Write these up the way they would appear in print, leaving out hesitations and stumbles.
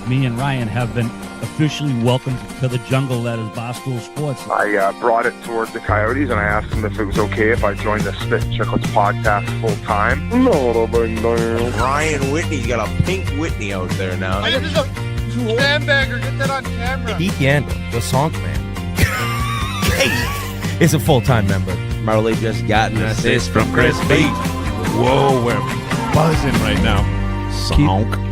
me and Ryan have been officially welcomed to the jungle that is Barstool Sports. I brought it toward the Coyotes, and I asked them if it was okay if I joined the Spittin Chiclets podcast full time. Ryan Whitney's got a pink Whitney out there now. Hey, this is a sandbagger. Get that on camera. Heath Yandel, the song man, is a full-time member. Marley just got an assist from Chris B. Whoa, we're buzzing right now. Sonk.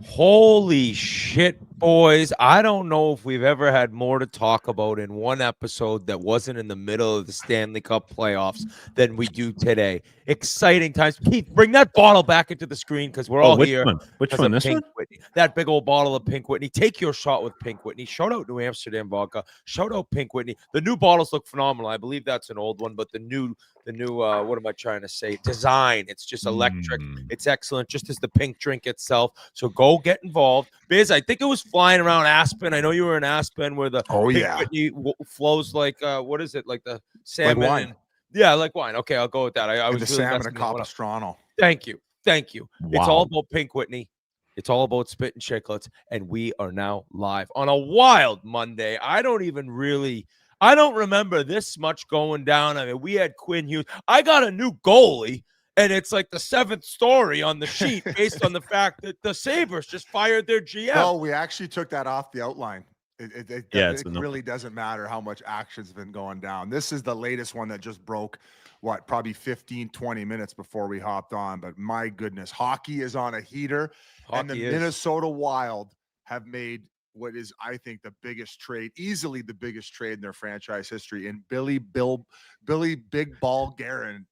Holy shit, boys. I don't know if we've ever had more to talk about in one episode that wasn't in the middle of the Stanley Cup playoffs than we do today. Exciting times. Keith, bring that bottle back into the screen because we're all which here. One? Which one? This one? Whitney. That big old bottle of Pink Whitney. Take your shot with Pink Whitney. Shout out New Amsterdam vodka. Shout out Pink Whitney. The new bottles look phenomenal. I believe that's an old one, but the new what am I trying to say? Design. It's just electric. It's excellent, just as the pink drink itself. So go get involved. Biz, I think it was flying around Aspen. I know you were in Aspen where the Pink Whitney flows like what is it? Like the salmon. Like wine. Yeah, like wine. Okay, I'll go with that. I was the really salmon and Capistrano. Thank you. Wow. It's all about Pink Whitney. It's all about Spittin Chiclets, and we are now live on a wild Monday. I don't remember this much going down. I mean, we had Quinn Hughes. I got a new goalie, and it's like the seventh story on the sheet based on the fact that the Sabres just fired their GM. No, we actually took that off the outline. It really doesn't matter how much action's been going down. This is the latest one that just broke, probably 15, 20 minutes before we hopped on. But my goodness, hockey is on a heater. Minnesota Wild have made what is, I think, the biggest trade, easily the biggest trade in their franchise history. And Billy Big Ball Guerin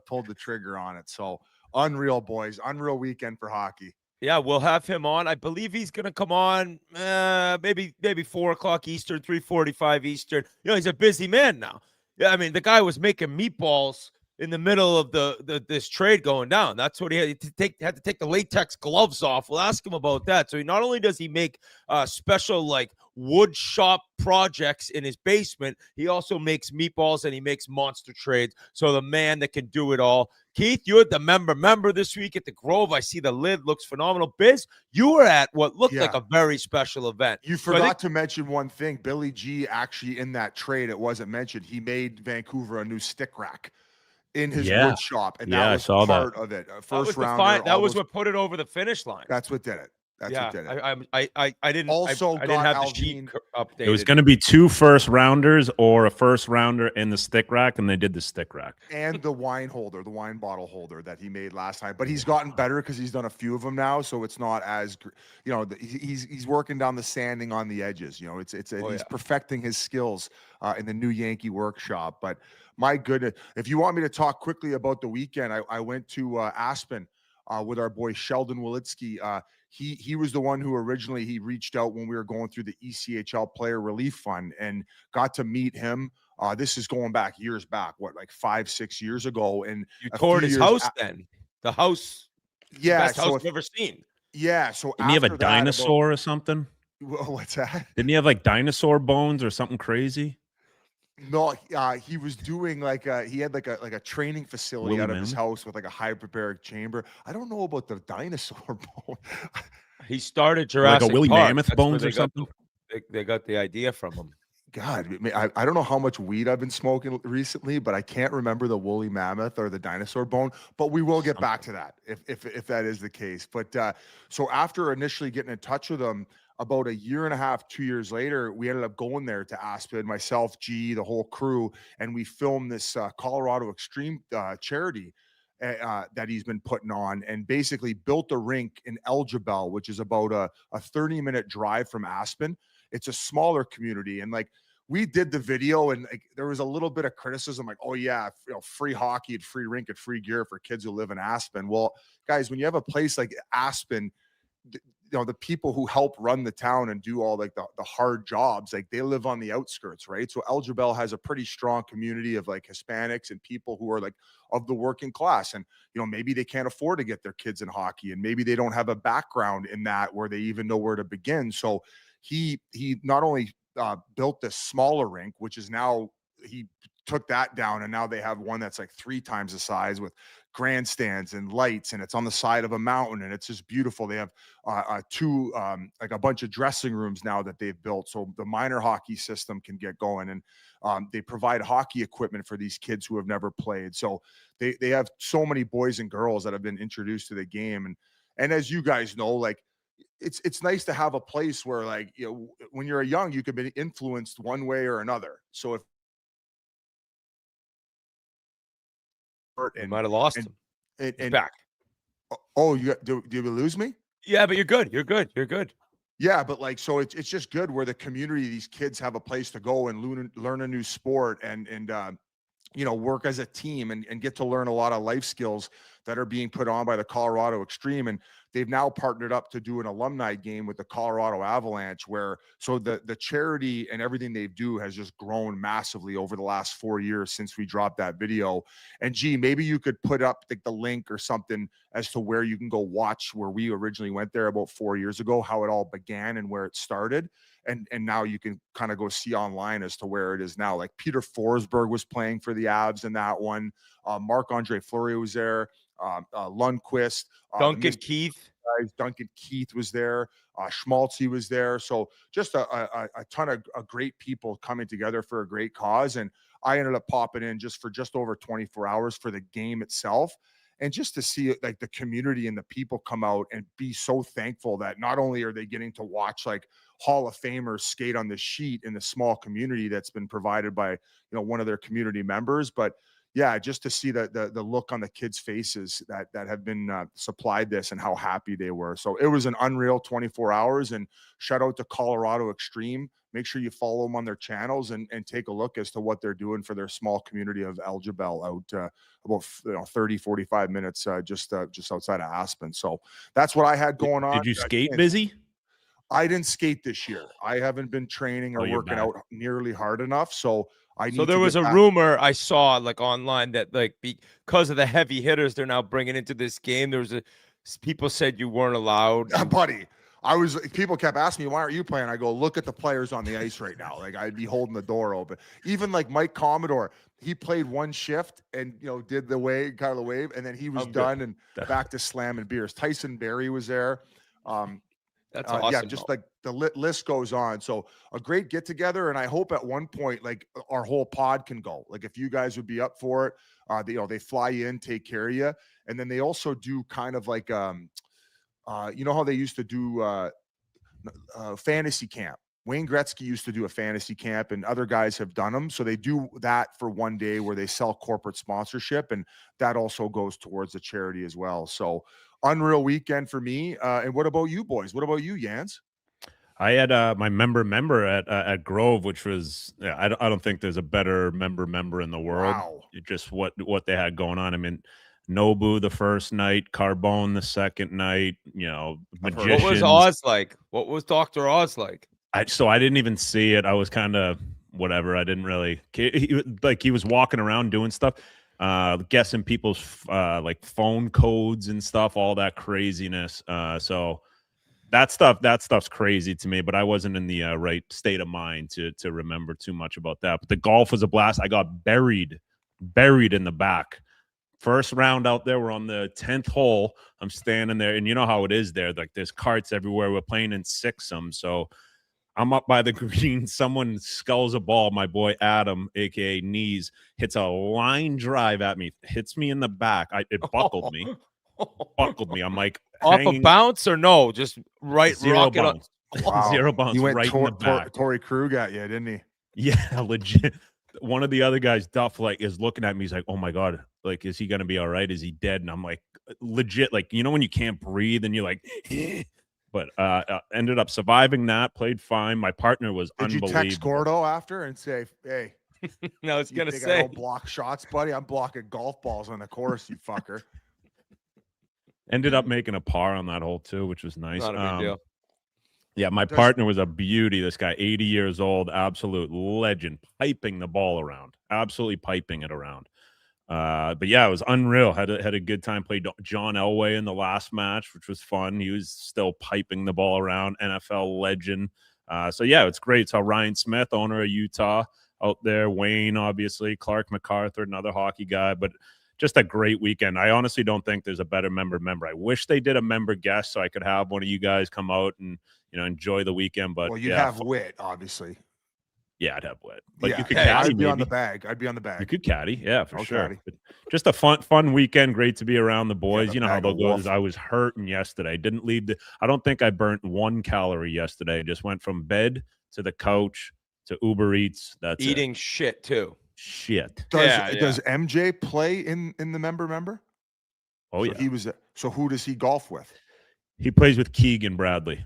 pulled the trigger on it. So unreal, boys. Unreal weekend for hockey. Yeah, we'll have him on. I believe he's going to come on maybe 4 o'clock Eastern, 3:45 Eastern. You know, he's a busy man now. Yeah, I mean, the guy was making meatballs in the middle of this trade going down. That's what he had to take. Had to take the latex gloves off. We'll ask him about that. So not only does he make special like wood shop projects in his basement, he also makes meatballs and he makes monster trades. So the man that can do it all. Keith, you're the member this week at the Grove. I see the lid looks phenomenal. Biz, you were at what looked like a very special event. You forgot to mention one thing. Billy G actually in that trade, it wasn't mentioned. He made Vancouver a new stick rack in his wood shop, and that was part of it. First round. That was what put it over the finish line. That's what did it. What did it. I didn't also I didn't have the sheet updated. It was going to be 2 first rounders or a first rounder in the stick rack, and they did the stick rack. And the wine bottle holder that he made last time. But he's gotten better because he's done a few of them now, so it's not as he's working down the sanding on the edges. You know, he's perfecting his skills in the new Yankee workshop. But my goodness, if you want me to talk quickly about the weekend, I went to Aspen with our boy Sheldon Walitsky. He was the one who originally he reached out when we were going through the ECHL Player Relief Fund and got to meet him. This is going back years back, like 5-6 years ago. And you toured his house then. The house, best house I've ever seen. Yeah. So didn't he have a dinosaur or something? What's that? Didn't he have like dinosaur bones or something crazy? No, he was doing he had like a training facility out of his house with like a hyperbaric chamber. I don't know about the dinosaur bone. He started Jurassic like a Willy Park. Mammoth That's bones or something. They got the idea from him. God, I don't know how much weed I've been smoking recently, but I can't remember the woolly mammoth or the dinosaur bone. But we will get back to that if that is the case. But so after initially getting in touch with him, about 1.5 years, 2 years later, we ended up going there to Aspen, myself, G, the whole crew, and we filmed this Colorado Extreme charity that he's been putting on, and basically built a rink in Elliotte, which is about a 30-minute drive from Aspen. It's a smaller community, and we did the video, and there was a little bit of criticism, oh yeah, free hockey and free rink and free gear for kids who live in Aspen. Well, guys, when you have a place like Aspen, the people who help run the town and do all the hard jobs, they live on the outskirts, right? So Elliotte has a pretty strong community of Hispanics and people who are of the working class, and maybe they can't afford to get their kids in hockey, and maybe they don't have a background in that where they even know where to begin. So he not only built this smaller rink, which is now he took that down, and now they have one that's like 3 times the size with grandstands and lights, and it's on the side of a mountain, and it's just beautiful. They have two like a bunch of dressing rooms now that they've built, so the minor hockey system can get going, and they provide hockey equipment for these kids who have never played. So they have so many boys and girls that have been introduced to the game, and as you guys know, like it's nice to have a place where, like, you know, when you're young, you can be influenced one way or another. So if You might have lost him. He's and back. oh, do you lose me? Yeah, but you're good. You're good. You're good. Yeah, but like, so it's just good where the community, these kids have a place to go and learn a new sport and you know, work as a team and get to learn a lot of life skills that are being put on by the Colorado Extreme. And they've now partnered up to do an alumni game with the Colorado Avalanche, where so the charity and everything they do has just grown massively over the last 4 years since we dropped that video. And gee, maybe you could put up the link or something as to where you can go watch where we originally went there about 4 years ago, how it all began and where it started. And now you can kind of go see online as to where it is now. Like Peter Forsberg was playing for the Avs in that one. Marc-Andre Fleury was there. Lundqvist. Duncan Keith. Duncan Keith was there. Schmaltzy was there. So just a ton of great people coming together for a great cause. And I ended up popping in just over 24 hours for the game itself. And just to see like the community and the people come out and be so thankful that not only are they getting to watch like Hall of Famers skate on the sheet in the small community that's been provided by, you know, one of their community members, but yeah, just to see the look on the kids' faces that have been supplied this and how happy they were. So it was an unreal 24 hours. And shout out to Colorado Extreme. Make sure you follow them on their channels and take a look as to what they're doing for their small community of Elgibel out about 30, 45 minutes just outside of Aspen. So that's what I had going on. Did you skate busy? I didn't skate this year. I haven't been training or working out nearly hard enough. So there was a rumor I saw like online that like because of the heavy hitters they're now bringing into this game, people said you weren't allowed. Buddy, people kept asking me, why aren't you playing? I go, look at the players on the ice right now. Like I'd be holding the door open. Even like Mike Commodore, he played one shift and, you know, did the wave, kind of the wave, and then he was done and back to slamming beers. Tyson Berry was there. That's awesome. Yeah, just like the list goes on. So a great get together. And I hope at one point, like our whole pod can go, like if you guys would be up for it, they fly in, take care of you. And then they also do kind of like, you know how they used to do fantasy camp. Wayne Gretzky used to do a fantasy camp and other guys have done them. So they do that for one day where they sell corporate sponsorship, and that also goes towards the charity as well. So unreal weekend for me. And what about you boys? What about you, Jans? I had my member at Grove, which was I don't think there's a better member in the world. Wow. Just what they had going on. I mean, Nobu the first night, Carbone the second night. You know, magicians. What was Oz like? What was Dr. Oz like? I didn't even see it. I was kind of whatever. I didn't really. He was walking around doing stuff. Guessing people's like phone codes and stuff, all that craziness. So that stuff's crazy to me, but I wasn't in the right state of mind to remember too much about that. But the golf was a blast. I got buried in the back. First round out there, we're on the 10th hole. I'm standing there, and you know how it is there. Like there's carts everywhere. We're playing in sixsome, so I'm up by the green. Someone sculls a ball. My boy Adam, aka Knees, hits a line drive at me. Hits me in the back. It buckled me. I'm like off a bounce or no? Just right. Zero bounce. Wow. Zero bounce. He went right in the back. Torrey Krug at you, didn't he? Yeah, legit. One of the other guys, Duff, like is looking at me. He's like, "Oh my god, like is he gonna be all right? Is he dead?" And I'm like, legit, like you know when you can't breathe and you're like. But ended up surviving that, played fine. My partner was unbelievable. Did you text Gordo after and say, hey, no, it's going to say, I don't block shots, buddy? I'm blocking golf balls on the course, you fucker. Ended up making a par on that hole, too, which was nice. Not a big deal. Yeah, my partner was a beauty. This guy, 80 years old, absolute legend, piping the ball around, absolutely piping it around. But yeah, it was unreal. Had a good time. Played John Elway in the last match, which was fun. He was still piping the ball around. NFL legend. So yeah, it's great. Saw Ryan Smith, owner of Utah, out there. Wayne, obviously, Clark MacArthur, another hockey guy, but just a great weekend. I honestly don't think there's a better member. I wish they did a member guest so I could have one of you guys come out and enjoy the weekend. But Well, you'd have Whit, obviously. Yeah, I'd have Whit. But Yeah, you could hey, caddy. I'd be on the bag. I'd be on the bag. You could caddy, yeah, for I'll sure. caddy. But just a fun weekend. Great to be around the boys. the You know how bag they'll of go. wolf. I was hurting yesterday. Didn't leave I don't think I burnt 1 calorie yesterday. Just went from bed to the couch to Uber Eats. That's Eating shit too. Shit. Does MJ play in the member? Oh So yeah. So who does he golf with? He plays with Keegan Bradley.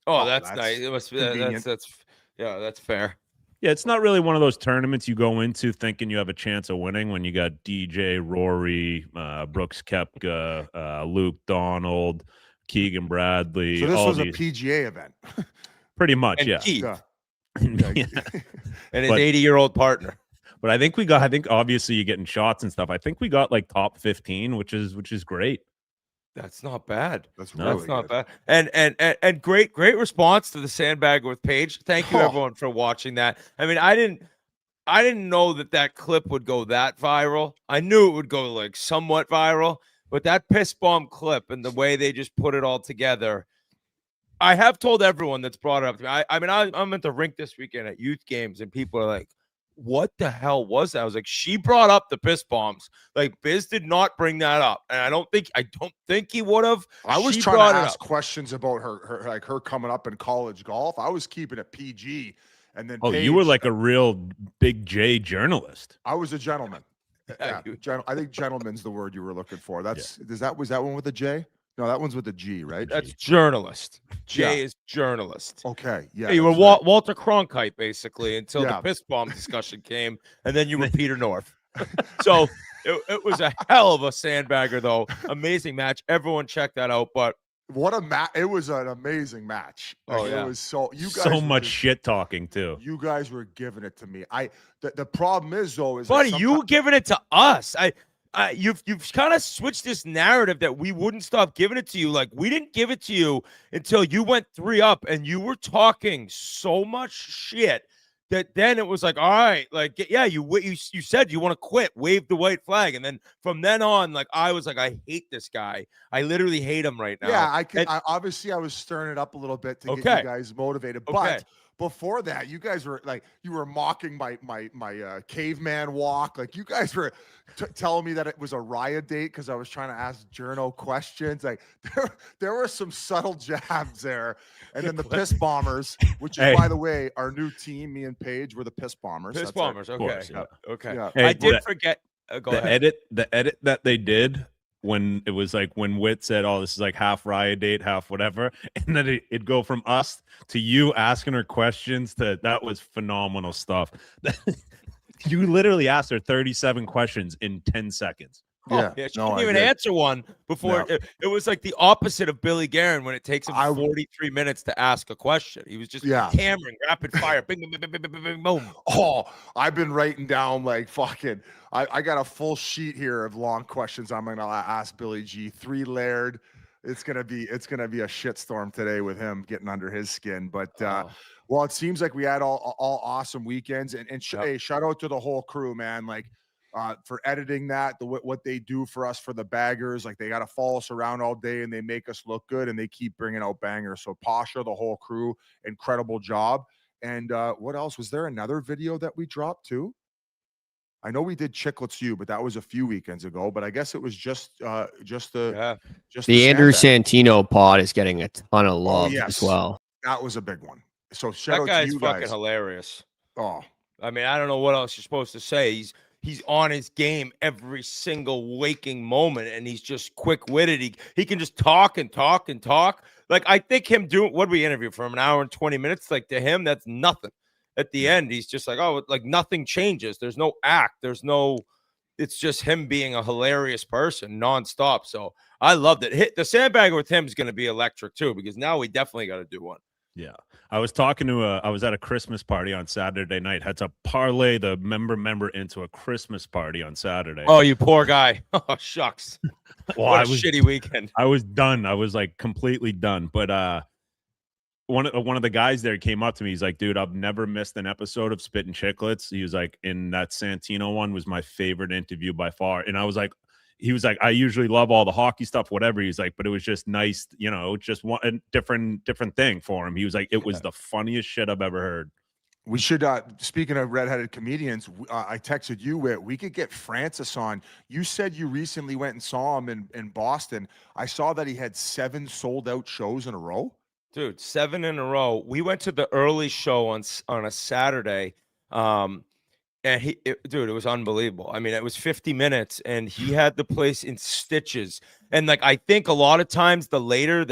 Oh, that's that's nice. It must be convenient. that's fair. Yeah, it's not really one of those tournaments you go into thinking you have a chance of winning when you got DJ, Rory, Brooks Koepka, Luke Donald, Keegan Bradley. So this all was these, a PGA event. pretty much, And yeah. Keith Yeah. Yeah. and his But- 80-year-old partner. But I think obviously you're getting shots and stuff. I think we got like top 15, which is great. That's not bad. That's No, really That's not good. bad. And great response to the sandbagger with Paige. Thank you Oh. everyone for watching that. I mean, I didn't know that clip would go that viral. I knew it would go like somewhat viral, but that piss bomb clip and the way they just put it all together. I have told everyone that's brought it up to me. I'm at the rink this weekend at youth games, and people are like, what the hell was that? I was like, she brought up the piss bombs. Like, Biz did not bring that up. And I don't think he would have. I was She trying brought to it ask up. questions about her coming up in college golf. I was keeping it PG, and then Oh, you were Paige- like a real big J journalist. I was a gentleman. Yeah, Yeah, I think gentleman's the word you were looking for. Was that one with a J? No, that one's with a G, right? That's journalist. Jay Yeah. is journalist. Okay, yeah. Yeah, you were that's right. Walter Cronkite, basically, until Yeah. the piss bomb discussion came, and then you were Peter North. So it was a hell of a sandbagger, though. Amazing match. Everyone check that out. But What a match! It was an amazing match. Oh, Like, yeah. It was so you guys So were much just- shit talking too. You guys were giving it to me. The problem is though is buddy, that you giving it to us. You've kind of switched this narrative that we wouldn't stop giving it to you. Like, we didn't give it to you until you went 3 up, and you were talking so much shit that then it was like, all right, like, yeah, you said you want to quit, wave the white flag, and then from then on, like, I was like, I hate this guy. I literally hate him right now. Yeah, And- obviously I was stirring it up a little bit to get Okay. you guys motivated. Okay. But before that, you guys were like, you were mocking my caveman walk. Like, you guys were telling me that it was a riot date because I was trying to ask journo questions. Like, there were some subtle jabs there. And then the piss bombers, which is, Hey. by the way, our new team, me and Paige, were the piss bombers. Piss That's our- bombers. Okay. course, yeah. Okay. Yeah. Hey, I did the- forget. Go the ahead. edit that they did when it was like when Whit said, "Oh, this is like half riot date, half whatever," and then it'd go from us to you asking her questions to that was phenomenal stuff. You literally asked her 37 questions in 10 seconds. Yeah, she no, didn't I even did. answer one before. No. It was like the opposite of Billy Guerin when it takes him I- 43 minutes to ask a question. He was just Yeah. hammering rapid fire. Bing, bing, bing, bing, bing, bing, bing, boom. Oh, I've been writing down like fucking. I got a full sheet here of long questions I'm gonna ask Billy G. 3 layered. It's gonna be a shitstorm today with him getting under his skin. But Oh. well, it seems like we had all awesome weekends. And Yep. hey, shout out to the whole crew, man. Like for editing that, what they do for us for the baggers. Like, they got to follow us around all day and they make us look good and they keep bringing out bangers. So Pasha, the whole crew, incredible job. And what else? Was there another video that we dropped too? I know we did Chiclets U, but that was a few weekends ago. But I guess it was just the The Andrew sandbag. Santino pod is getting a ton of love yes. as well. That was a big one. So shout That out to guy's you fucking guys. hilarious. Oh, I mean, I don't know what else you're supposed to say. He's on his game every single waking moment, and he's just quick-witted. He can just talk and talk and talk. Like, I think him doing what we interview for him, an hour and 20 minutes. Like, to him, that's nothing. At the end, he's just like, oh, like nothing changes. There's no act. It's just him being a hilarious person nonstop. So I loved it. The sandbagger with him is going to be electric too, because now we definitely got to do one. Yeah. I was talking to I was at a Christmas party on Saturday night. Had to parlay the member into a Christmas party on Saturday. Oh, you poor guy. Oh, shucks. well, What a shitty weekend. I was done. I was like completely done. But one of the guys there came up to me. He's like, dude, I've never missed an episode of Spittin Chiclets. He was like, in that Santino one was my favorite interview by far. And I was like, he was like, I usually love all the hockey stuff, whatever. He's like, but it was just nice, just one different thing for him. He was like, it was the funniest shit I've ever heard. We should, speaking of redheaded comedians, I texted you, Whit, we could get Francis on. You said you recently went and saw him in Boston. I saw that he had 7 sold out shows in a row. Dude, 7 in a row. We went to the early show on a Saturday, and dude, it was unbelievable. I mean, it was 50 minutes, and he had the place in stitches. And like, I think a lot of times the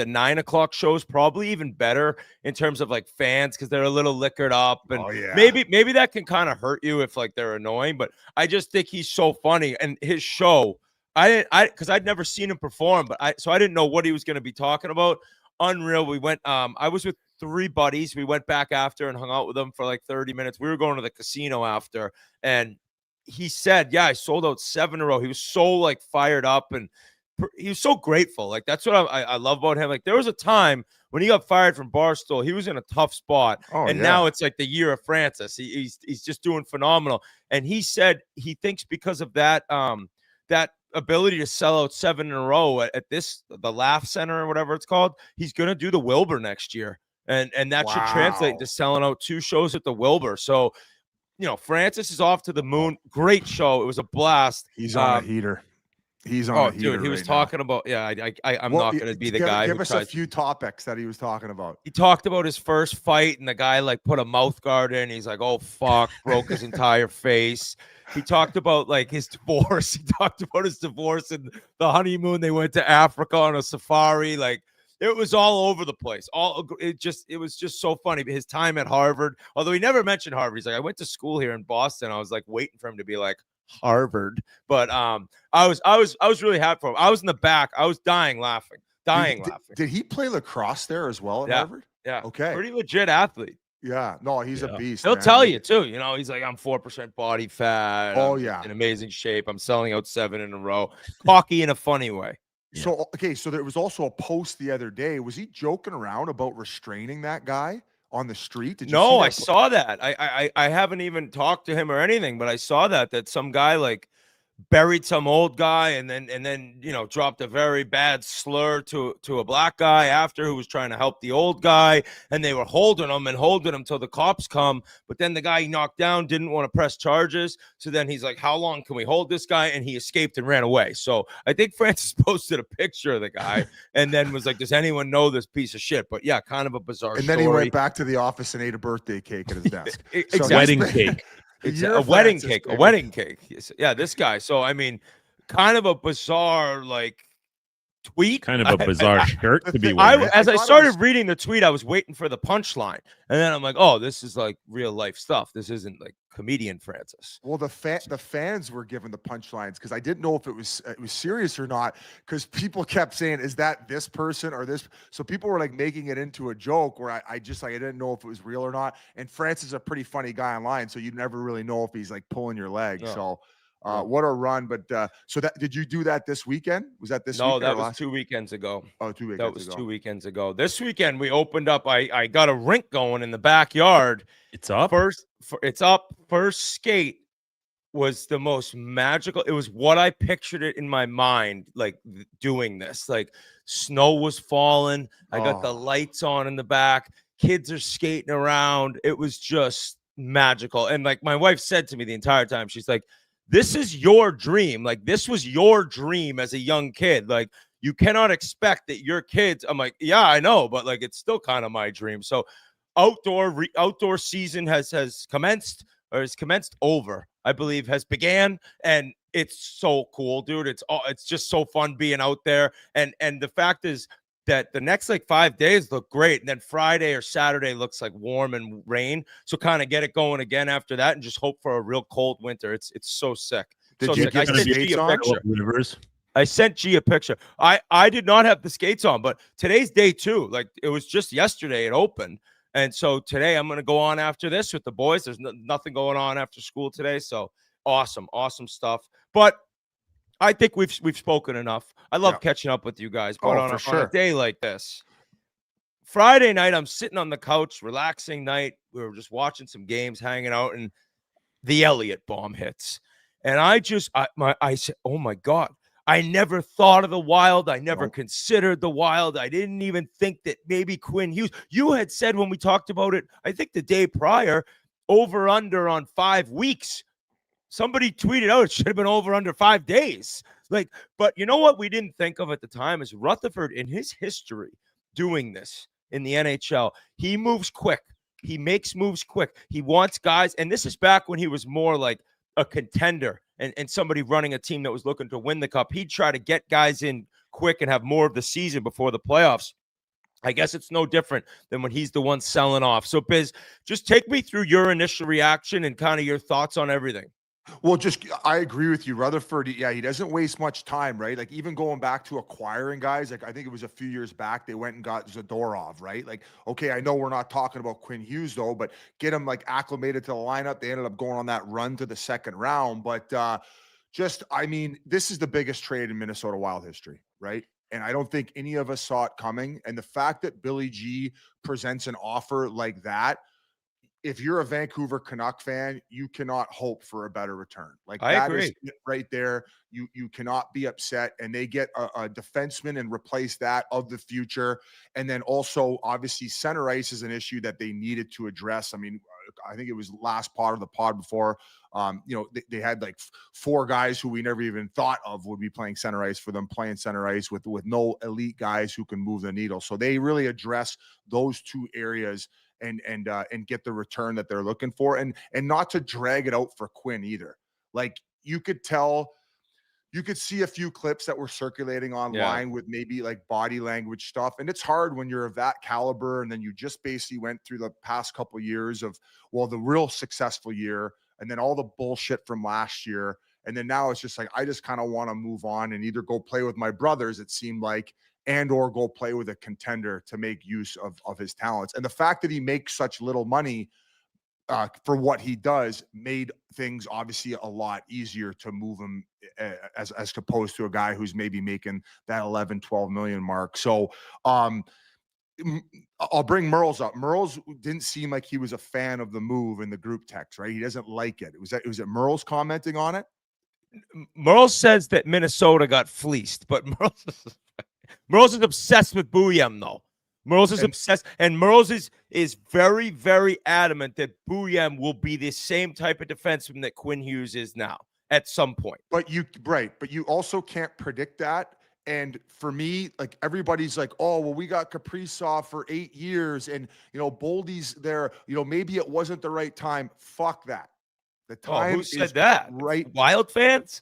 9 o'clock shows probably even better in terms of like fans because they're a little liquored up, and maybe that can kind of hurt you if like they're annoying. But I just think he's so funny, and his show, because I'd never seen him perform, so I didn't know what he was going to be talking about. Unreal. We went, I was with 3 buddies. We went back after and hung out with them for like 30 minutes. We were going to the casino after, and he said, yeah, I sold out 7 in a row. He was so like fired up, and he was so grateful. Like, that's what I love about him. Like, there was a time when he got fired from Barstool, he was in a tough spot. Now it's like the year of Francis. He's just doing phenomenal. And he said he thinks because of that, that ability to sell out 7 in a row at the Laugh Center or whatever it's called, he's going to do the Wilbur next year. And that should translate to selling out 2 shows at the Wilbur. So, Francis is off to the moon. Great show. It was a blast. He's on a heater. He's on a heater. Dude, he was right talking now. about, I'm not going to be the guy. Give us a few topics that he was talking about. He talked about his first fight, and the guy like put a mouth guard in. He's like, oh, fuck, broke his entire face. He talked about like his divorce. He talked about his divorce and the honeymoon. They went to Africa on a safari. Like, it was all over the place. It was just so funny. His time at Harvard, although he never mentioned Harvard. He's like, I went to school here in Boston. I was like waiting for him to be like Harvard. But I was really happy for him. I was in the back. I was dying laughing. Did he play lacrosse there as well at Harvard? Yeah. Okay. Pretty legit athlete. Yeah. No, he's a beast. He'll man. tell you too. He's like, I'm 4% body fat. Oh, I'm in amazing shape. I'm selling out 7 in a row. Cocky in a funny way. So, okay. So there was also a post the other day. Was he joking around about restraining that guy on the street? Did you see that? I saw that. I haven't even talked to him or anything, but I saw that some guy like buried some old guy and then dropped a very bad slur to a black guy after, who was trying to help the old guy, and they were holding him till the cops come. But then the guy he knocked down didn't want to press charges, so then he's like, how long can we hold this guy? And he escaped and ran away. So I think Francis posted a picture of the guy and then was like, does anyone know this piece of shit? But yeah, kind of a bizarre and then story. He went back to the office and ate a birthday cake at his desk. Exactly. Wedding cake. A wedding cake. Yeah, this guy. So, I mean, kind of a bizarre, like, tweet. Kind of a bizarre shirt to be wearing. As I started reading the tweet, I was waiting for the punchline. And then I'm like, oh, this is like real life stuff. This isn't like comedian Francis. Well, the fans were given the punchlines because I didn't know if it was serious or not, because people kept saying, is that this person or this? So people were like making it into a joke where I didn't know if it was real or not. And Francis is a pretty funny guy online, so you never really know if he's like pulling your leg. No. So what a run. But so did you do that this weekend? Was that this weekend? No, that was 2 weekends ago. Oh, 2 weekends ago. That was 2 weekends ago. This weekend we opened up. I got a rink going in the backyard. It's up. It's up. First skate was the most magical. It was what I pictured it in my mind, like doing this. Like, snow was falling. I got the lights on in the back. Kids are skating around. It was just magical. And like my wife said to me the entire time, she's like, this is your dream. Like, this was your dream as a young kid. Like, you cannot expect that your kids. I'm like, yeah, I know, but like, it's still kind of my dream. So outdoor season has commenced, or is commenced over, I believe, has began, and it's so cool, dude. It's just so fun being out there. And the fact is that the next like 5 days look great, and then Friday or Saturday looks like warm and rain. So kind of get it going again after that, and just hope for a real cold winter. It's so sick. Did you get the skates on? Rivers? I sent G a picture. I did not have the skates on, but today's day 2. Like, it was just yesterday it opened. And so today I'm going to go on after this with the boys. There's nothing going on after school today. So awesome stuff. But I think we've spoken enough. I love catching up with you guys. But on a day like this, Friday night, I'm sitting on the couch, relaxing night. We were just watching some games, hanging out, and the Elliotte bomb hits. And I said, oh my God, I never thought of the Wild. I never considered the Wild. I didn't even think that maybe Quinn Hughes. You had said when we talked about it, I think the day prior, over under on 5 weeks. Somebody tweeted out it should have been over under 5 days. But you know what we didn't think of at the time is Rutherford, in his history doing this in the NHL, he moves quick. He makes moves quick. He wants guys, and this is back when he was more like a contender and somebody running a team that was looking to win the cup. He'd try to get guys in quick and have more of the season before the playoffs. I guess it's no different than when he's the one selling off. So, Biz, just take me through your initial reaction and kind of your thoughts on everything. Well, I agree with you. Rutherford, he doesn't waste much time, right? Like, even going back to acquiring guys, like, I think it was a few years back, they went and got Zadorov, right? Like, okay, I know we're not talking about Quinn Hughes, though, but get him, like, acclimated to the lineup. They ended up going on that run to the second round. But this is the biggest trade in Minnesota Wild history, right? And I don't think any of us saw it coming. And the fact that Billy G presents an offer like that, if you're a Vancouver Canuck fan, you cannot hope for a better return. Like, I that agree. is it right there. You cannot be upset, and they get a defenseman and replace that of the future. And then also, obviously, center ice is an issue that they needed to address. I mean, I think it was last part of the pod before, they had like 4 guys who we never even thought of would be playing center ice for them, playing center ice with no elite guys who can move the needle. So they really address those 2 areas and get the return that they're looking for, and not to drag it out for Quinn either. Like, you could see a few clips that were circulating online with maybe like body language stuff. And it's hard when you're of that caliber. And then you just basically went through the past couple of years of, the real successful year, and then all the bullshit from last year. And then now it's just like, I just kind of want to move on and either go play with my brothers, it seemed like, or go play with a contender to make use of his talents. And the fact that he makes such little money for what he does made things obviously a lot easier to move him as opposed to a guy who's maybe making that 11, 12 million mark. So I'll bring Merles up. Merles didn't seem like he was a fan of the move in the group text, right? He doesn't like it. Was it Merles commenting on it? Merles says that Minnesota got fleeced, but Merles is obsessed with Bouillon, though. Merles is obsessed, and Merles is very, very adamant that Bouillon will be the same type of defenseman that Quinn Hughes is now at some point. But you also can't predict that. And for me, like, everybody's like, oh, well, we got Kaprizov for 8 years, and Boldy's there. Maybe it wasn't the right time. Fuck that. The time who said that? Right? Wild fans?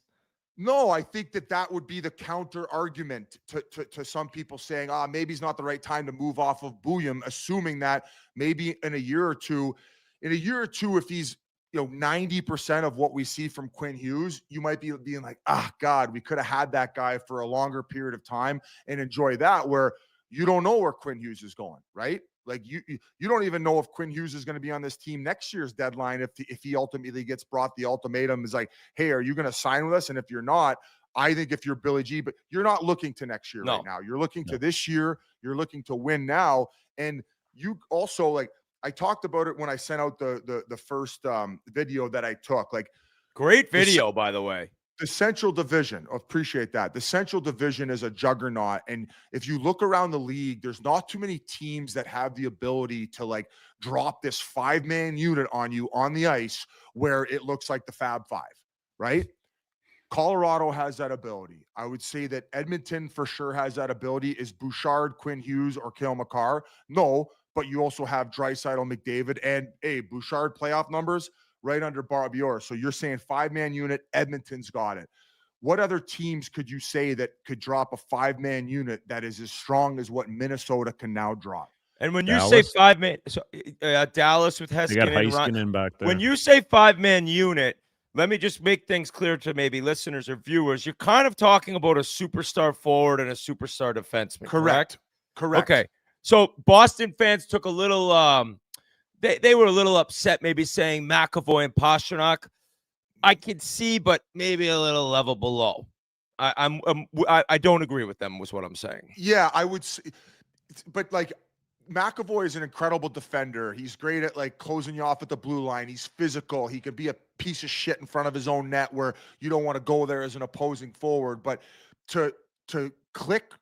No, I think that would be the counter argument to some people saying, maybe it's not the right time to move off of Bouillon, assuming that maybe in a year or two, if he's 90% of what we see from Quinn Hughes, you might be being like, God, we could have had that guy for a longer period of time and enjoy that, where you don't know where Quinn Hughes is going, right? Like, you don't even know if Quinn Hughes is going to be on this team next year's deadline. If he ultimately gets brought the ultimatum, is like, hey, are you going to sign with us? And if you're not, I think if you're Billy G, but you're not looking to next year right now. You're looking to this year. You're looking to win now. And you also, like, I talked about it when I sent out the first video that I took. Like, great video, by the way. The Central Division, appreciate that. The Central Division is a juggernaut. And if you look around the league, there's not too many teams that have the ability to, like, drop this 5-man unit on you on the ice where it looks like the Fab Five, right? Colorado has that ability. I would say that Edmonton for sure has that ability. Is Bouchard, Quinn Hughes, or Cale Makar? No, but you also have Draisaitl, McDavid, and Bouchard playoff numbers right under Bobby Orr. So you're saying 5-man unit, Edmonton's got it. What other teams could you say that could drop a 5-man unit that is as strong as what Minnesota can now drop? And when you say 5-man, so Dallas with Heskin, they got Heiskanen back there. When you say 5-man unit, let me just make things clear to maybe listeners or viewers. You're kind of talking about a superstar forward and a superstar defenseman. Correct. Okay. So Boston fans took a little they were a little upset, maybe saying McAvoy and Pastrnak. I can see, but maybe a little level below. I don't agree with them, was what I'm saying. Yeah, I would say, but like, McAvoy is an incredible defender. He's great at like closing you off at the blue line. He's physical. He could be a piece of shit in front of his own net where you don't want to go there as an opposing forward. But to click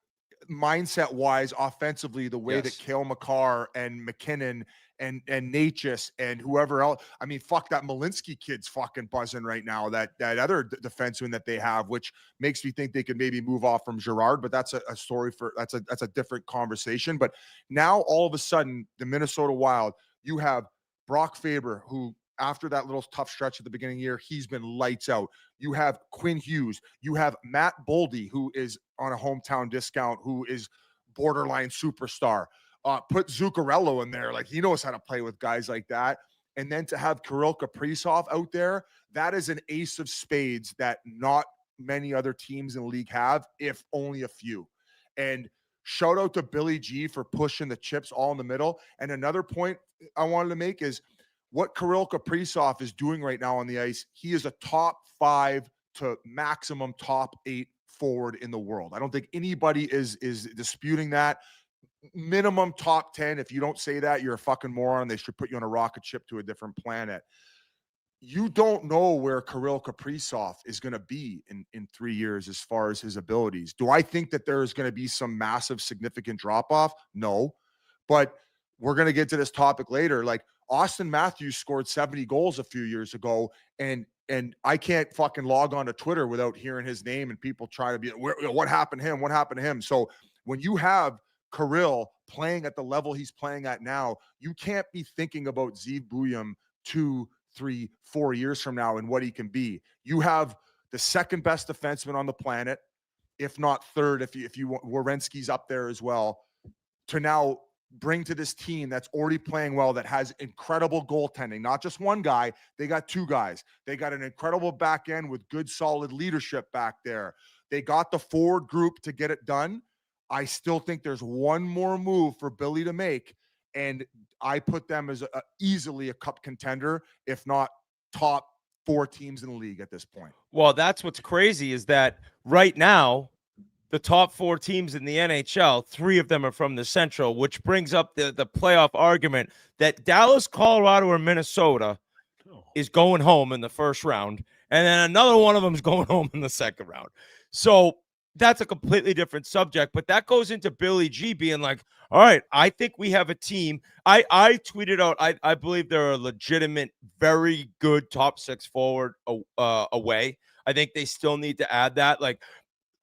mindset wise offensively, the way that Cale Makar and McKinnon and Natchez and whoever else, I mean, fuck, that Malinsky kid's fucking buzzing right now. That other defenseman that they have, which makes me think they could maybe move off from Girard, but that's a story for that's a different conversation. But now all of a sudden, the Minnesota Wild, you have Brock Faber, who after that little tough stretch at the beginning of the year, he's been lights out. You have Quinn Hughes, you have Matt Boldy, who is on a hometown discount, who is borderline superstar. Put Zuccarello in there. Like, he knows how to play with guys like that. And then to have Kirill Kaprizov out there, that is an ace of spades that not many other teams in the league have, if only a few. And shout out to Billy G for pushing the chips all in the middle. And another point I wanted to make is what Kirill Kaprizov is doing right now on the ice. He is a top 5 to maximum top 8 forward in the world. I don't think anybody is disputing that. Minimum top 10. If you don't say that, you're a fucking moron. They should put you on a rocket ship to a different planet. You don't know where Kirill Kaprizov is going to be in 3 years as far as his abilities. Do I think that there is going to be some massive, significant drop-off? No. But we're going to get to this topic later. Like, Auston Matthews scored 70 goals a few years ago, and I can't fucking log on to Twitter without hearing his name and people try to be, what happened to him? What happened to him? So when you have Kirill playing at the level he's playing at now, you can't be thinking about Zeev Bouillon 2, 3, 4 years from now and what he can be. You have the second best defenseman on the planet, if not third, if you want, Werenski's up there as well, to now bring to this team that's already playing well, that has incredible goaltending. Not just one guy, they got 2 guys. They got an incredible back end with good, solid leadership back there. They got the forward group to get it done. I still think there's one more move for Billy to make, and I put them as easily a cup contender, if not top 4 teams in the league at this point. Well, that's what's crazy is that right now, the top 4 teams in the NHL, 3 of them are from the Central, which brings up the playoff argument that Dallas, Colorado, or Minnesota is going home in the first round, and then another one of them is going home in the second round. So that's a completely different subject, but that goes into Billy G being like, all right, I think we have a team. I tweeted out, I believe they're a legitimate, very good top 6 forward away. I think they still need to add that. Like,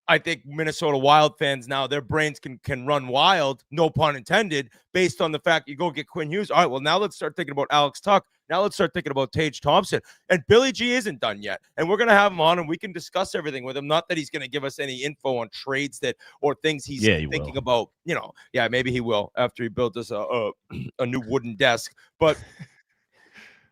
I think Minnesota Wild fans now, their brains can run wild, no pun intended, based on the fact you go get Quinn Hughes. All right, well, now let's start thinking about Alex Tuch. Now let's start thinking about Tage Thompson. And Billy G isn't done yet. And we're going to have him on, and we can discuss everything with him. Not that he's going to give us any info on trades or things he's thinking about. You know, yeah, maybe he will after he built us a new wooden desk. But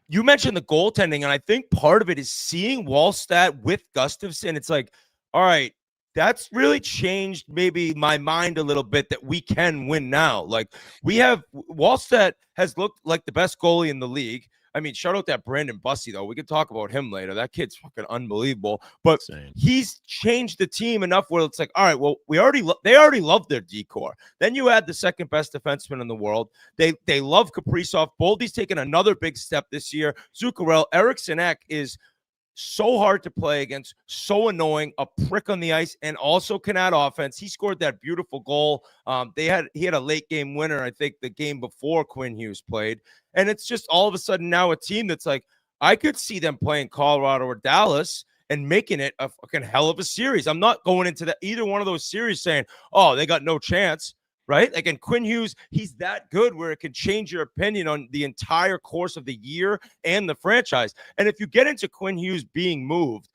you mentioned the goaltending, and I think part of it is seeing Wallstedt with Gustafsson. It's like, all right, that's really changed maybe my mind a little bit that we can win now. Like, we have Wallstedt has looked like the best goalie in the league. I mean, shout out that Brandon Bussi, though. We can talk about him later. That kid's fucking unbelievable. But he's changed the team enough where it's like, all right, well, they already love their decor. Then you add the second best defenseman in the world. They love Kaprizov. Boldy's taken another big step this year. Zuccarello, Eriksson Ek is so hard to play against, so annoying, a prick on the ice, and also can add offense. He scored that beautiful goal. He had a late game winner, I think, the game before Quinn Hughes played. And it's just all of a sudden now a team that's like, I could see them playing Colorado or Dallas and making it a fucking hell of a series. I'm not going into either one of those series saying, oh, they got no chance. Right? Like, and Quinn Hughes, he's that good where it can change your opinion on the entire course of the year and the franchise. And if you get into Quinn Hughes being moved,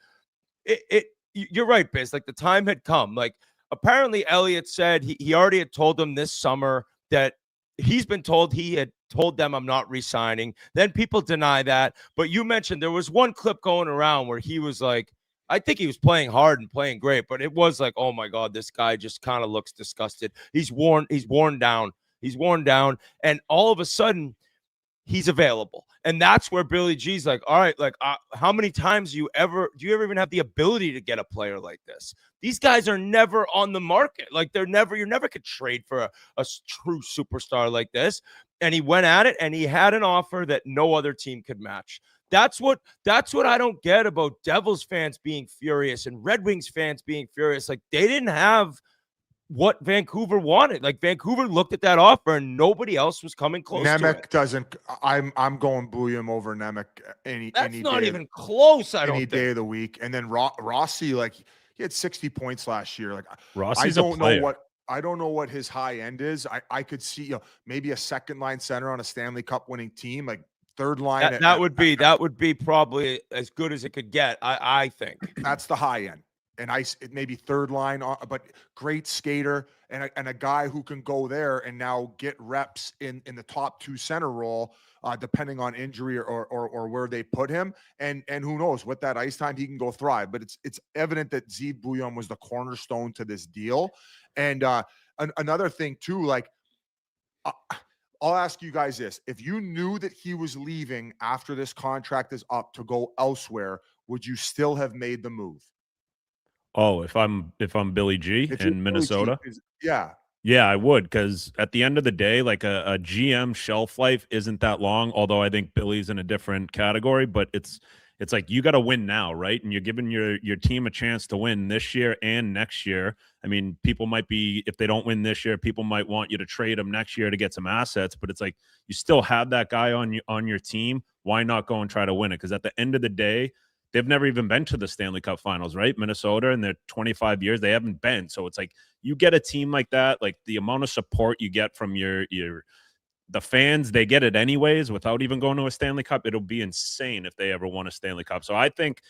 you're right, Biz. Like, the time had come. Like, apparently Elliotte said he already had told them this summer that he's been told he had told them, I'm not re-signing. Then people deny that. But you mentioned there was one clip going around where he was like, I think he was playing hard and playing great, but it was like, oh my God, this guy just kind of looks disgusted. He's worn down. And all of a sudden, he's available. And that's where Billy G's like, all right, like how many times do you ever even have the ability to get a player like this? These guys are never on the market. Like you're never could trade for a true superstar like this. And he went at it and he had an offer that no other team could match. That's what I don't get about Devils fans being furious and Red Wings fans being furious. Like they didn't have what Vancouver wanted. Like Vancouver looked at that offer and nobody else was coming close to it. Nemec doesn't. I'm going Bouillon over Nemec any not day even close. I don't any think. day of the week. And then Rossi, like he had 60 points last year. Like Rossi's I a player. I don't know what his high end is. I could see maybe a second line center on a Stanley Cup winning team, like third line. That would be probably as good as it could get. I think that's the high end. And maybe third line, but great skater and a guy who can go there and now get reps in the top two center role, depending on injury or where they put him. And who knows, with that ice time, he can go thrive. But it's evident that Yves Bouillon was the cornerstone to this deal. And another thing too, like I'll ask you guys this: if you knew that he was leaving after this contract is up to go elsewhere, would you still have made the move? Oh, if I'm Billy G in Minnesota, yeah, I would, because at the end of the day, like a GM shelf life isn't that long. Although I think Billy's in a different category, but it's like you got to win now, right? And you're giving your team a chance to win this year and next year. I mean, people might be, if they don't win this year, people might want you to trade them next year to get some assets. But it's like you still have that guy on your team. Why not go and try to win it? Because at the end of the day, they've never even been to the Stanley Cup Finals, right? Minnesota, in their 25 years, they haven't been. So it's like you get a team like that, like the amount of support you get from the fans, they get it anyways without even going to a Stanley Cup. It'll be insane if they ever won a Stanley Cup. So I think,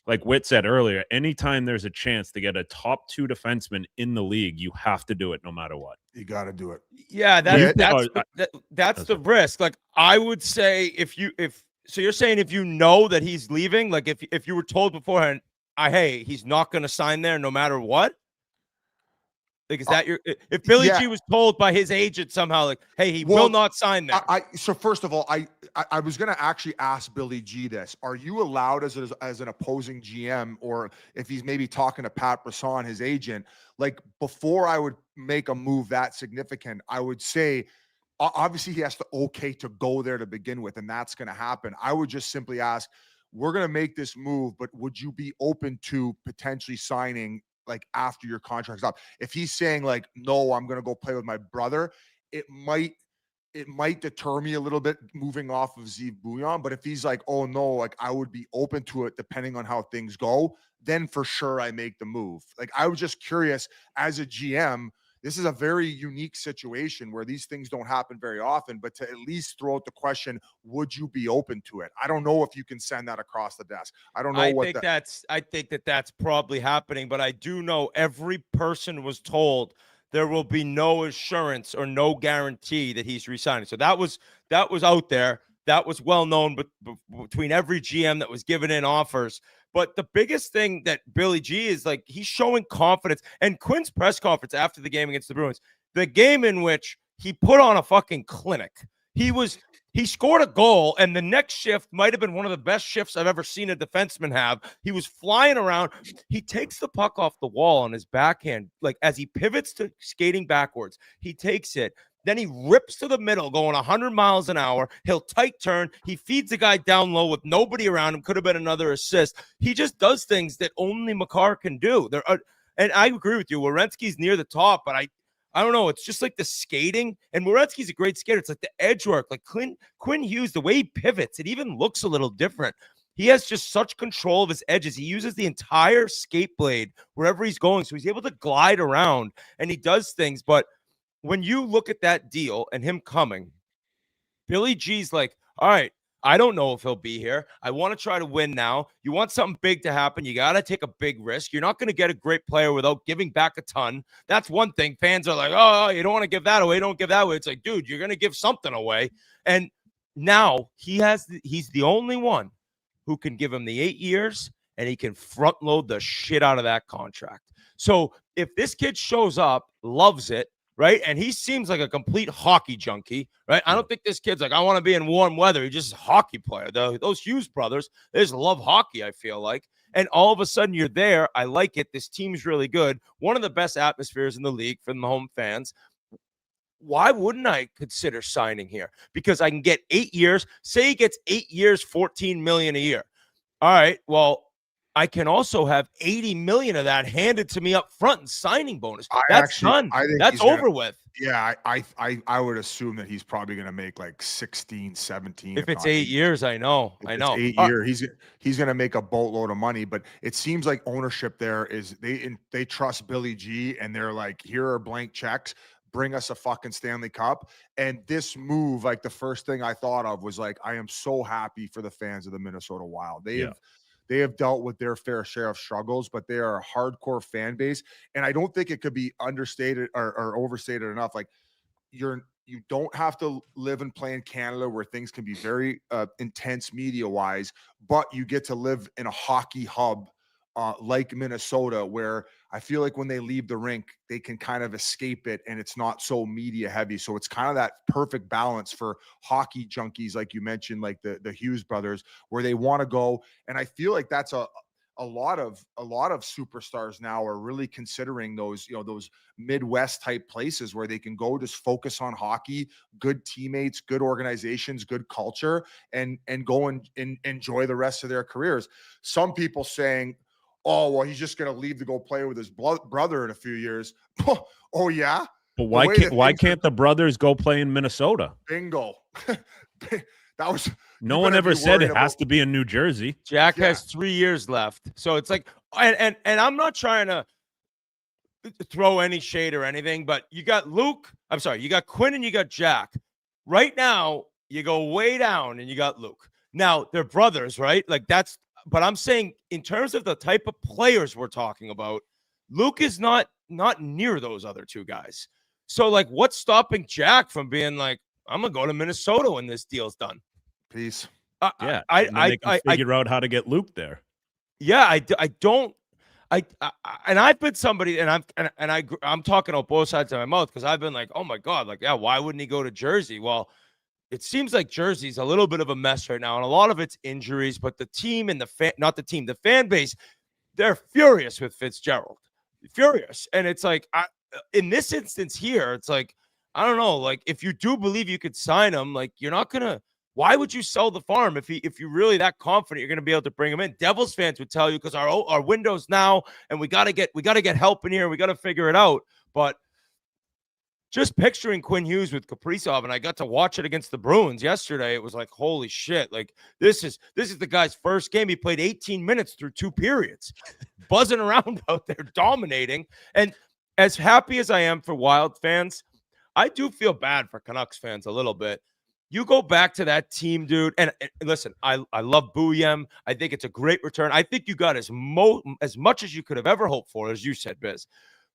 like Whit said earlier, anytime there's a chance to get a top two defenseman in the league, you have to do it no matter what. You got to do it. Yeah, that's the risk. Like I would say so you're saying if you know that he's leaving, like if you were told beforehand, hey, he's not going to sign there no matter what? Like, is that if Billy G was told by his agent somehow, like, hey, he will not sign there. So first of all, I was going to actually ask Billy G this. Are you allowed as an opposing GM, or if he's maybe talking to Pat Brisson, his agent, like before I would make a move that significant, I would say, obviously, he has to to go there to begin with, and that's going to happen. I would just simply ask, we're going to make this move, but would you be open to potentially signing like after your contract's up? If he's saying like, no, I'm going to go play with my brother, it might deter me a little bit moving off of Yves Bouillon. But if he's like, oh no, like I would be open to it depending on how things go, then for sure I make the move. Like I was just curious as a GM. This is a very unique situation where these things don't happen very often, but to at least throw out the question, would you be open to it? I don't know if you can send that across the desk. I don't know I think that's probably happening, but I do know every person was told there will be no assurance or no guarantee that he's resigning. So that was out there. That was well known, but between every GM that was giving in offers. But the biggest thing that Billy G is like, he's showing confidence. And Quinn's press conference after the game against the Bruins, the game in which he put on a fucking clinic. He scored a goal, and the next shift might have been one of the best shifts I've ever seen a defenseman have. He was flying around. He takes the puck off the wall on his backhand, like as he pivots to skating backwards. He takes it. Then he rips to the middle, going 100 miles an hour. He'll tight turn. He feeds the guy down low with nobody around him. Could have been another assist. He just does things that only Makar can do. And I agree with you. Werenski's near the top, but I don't know. It's just like the skating. And Werenski's a great skater. It's like the edge work. Like Quinn Hughes, the way he pivots, it even looks a little different. He has just such control of his edges. He uses the entire skate blade wherever he's going. So he's able to glide around, and he does things. But when you look at that deal and him coming, Billy G's like, all right, I don't know if he'll be here. I want to try to win now. You want something big to happen. You got to take a big risk. You're not going to get a great player without giving back a ton. That's one thing. Fans are like, oh, you don't want to give that away. Don't give that away. It's like, dude, you're going to give something away. And now he's the only one who can give him the 8 years, and he can front load the shit out of that contract. So if this kid shows up, loves it, right? And he seems like a complete hockey junkie, right? I don't think this kid's like, I want to be in warm weather. He's just a hockey player. Those Hughes brothers, they just love hockey, I feel like. And all of a sudden you're there. I like it. This team's really good. One of the best atmospheres in the league from the home fans. Why wouldn't I consider signing here? Because I can get 8 years. Say he gets 8 years, $14 million a year. All right, well, I can also have 80 million of that handed to me up front in signing bonus. That's done. That's over with. Yeah, I would assume that he's probably going to make like 16, 17. If it's 8 years, I know. If it's 8 years, he's going to make a boatload of money. But it seems like ownership there is they trust Billy G, and they're like, here are blank checks. Bring us a fucking Stanley Cup. And this move, like the first thing I thought of was like, I am so happy for the fans of the Minnesota Wild. They have dealt with their fair share of struggles, but they are a hardcore fan base. And I don't think it could be understated or overstated enough. Like you don't have to live and play in Canada where things can be very intense media wise, but you get to live in a hockey hub like Minnesota, where I feel like when they leave the rink, they can kind of escape it and it's not so media heavy. So it's kind of that perfect balance for hockey junkies, like you mentioned, like the Hughes brothers, where they want to go. And I feel like that's a lot of superstars now are really considering those, those Midwest type places where they can go just focus on hockey, good teammates, good organizations, good culture, and go and enjoy the rest of their careers. Some people saying, oh, well, he's just going to leave to go play with his brother in a few years. Oh, yeah? But why can't the brothers go play in Minnesota? Bingo. That was no one ever said it has to be in New Jersey. Jack has 3 years left. So it's like, and I'm not trying to throw any shade or anything, but you got you got Quinn and you got Jack. Right now, you go way down and you got Luke. Now, they're brothers, right? Like but I'm saying in terms of the type of players we're talking about, Luke is not near those other two guys. So like, what's stopping Jack from being like, I'm going to go to Minnesota when this deal's done? Peace. Yeah. I figure out how to get Luke there. Yeah. And I've been somebody, and I'm talking on both sides of my mouth, because I've been like, oh my God, like, yeah, why wouldn't he go to Jersey? Well, it seems like Jersey's a little bit of a mess right now, and a lot of it's injuries, but the team and the fan base, they're furious with Fitzgerald. Furious. And it's like, in this instance here, it's like, I don't know, like, if you do believe you could sign him, like, you're not going to, why would you sell the farm if you're really that confident you're going to be able to bring him in? Devils fans would tell you, because our window's now, and we got to get help in here, and we got to figure it out. But just picturing Quinn Hughes with Kaprizov, and I got to watch it against the Bruins yesterday. It was like, holy shit. Like, this is the guy's first game. He played 18 minutes through 2 periods, buzzing around out there, dominating. And as happy as I am for Wild fans, I do feel bad for Canucks fans a little bit. You go back to that team, dude. And listen, I love Booyam. I think it's a great return. I think you got as much as you could have ever hoped for, as you said, Biz.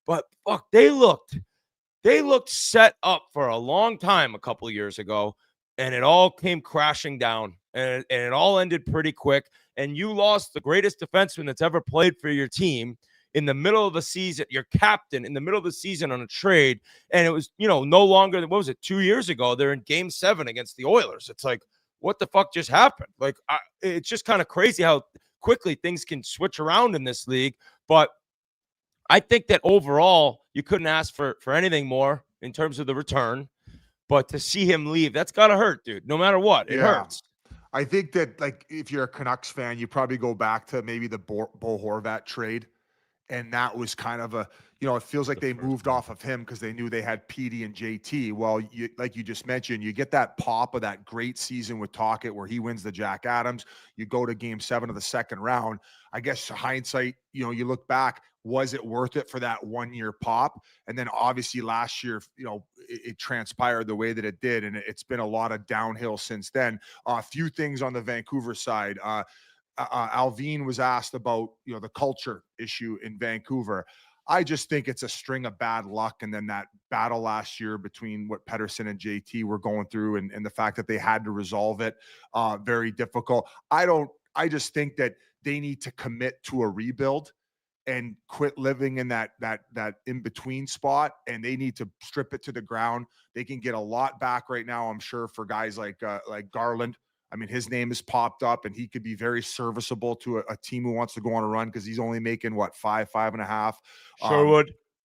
But fuck, they looked set up for a long time a couple of years ago, and it all came crashing down, and it all ended pretty quick. And you lost the greatest defenseman that's ever played for your team in the middle of the season, your captain in the middle of the season on a trade. And it was, no longer than, 2 years ago, they're in game 7 against the Oilers. It's like, what the fuck just happened? Like, it's just kind of crazy how quickly things can switch around in this league. But I think that overall, you couldn't ask for anything more in terms of the return. But to see him leave, that's got to hurt, dude. No matter what, it hurts. I think that, like, if you're a Canucks fan, you probably go back to maybe the Bo Horvat trade. And that was kind of it feels like they moved off of him because they knew they had PD and JT. Well, like you just mentioned, you get that pop of that great season with Tocchet where he wins the Jack Adams. You go to game 7 of the second round. I guess hindsight, you look back, was it worth it for that 1 year pop? And then obviously last year, it transpired the way that it did. And it's been a lot of downhill since then. A few things on the Vancouver side. Alvin was asked about, the culture issue in Vancouver. I just think it's a string of bad luck. And then that battle last year between what Pettersson and JT were going through and the fact that they had to resolve it, very difficult. I just think that they need to commit to a rebuild. and quit living in that in between spot, and they need to strip it to the ground. They can get a lot back right now, I'm sure, for guys like Garland. I mean, his name has popped up, and he could be very serviceable to a team who wants to go on a run because he's only making what, 5.5.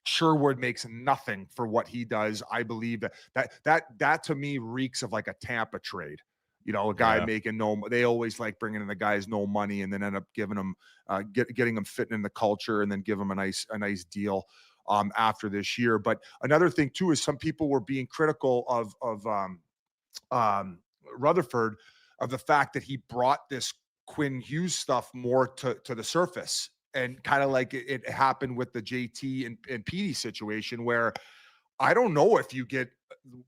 Sherwood makes nothing for what he does. I believe that to me reeks of like a Tampa trade. You know, a guy making they always like bringing in the guys no money and then end up giving them, getting them fitting in the culture and then give them a nice deal after this year. But another thing too is some people were being critical of Rutherford, of the fact that he brought this Quinn Hughes stuff more to the surface. And kind of like it happened with the JT and PD situation, where I don't know if you get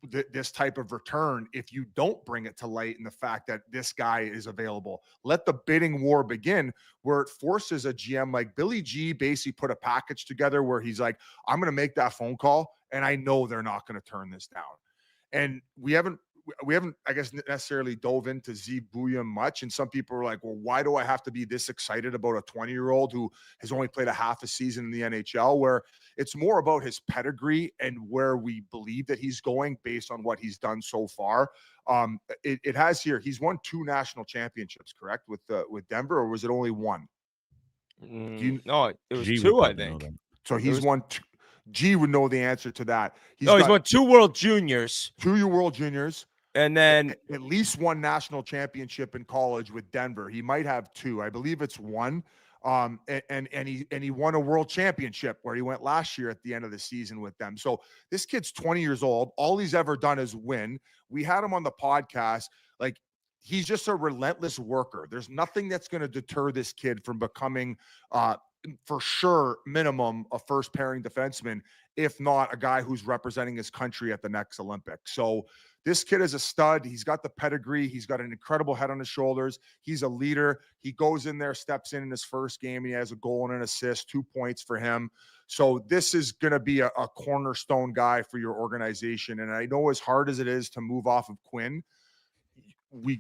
this type of return if you don't bring it to light in the fact that this guy is available. Let the bidding war begin, where it forces a GM like Billy G basically put a package together where he's like, I'm going to make that phone call, and I know they're not going to turn this down. And we haven't, I guess, necessarily dove into Z Bouillon much. And some people are like, well, why do I have to be this excited about a 20-year-old who has only played a half a season in the NHL, where it's more about his pedigree and where we believe that he's going based on what he's done so far. It has here, he's won 2 national championships, correct? With Denver, or was it only 1? No, it was G 2, would I probably know think. that. So he's won 2. G would know the answer to that. He's won 2 World Juniors. 2 World Juniors. And then at least 1 national championship in college with Denver. He might have 2. I believe it's 1. And he won a world championship where he went last year at the end of the season with them. So this kid's 20 years old. All he's ever done is win. We had him on the podcast. Like, he's just a relentless worker. There's nothing that's going to deter this kid from becoming, for sure, minimum, a first pairing defenseman, if not a guy who's representing his country at the next Olympics. So this kid is a stud. He's got the pedigree. He's got an incredible head on his shoulders. He's a leader. He goes in there, steps in his first game, and he has a goal and an assist, 2 points for him. So this is going to be a cornerstone guy for your organization. And I know as hard as it is to move off of Quinn,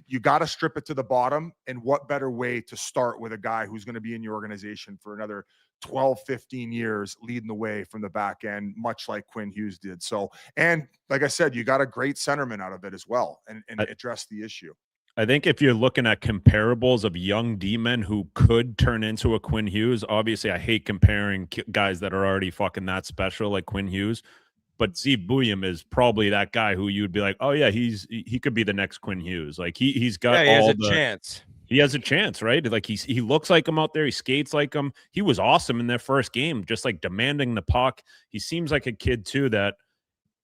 you got to strip it to the bottom. And what better way to start with a guy who's going to be in your organization for another 12, 15 years, leading the way from the back end, much like Quinn Hughes did. So, and like I said, you got a great centerman out of it as well, and address the issue. I think if you're looking at comparables of young D-men who could turn into a Quinn Hughes, obviously I hate comparing guys that are already fucking that special like Quinn Hughes, but Z Bouillon is probably that guy who you'd be like, oh yeah, he could be the next Quinn Hughes. Like he's got chance. He has a chance, right? Like he looks like him out there. He skates like him. He was awesome in their first game, just like demanding the puck. He seems like a kid too that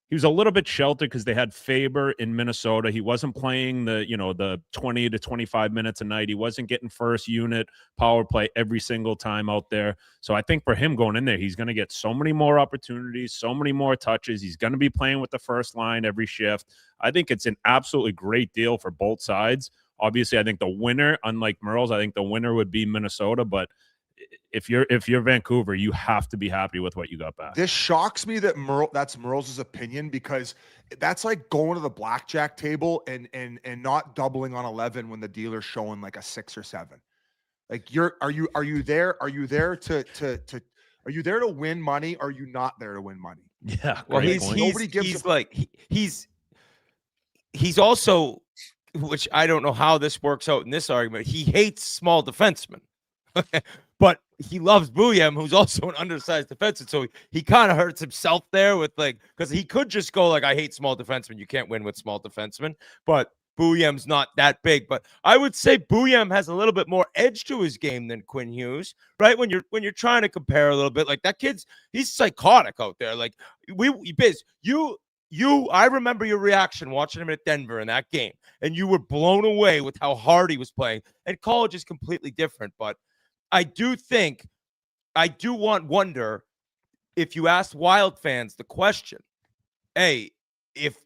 he was a little bit sheltered because they had Faber in Minnesota. He wasn't playing the 20 to 25 minutes a night. He wasn't getting first unit power play every single time out there. So I think for him going in there, he's going to get so many more opportunities, so many more touches. He's going to be playing with the first line every shift. I think it's an absolutely great deal for both sides. Obviously, I think the winner, unlike Merle's, I think the winner would be Minnesota, but if you're Vancouver, you have to be happy with what you got back. This shocks me that that's Merle's opinion, because that's like going to the blackjack table and not doubling on 11 when the dealer's showing like a 6 or 7. Like are you there to win money? Or are you not there to win money? Yeah. Well, he's also, which I don't know how this works out in this argument, he hates small defensemen. But he loves Bouillon, who's also an undersized defenseman. So he kind of hurts himself there with because he could just go like, I hate small defensemen. You can't win with small defensemen. But Bouillon's not that big. But I would say Bouillon has a little bit more edge to his game than Quinn Hughes, right? When you're trying to compare a little bit, like that he's psychotic out there. Like I remember your reaction watching him at Denver in that game, and you were blown away with how hard he was playing. And college is completely different, but I do wonder if you ask Wild fans the question, hey, if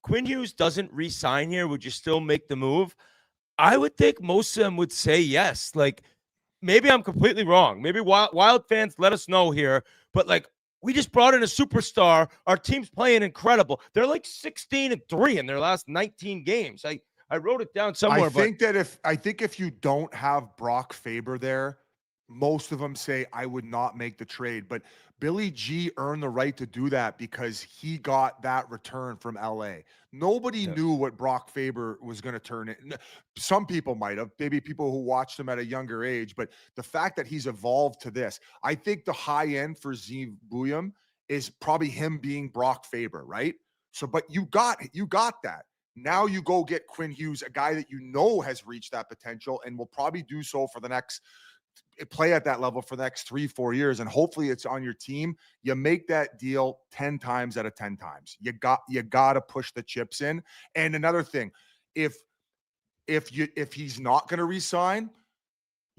Quinn Hughes doesn't re-sign here, would you still make the move? I would think most of them would say yes. Like, maybe I'm completely wrong. Maybe Wild fans, let us know here. But we just brought in a superstar. Our team's playing incredible. They're like 16-3 in their last 19 games. I wrote it down somewhere. I think if you don't have Brock Faber there, most of them say I would not make the trade, but Billy G earned the right to do that because he got that return from LA. Nobody knew what Brock Faber was going to turn in. Some people might have, maybe people who watched him at a younger age, but the fact that he's evolved to this, I think the high end for Ziv Buyam is probably him being Brock Faber, right? So, but you got that. Now you go get Quinn Hughes, a guy that you know has reached that potential and will probably do so for the next play at that level for the next 3-4 years, and hopefully it's on your team. You make that deal 10 times out of 10 times. You got to push the chips in. And another thing, if he's not going to resign,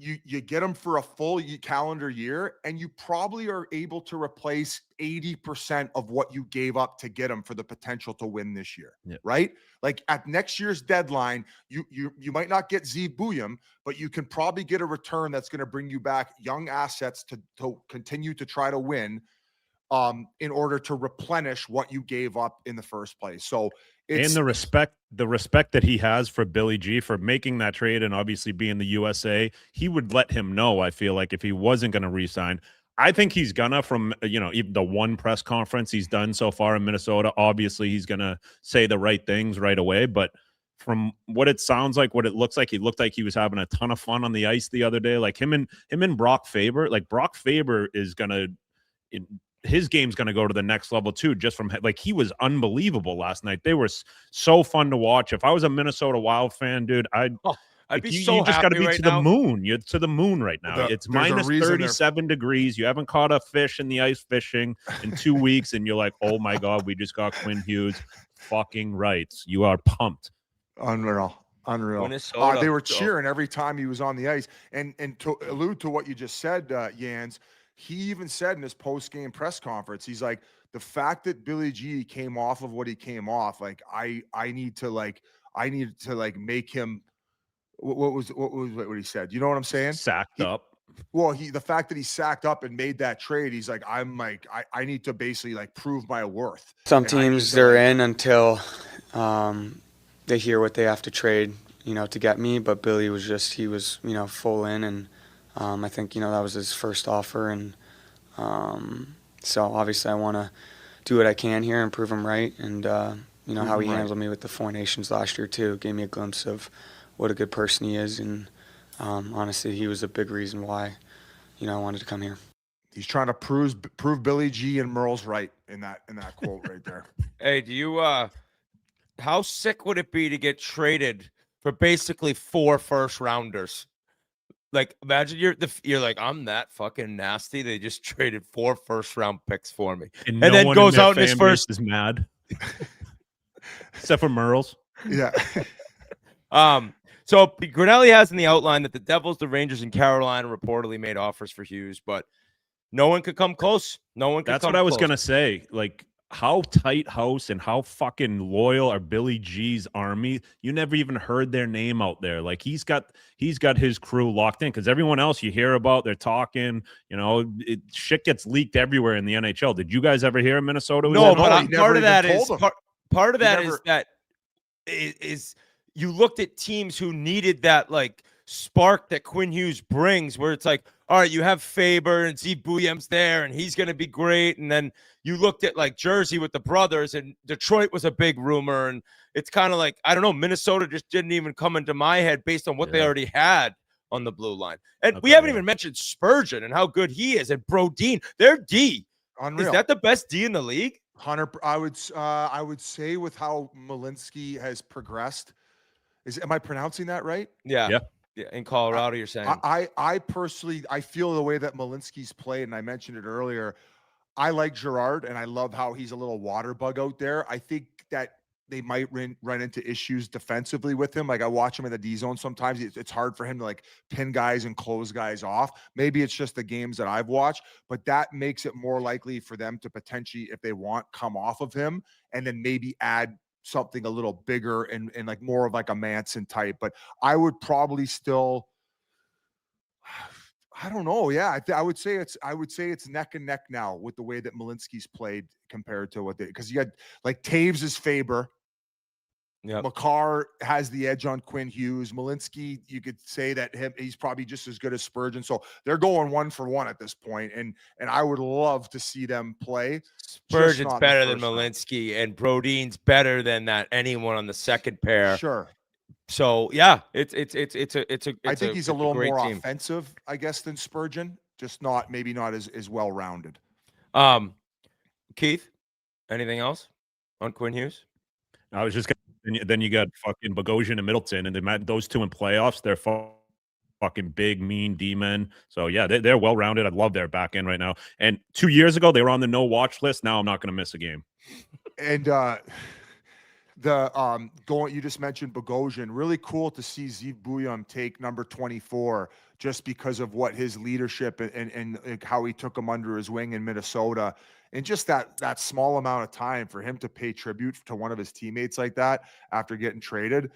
you get him for a full calendar year, and you probably are able to replace 80% of what you gave up to get him for the potential to win this year, right? Like at next year's deadline, you might not get Ziv Buyam, but you can probably get a return that's going to bring you back young assets to continue to try to win, in order to replenish what you gave up in the first place. So and the respect that he has for Billy G for making that trade and obviously being the USA, he would let him know, I feel like, if he wasn't going to re-sign. I think he's gonna, from even the one press conference he's done so far in Minnesota, obviously he's gonna say the right things right away. But from what it sounds like, what it looks like, he looked like he was having a ton of fun on the ice the other day. Like him and Brock Faber, like Brock Faber is gonna, his game's going to go to the next level too, just from like, he was unbelievable last night. They were so fun to watch. If I was a Minnesota Wild fan, dude, I'd be so you just got to be right to the moon. You're to the moon right now. It's minus 37 degrees. You haven't caught a fish in the ice fishing in 2 weeks, and you're like, oh my God, we just got Quinn Hughes fucking rights. You are pumped. Unreal. They were cheering every time he was on the ice. And to allude to what you just said, Jans, he even said in his post-game press conference, he's like, the fact that Billy G came off of what he came off, like I need to make him, what he said. You know what I'm saying? Sacked up. Well, the fact that he sacked up and made that trade, he's like, I need to basically like prove my worth. Some teams they're in until they hear what they have to trade, to get me. But Billy was he was full in, and I think that was his first offer, and so obviously I want to do what I can here and prove him right. And how he handled me with the Four Nations last year too gave me a glimpse of what a good person he is, and honestly, he was a big reason why I wanted to come here. He's trying to prove Billy G and Merle's right in that quote right there. Hey, do you how sick would it be to get traded for basically 4 first-rounders? Like, imagine you're like, I'm that fucking nasty. They just traded 4 first-round picks for me, and then goes out in his first is mad, except for Merle's. Yeah. So Grinelli has in the outline that the Devils, the Rangers, and Carolina reportedly made offers for Hughes, but no one could come close. That's what I was gonna say. Like, how tight house and how fucking loyal are Billy G's army? You never even heard their name out there. Like, he's got his crew locked in, because everyone else you hear about, they're talking, shit gets leaked everywhere in the NHL. Did you guys ever hear in Minnesota? No, but part of that is you looked at teams who needed that like spark that Quinn Hughes brings, where it's like, all right, you have Faber and Ziv Buyam's there, and he's going to be great. And then you looked at like Jersey with the brothers, and Detroit was a big rumor. And it's kind of like, I don't know, Minnesota just didn't even come into my head based on what they already had on the blue line. And we haven't even mentioned Spurgeon and how good he is, and Brodin. Their D. Unreal. Is that the best D in the league? Hunter, I would say with how Malinsky has progressed. Am I pronouncing that right? Yeah. In Colorado, you're saying. I personally, I feel the way that Malinsky's played, and I mentioned it earlier. I like Gerard, and I love how he's a little water bug out there. I think that they might run into issues defensively with him. Like, I watch him in the D zone sometimes. It's hard for him to like pin guys and close guys off. Maybe it's just the games that I've watched, but that makes it more likely for them to potentially, if they want, come off of him and then maybe add something a little bigger and like more of like a Manson type. But I would probably still, I don't know. Yeah, I would say it's neck and neck now with the way that Malinsky's played compared to what because you had like Taves is Faber, Yep. Makar has the edge on Quinn Hughes. Malinsky, you could say that he's probably just as good as Spurgeon. So they're going 1-for-1 at this point, and I would love to see them play. Spurgeon's better than Malinsky, and Brodin's better than that anyone on the second pair. Sure. So yeah, it's a. I think he's a little more team. offensive, I guess, than Spurgeon. Just maybe not as well rounded. Keith, anything else on Quinn Hughes? I was just gonna, then you got fucking Bogosian and Middleton, and those two in playoffs. They're fucking big, mean D-men. So yeah, they're well rounded. I love their back end right now. And 2 years ago, they were on the no watch list. Now I'm not going to miss a game. And you just mentioned Bogosian. Really cool to see Ziv Bouillon take number 24, just because of what his leadership and how he took him under his wing in Minnesota. And just that small amount of time for him to pay tribute to one of his teammates like that after getting traded,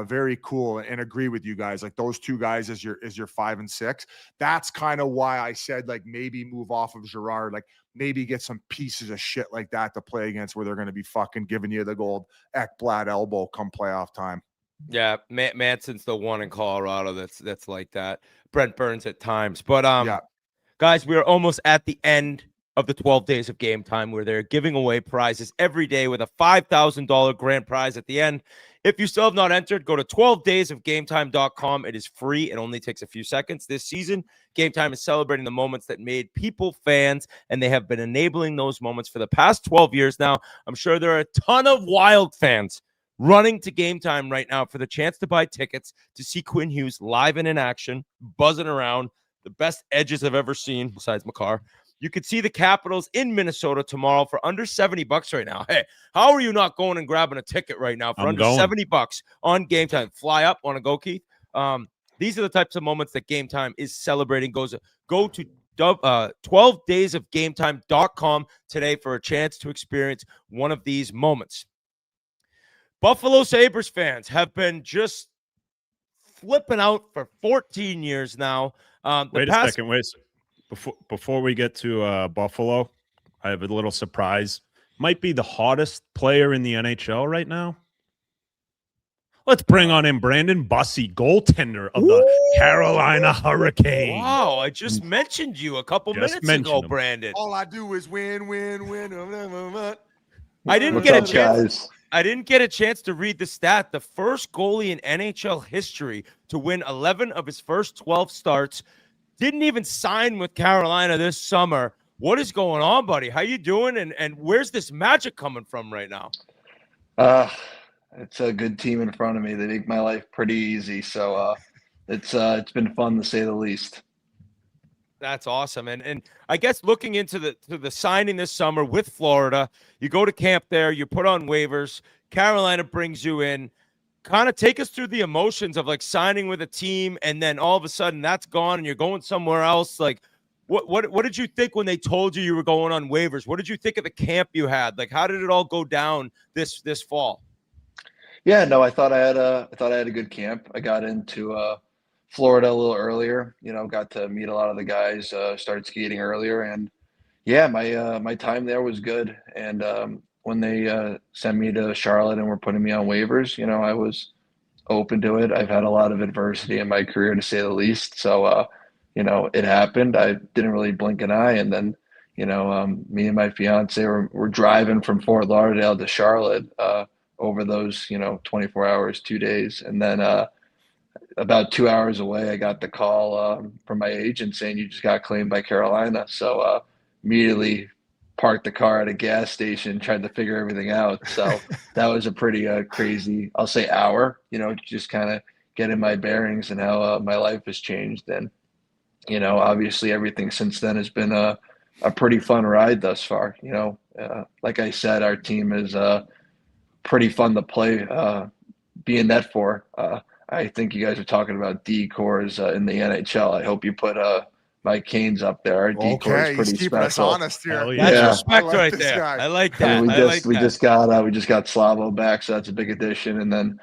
very cool. And agree with you guys. Like those two guys as your 5 and 6. That's kind of why I said like maybe move off of Girard, like maybe get some pieces of shit like that to play against, where they're going to be fucking giving you the gold Ekblad elbow come playoff time. Yeah, Manson's the one in Colorado that's like that. Brent Burns at times, but yeah. Guys, we are almost at the end of the 12 days of game time, where they're giving away prizes every day with a $5,000 grand prize at the end. If you still have not entered, go to 12daysofgametime.com. It is free. It only takes a few seconds. This season, Game Time is celebrating the moments that made people fans, and they have been enabling those moments for the past 12 years now. I'm sure there are a ton of Wild fans running to Game Time right now for the chance to buy tickets to see Quinn Hughes live and in action, buzzing around. The best edges I've ever seen, besides Makar. You could see the Capitals in Minnesota tomorrow for under $70 right now. Hey, how are you not going and grabbing a ticket right now for under $70 on Game Time? Fly up. Want to go, Keith? These are the types of moments that Game Time is celebrating. Go to 12daysofgametime.com today for a chance to experience one of these moments. Buffalo Sabres fans have been just flipping out for 14 years now. Wait a second. Before we get to Buffalo, I have a little surprise. Might be the hottest player in the NHL right now. Let's bring on in Brandon Bussi, goaltender of the Carolina Hurricanes. Wow, I just mentioned you a couple minutes ago, Brandon. All I do is win. I didn't get a chance. I didn't get a chance to read the stat. The first goalie in NHL history to win 11 of his first 12 starts. Didn't even sign with Carolina this summer. What is going on, buddy? How you doing? And where's this magic coming from right now? It's a good team in front of me. They make my life pretty easy. So it's been fun to say the least. That's awesome. And I guess looking into the signing this summer with Florida, you go to camp there, you put on waivers, Carolina brings you in. Kind of take us through the emotions of like signing with a team and then all of a sudden that's gone and you're going somewhere else. Like what did you think when they told you were going on waivers? What did you think of the camp you had? Like how did it all go down this fall? Yeah, no, I thought I had a good camp. I got into Florida a little earlier, got to meet a lot of the guys, started skating earlier, and yeah, my time there was good. And when they sent me to Charlotte and were putting me on waivers, I was open to it. I've had a lot of adversity in my career, to say the least. So, it happened. I didn't really blink an eye. And then, me and my fiance were driving from Fort Lauderdale to Charlotte over those, 24 hours, 2 days. And then about 2 hours away, I got the call from my agent saying you just got claimed by Carolina. So immediately parked the car at a gas station, tried to figure everything out. So that was a pretty crazy, I'll say, hour, just kind of getting my bearings and how my life has changed. And, obviously everything since then has been a pretty fun ride thus far. Like I said, our team is pretty fun to play, being net for. I think you guys are talking about D-cores in the NHL. I hope you put my Canes up there. Our D-core is pretty he's keeping special. us honest here. That's Yeah. respect like right this there. guy. I like that. We just got Slavo back, so that's a big addition. And then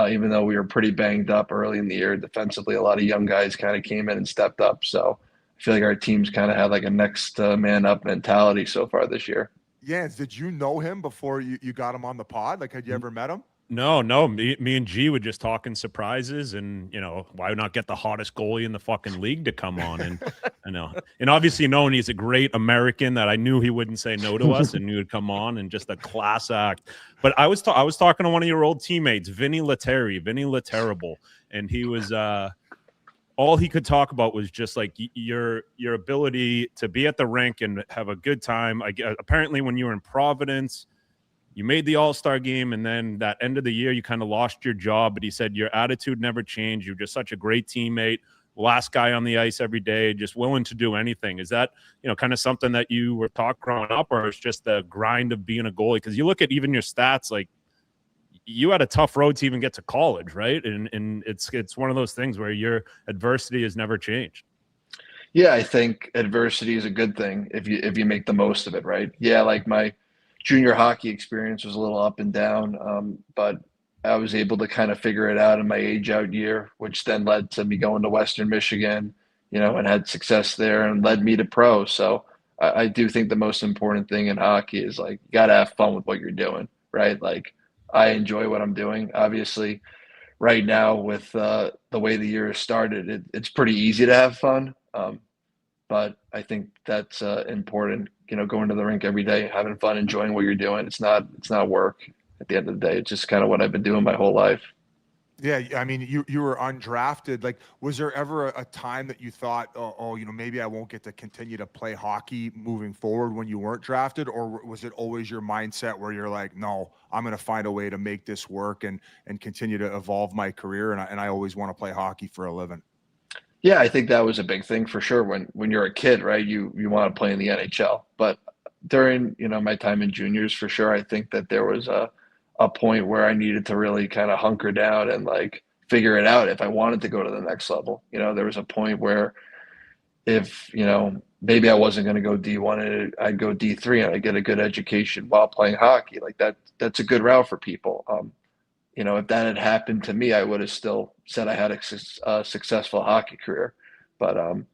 even though we were pretty banged up early in the year defensively, a lot of young guys kind of came in and stepped up. So I feel like our team's kind of had like a next man up mentality so far this year. Jans, did you know him before you got him on the pod? Like, had you ever met him? No, me and G were just talking surprises, and why not get the hottest goalie in the fucking league to come on? And I know, and obviously knowing he's a great American, that I knew he wouldn't say no to us, and he would come on and just a class act. But I was talking to one of your old teammates, Vinny Laterable, and he was all he could talk about was just like your ability to be at the rink and have a good time. Apparently, when you were in Providence, you made the All-Star game, and then that end of the year, you kind of lost your job. But he said your attitude never changed. You're just such a great teammate, last guy on the ice every day, just willing to do anything. Is that, kind of something that you were taught growing up, or it's just the grind of being a goalie? Because you look at even your stats, like you had a tough road to even get to college, right? And it's one of those things where your adversity has never changed. Yeah, I think adversity is a good thing if you make the most of it, right? Yeah, like my junior hockey experience was a little up and down, but I was able to kind of figure it out in my age out year, which then led to me going to Western Michigan, and had success there and led me to pro. So I do think the most important thing in hockey is, like, you got to have fun with what you're doing, right? Like, I enjoy what I'm doing. Obviously, right now with the way the year has started, it's pretty easy to have fun. But I think that's important, going to the rink every day, having fun, enjoying what you're doing. It's not work at the end of the day. It's just kind of what I've been doing my whole life. Yeah, I mean, you were undrafted. Like, was there ever a time that you thought, oh, maybe I won't get to continue to play hockey moving forward when you weren't drafted? Or was it always your mindset where you're like, no, I'm going to find a way to make this work and continue to evolve my career, and I always want to play hockey for a living? Yeah, I think that was a big thing for sure. When you're a kid, right, you want to play in the NHL. But during, my time in juniors, for sure, I think that there was a point where I needed to really kind of hunker down and, like, figure it out if I wanted to go to the next level. There was a point where if, maybe I wasn't going to go D1 and I'd go D3 and I'd get a good education while playing hockey. Like, that's a good route for people. If that had happened to me, I would have still said I had a successful hockey career. But I'm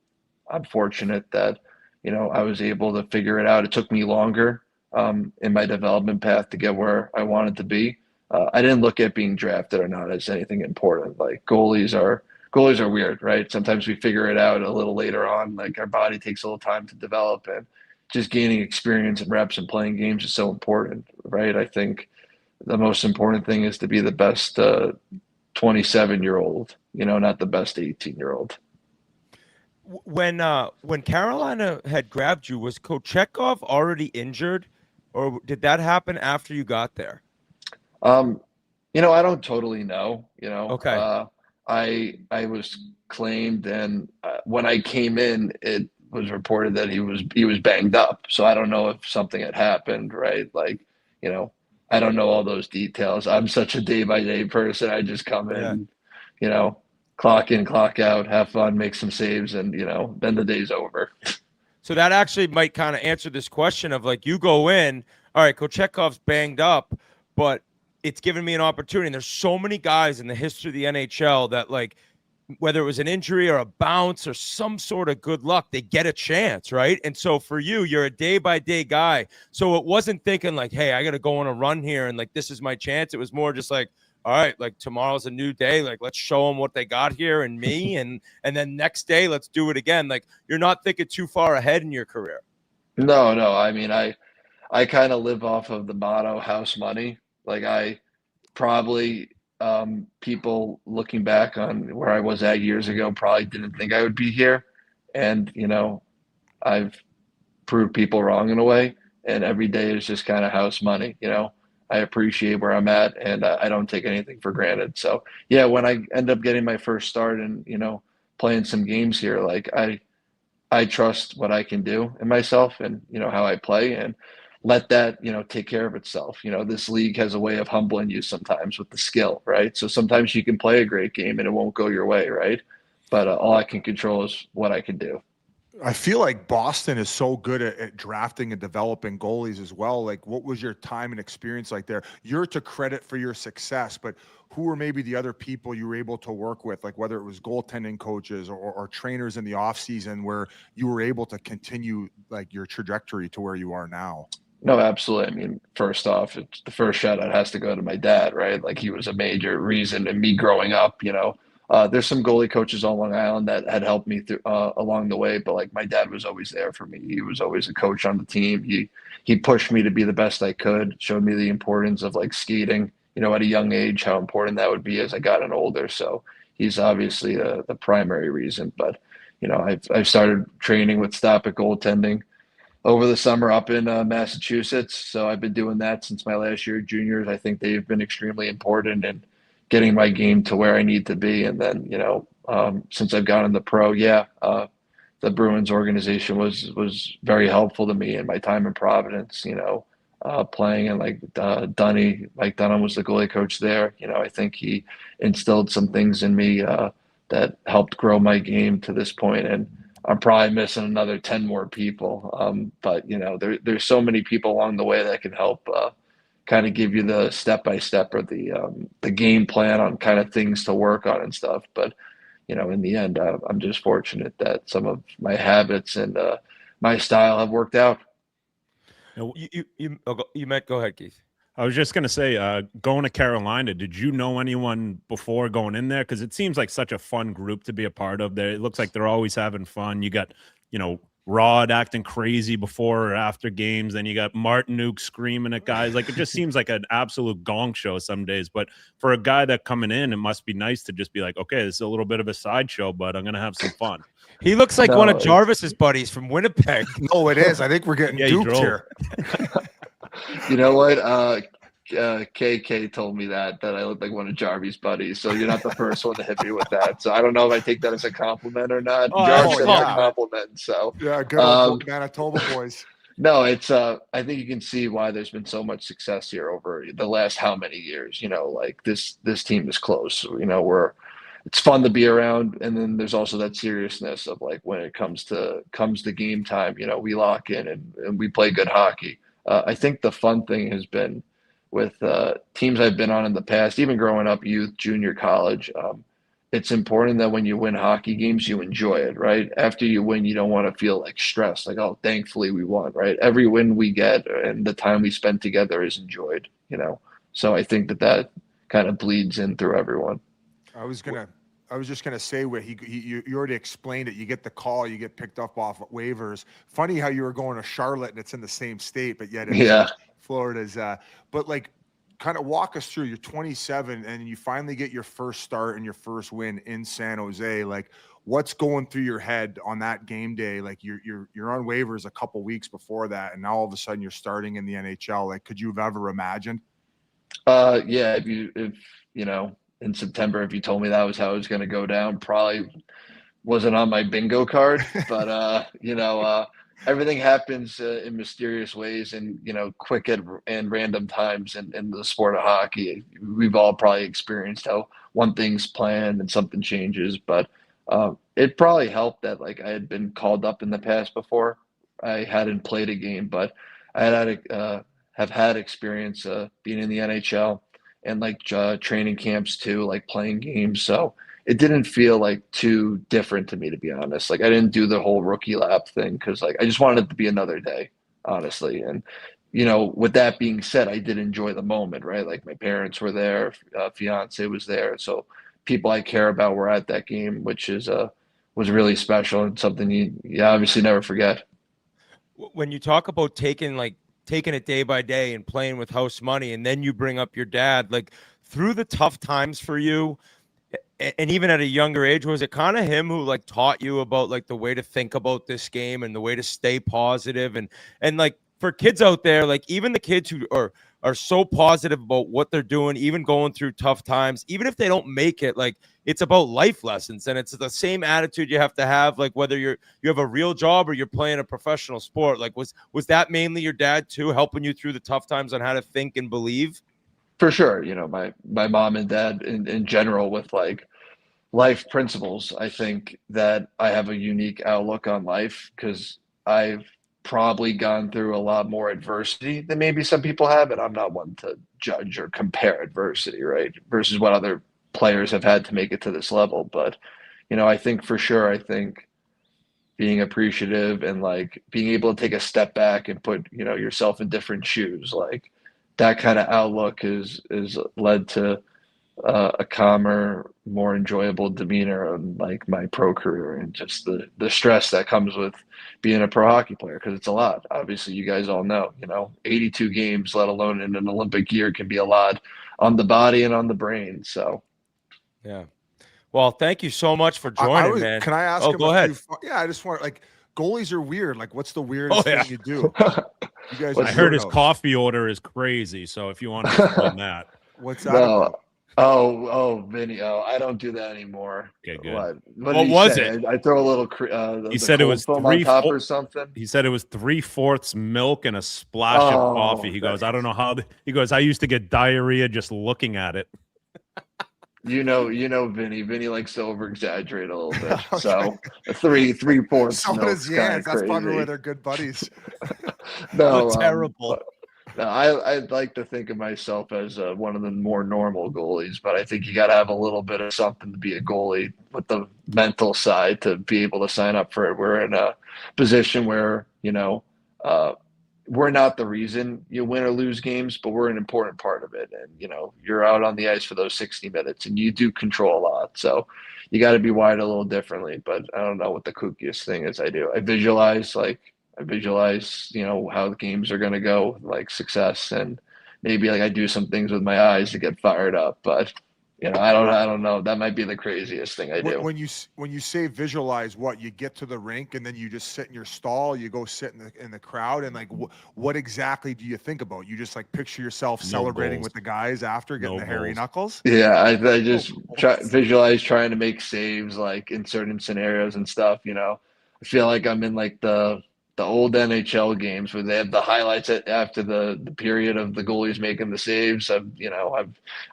fortunate that, I was able to figure it out. It took me longer in my development path to get where I wanted to be. I didn't look at being drafted or not as anything important. Like, goalies are weird, right? Sometimes we figure it out a little later on. Like, our body takes a little time to develop, and just gaining experience and reps and playing games is so important, right? I think the most important thing is to be the best 27-year-old, not the best 18-year-old. When Carolina had grabbed you, was Kochetkov already injured, or did that happen after you got there? I don't totally know. Okay. I was claimed, and when I came in, it was reported that he was banged up. So I don't know if something had happened, right? Like, I don't know all those details. I'm such a day-by-day person. I just come in, clock in, clock out, have fun, make some saves, and, then the day's over. So that actually might kind of answer this question of, like, you go in, all right, Kochetkov's banged up, but it's given me an opportunity. And there's so many guys in the history of the NHL that, like, whether it was an injury or a bounce or some sort of good luck, they get a chance, right? And so for you, you're a day-by-day guy. So it wasn't thinking like, hey, I got to go on a run here and, like, this is my chance. It was more just like, all right, like, tomorrow's a new day. Like, let's show them what they got here and me. and then next day, let's do it again. Like, you're not thinking too far ahead in your career. No. I mean, I kind of live off of the motto, house money. Like, I probably people looking back on where I was at years ago probably didn't think I would be here. And, I've proved people wrong in a way. And every day is just kind of house money. I appreciate where I'm at, and I don't take anything for granted. So, yeah, when I end up getting my first start and, playing some games here, like, I trust what I can do in myself and, how I play, and let that, take care of itself. This league has a way of humbling you sometimes with the skill, right? So sometimes you can play a great game and it won't go your way, right? But all I can control is what I can do. I feel like Boston is so good at drafting and developing goalies as well. Like, what was your time and experience like there? You're to credit for your success, but who were maybe the other people you were able to work with, like whether it was goaltending coaches or trainers in the off season, where you were able to continue, like, your trajectory to where you are now? No, absolutely. I mean, first off, it's the first shout out has to go to my dad, right? Like he was a major reason in me growing up. There's some goalie coaches on Long Island that had helped me through along the way, but like my dad was always there for me. He was always a coach on the team. He pushed me to be the best I could, showed me the importance of like skating, at a young age, how important that would be as I gotten older. So he's obviously the primary reason. But I've started training with Stop at Goaltending over the summer up in Massachusetts. So I've been doing that since my last year of juniors. I think they've been extremely important in getting my game to where I need to be. And then, since I've gotten the pro, the Bruins organization was very helpful to me in my time in Providence, playing and like Dunny, Mike Dunham was the goalie coach there. I think he instilled some things in me that helped grow my game to this point. And I'm probably missing another 10 more people. But there's so many people along the way that can help kind of give you the step-by-step or the game plan on kind of things to work on and stuff. But, in the end, I'm just fortunate that some of my habits and my style have worked out. You might go ahead, Keith. I was just going to say, going to Carolina, did you know anyone before going in there? Because it seems like such a fun group to be a part of there. It looks like they're always having fun. You got, Rod acting crazy before or after games. Then you got Martinuk screaming at guys. Like, it just seems like an absolute gong show some days. But for a guy that coming in, it must be nice to just be like, okay, this is a little bit of a sideshow, but I'm going to have some fun. He looks like one of Jarvis's buddies from Winnipeg. No, it is. I think we're getting duped here. You know what? KK told me that I look like one of Jarvis' buddies. So you're not the first one to hit me with that. So I don't know if I take that as a compliment or not. Jarvis said it's a compliment. So yeah, good old Manitoba boys. No, it's I think you can see why there's been so much success here over the last how many years. Like this team is close. It's fun to be around, and then there's also that seriousness of like when it comes to game time. We lock in and we play good hockey. I think the fun thing has been with teams I've been on in the past, even growing up, youth, junior, college. It's important that when you win hockey games, you enjoy it, right? After you win, you don't want to feel like stressed, like, oh, thankfully we won, right? Every win we get and the time we spend together is enjoyed, So I think that kind of bleeds in through everyone. I was just gonna say where you already explained it. You get the call, you get picked up off waivers. Funny how you were going to Charlotte and it's in the same state, but yet Florida's. But like, kind of walk us through. You're 27 and you finally get your first start and your first win in San Jose. Like, what's going through your head on that game day? Like you're on waivers a couple weeks before that, and now all of a sudden you're starting in the NHL. Like, could you have ever imagined? Yeah, if in September, if you told me that was how it was going to go down, probably wasn't on my bingo card. But everything happens in mysterious ways and quick and random times in the sport of hockey. We've all probably experienced how one thing's planned and something changes, but it probably helped that like I had been called up in the past before. I hadn't played a game, but I have had experience being in the NHL and like training camps too, like playing games. So it didn't feel like too different to me, to be honest. Like I didn't do the whole rookie lap thing because like I just wanted it to be another day, honestly. And with that being said, I did enjoy the moment, right? Like my parents were there, fiance was there, so people I care about were at that game, which was really special and something you obviously never forget. When you talk about taking it day by day and playing with house money, and then you bring up your dad, like through the tough times for you, and even at a younger age, was it kind of him who like taught you about like the way to think about this game and the way to stay positive and like for kids out there, like even the kids who are so positive about what they're doing, even going through tough times, even if they don't make it, like it's about life lessons, and it's the same attitude you have to have, like whether you have a real job or you're playing a professional sport. Like was that mainly your dad too, helping you through the tough times on how to think and believe? For sure. My mom and dad in general with like life principles. I think that I have a unique outlook on life because I've probably gone through a lot more adversity than maybe some people have, and I'm not one to judge or compare adversity, right, versus what other players have had to make it to this level. But I think for sure, being appreciative and like being able to take a step back and put, yourself in different shoes. Like that kind of outlook is led to a calmer, more enjoyable demeanor on like my pro career and just the stress that comes with being a pro hockey player, because it's a lot. Obviously, you guys all know, 82 games, let alone in an Olympic year, can be a lot on the body and on the brain. So, yeah. Well, thank you so much for joining, man. Can I ask him? Go ahead. I just want, like, goalies are weird. Like, what's the weirdest thing you do? You guys, I heard his coffee order is crazy. So if you want to explain that, what's that about? Vinny. I don't do that anymore. Okay, good. What was it? I throw a little. He said it was foam on top or something. He said it was 3/4 milk and a splash of coffee. He goes, I don't know how. He goes, I used to get diarrhea just looking at it. Vinny. Vinny likes to over exaggerate a little bit. Okay. So 3/4. So does Jans. That's probably why they're good buddies. No, terrible. No, I'd like to think of myself as one of the more normal goalies, but I think you got to have a little bit of something to be a goalie with the mental side to be able to sign up for it. We're in a position where, we're not the reason you win or lose games, but we're an important part of it. And, you're out on the ice for those 60 minutes and you do control a lot. So you got to be wired a little differently, but I don't know what the kookiest thing is I do. I visualize, how the games are going to go, like success, and maybe like I do some things with my eyes to get fired up. But I don't know. That might be the craziest thing I do. When you say visualize, what, you get to the rink and then you just sit in your stall, you go sit in the crowd, and like what exactly do you think about? You just like picture yourself celebrating with the guys after getting the hairy knuckles? Yeah, I just visualize trying to make saves like in certain scenarios and stuff. I feel like I'm in like the old NHL games where they have the highlights after the period of the goalies making the saves. I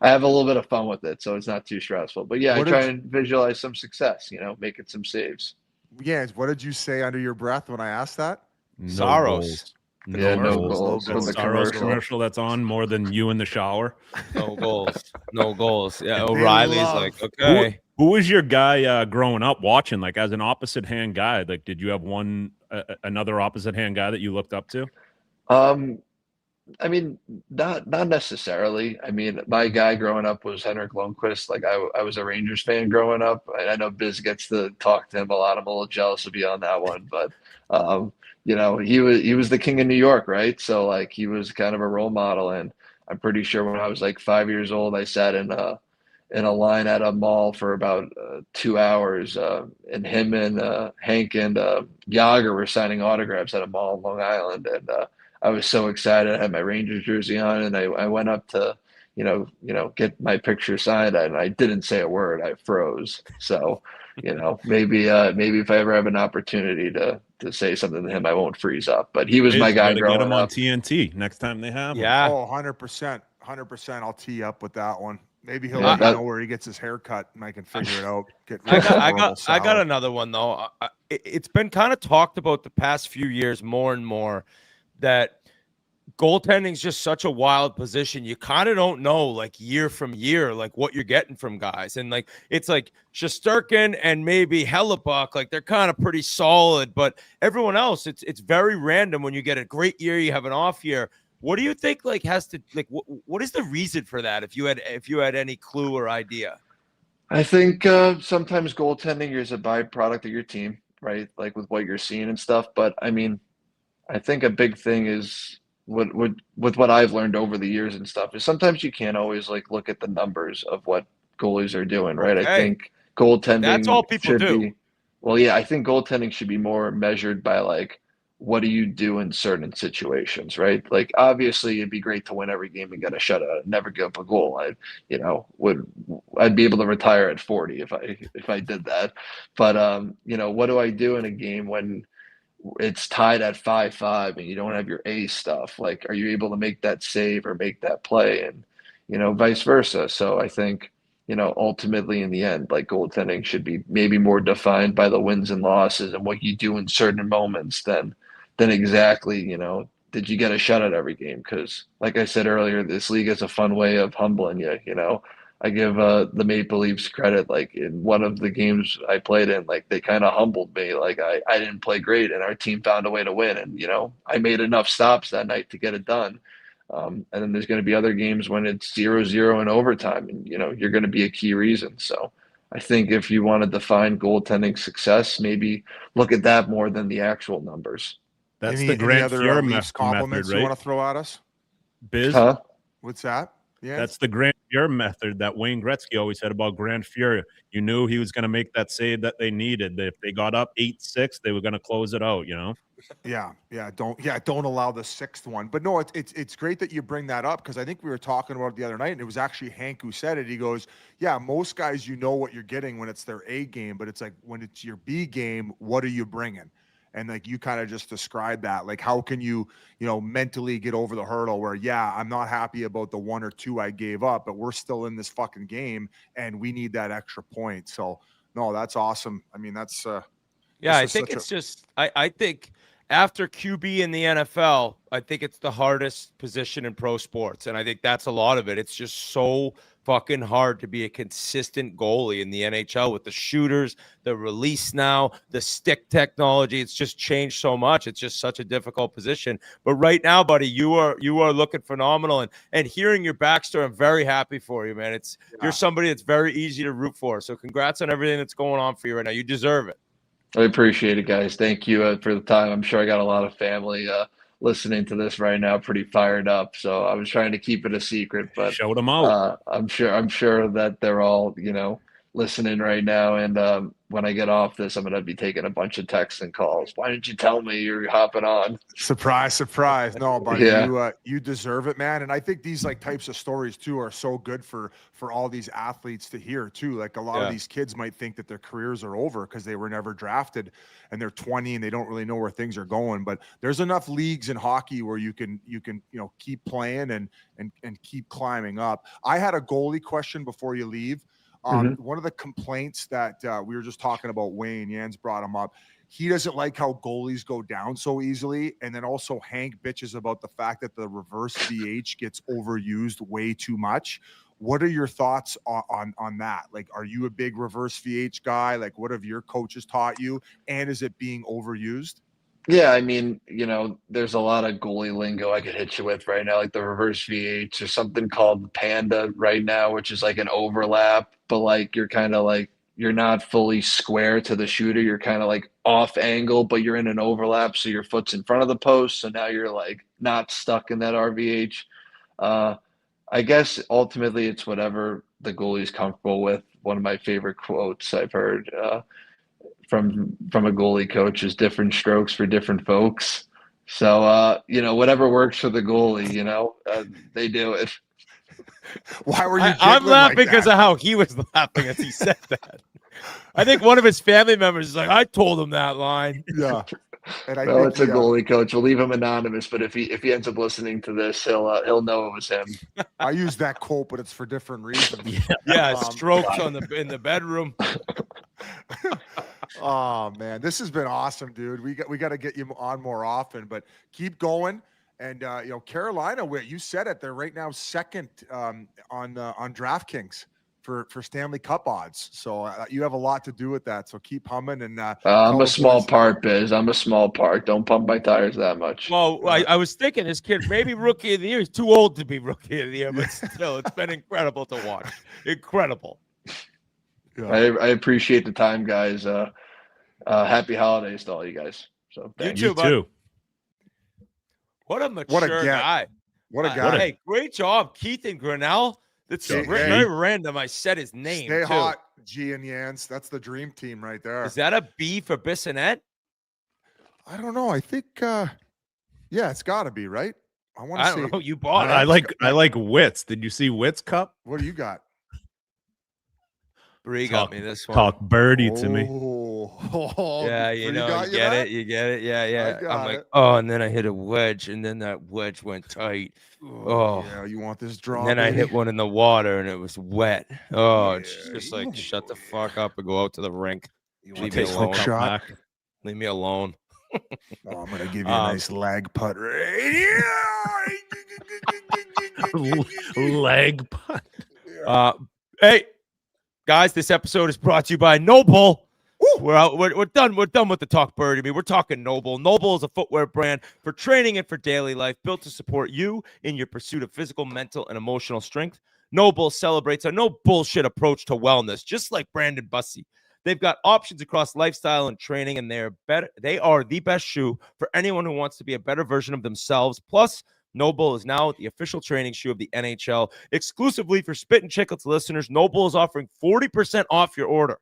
have a little bit of fun with it, so it's not too stressful. But yeah, I try and visualize some success, making some saves. Yeah, what did you say under your breath when I asked that? Saros. No goals. That's the commercial that's on more than you in the shower. No goals. Yeah, O'Reilly's like, okay. Who was your guy growing up watching? Like, as an opposite hand guy, like, did you have another opposite hand guy that you looked up to? I mean, not necessarily. I mean, my guy growing up was Henrik Lundqvist. Like, I was a Rangers fan growing up. I know Biz gets to talk to him a lot. I'm a little jealous of you on that one, but he was the king of New York, right? So like, he was kind of a role model, and I'm pretty sure when I was like 5 years old, I sat in a line at a mall for about 2 hours, and him and Hank and Yager were signing autographs at a mall in Long Island, and I was so excited. I had my Rangers jersey on, and I went up to get my picture signed, and I didn't say a word. I froze. So maybe if I ever have an opportunity to say something to him, I won't freeze up. But he was my guy growing up. Get him on TNT next time they have him. Yeah. Oh, 100%. I'll tee up with that one. Maybe he'll let me know where he gets his hair cut, and I can figure it out. I got another one though. It's been kind of talked about the past few years more and more that goaltending is just such a wild position. You kind of don't know, like, year from year, like what you're getting from guys, and like it's like Shesterkin and maybe Hellebuck, like they're kind of pretty solid, but everyone else, it's very random. When you get a great year, you have an off year. What do you think, like, has to, like, what is the reason for that? If you had any clue or idea? I think sometimes goaltending is a byproduct of your team, right? Like with what you're seeing and stuff. But I mean, I think a big thing is with what I've learned over the years and stuff is sometimes you can't always like look at the numbers of what goalies are doing, right? Okay. I think goaltending, that's all people do. I think goaltending should be more measured by like, what do you do in certain situations, right? Like, obviously it'd be great to win every game and get a shutout and never give up a goal. I'd be able to retire at 40 if I did that. But what do I do in a game when it's tied at 5-5 and you don't have your ace stuff? Like, are you able to make that save or make that play? And vice versa. So I think ultimately in the end, like, goaltending should be maybe more defined by the wins and losses and what you do in certain moments than exactly, did you get a shutout every game? Because like I said earlier, this league is a fun way of humbling you. I give the Maple Leafs credit. Like in one of the games I played in, like they kind of humbled me. Like I didn't play great, and our team found a way to win. And I made enough stops that night to get it done. And then there's going to be other games when it's 0-0 in overtime, and you're going to be a key reason. So I think if you want to define goaltending success, maybe look at that more than the actual numbers. That's Any the Grand other Fuhrer Leafs compliments method, you right? want to throw at us? Biz? Huh? What's that? Yeah, That's the Grand Fuhrer method that Wayne Gretzky always said about Grand Fuhrer. You knew he was going to make that save that they needed. If they got up 8-6, they were going to close it out, Yeah, don't allow the sixth one. But no, it's great that you bring that up, because I think we were talking about it the other night, and it was actually Hank who said it. He goes, yeah, most guys, what you're getting when it's their A game, but it's like when it's your B game, what are you bringing? And like you kind of just described that, like how can you mentally get over the hurdle where, yeah, I'm not happy about the 1 or 2 I gave up, but we're still in this fucking game and we need that extra point. So no, that's awesome. I mean, that's yeah, I think it's just I think after QB in the NFL, I think it's the hardest position in pro sports. And I think that's a lot of it. It's just so fucking hard to be a consistent goalie in the NHL with the shooters, the release now, the stick technology. It's just changed so much. It's just such a difficult position. But right now, buddy, you are looking phenomenal. And hearing your backstory, I'm very happy for you, man. You're somebody that's very easy to root for. So congrats on everything that's going on for you right now. You deserve it. I appreciate it, guys. Thank you for the time. I'm sure I got a lot of family listening to this right now, pretty fired up. So I was trying to keep it a secret, but Shout them out. I'm sure that they're all listening right now. And when I get off this, I'm going to be taking a bunch of texts and calls. Why didn't you tell me you're hopping on? Surprise. No, buddy, Yeah. you deserve it, man. And I think these types of stories too are so good for all these athletes to hear too. Like a lot of these kids might think that their careers are over because they were never drafted and they're 20 and they don't really know where things are going. But there's enough leagues in hockey where you can keep playing and keep climbing up. I had a goalie question before you leave. One of the complaints that we were just talking about, Wayne Jans brought him up. He doesn't like how goalies go down so easily. And then also Hank bitches about the fact that the reverse VH gets overused way too much. What are your thoughts on that? Like, are you a big reverse VH guy? Like, what have your coaches taught you? And is it being overused? Yeah, I mean, there's a lot of goalie lingo I could hit you with right now, like the reverse VH or something called Panda right now, which is like an overlap, but like you're kind of like you're not fully square to the shooter. You're kind of like off angle, but you're in an overlap, so your foot's in front of the post. So now you're like not stuck in that RVH. I guess ultimately it's whatever the goalie's comfortable with. One of my favorite quotes I've heard from a goalie coach is different strokes for different folks. So, whatever works for the goalie, they do it. Why were you I'm laughing like because of how he was laughing as he said that. I think one of his family members is like, I told him that line. Yeah. And It's a goalie coach. We'll leave him anonymous, but if he ends up listening to this, he'll know it was him. I use that quote, but it's for different reasons. Yeah, strokes in the bedroom. Oh man, this has been awesome, dude. We got to get you on more often, but keep going. And Carolina, Whit, you said it, they're right now second on DraftKings for Stanley Cup odds. So you have a lot to do with that. So keep humming. And I'm a small part, Biz. I'm a small part. Don't pump my tires that much. Well, I was thinking this kid maybe rookie of the year. He's too old to be rookie of the year, but still, it's been incredible to watch. Incredible. Yeah. I appreciate the time, guys. Happy holidays to all you guys. So thanks. You too. What a mature guy. What a guy. Hey, great job, Keith and Grinnell. That's very random. I said his name. Stay too. hot, G and Jans. That's the dream team right there. Is that a B for Bissonnette? I don't know. I think, it's got to be, right? I don't know. You bought I it. like Whit's. Did you see Whit's cup? What do you got? Bree got me this one. Talk birdie to me. Yeah, you get it. You get it. Yeah. I'm like, and then I hit a wedge, and then that wedge went tight. Oh, yeah. You want this draw? And then I hit one in the water, and it was wet. Oh, it's just like shut the fuck up and go out to the rink. Leave me alone. Shot? Leave me alone. I'm gonna give you a nice lag putt right Leg putt. Hey, guys, this episode is brought to you by Noble. We're done. We're done with the talk birdie. I mean, we're talking Noble. Noble is a footwear brand for training and for daily life, built to support you in your pursuit of physical, mental, and emotional strength. Noble celebrates a no bullshit approach to wellness, just like Brandon Bussi. They've got options across lifestyle and training, and they are the best shoe for anyone who wants to be a better version of themselves. Plus, Noble is now the official training shoe of the NHL. Exclusively for Spittin Chiclets listeners, Noble is offering 40% off your order.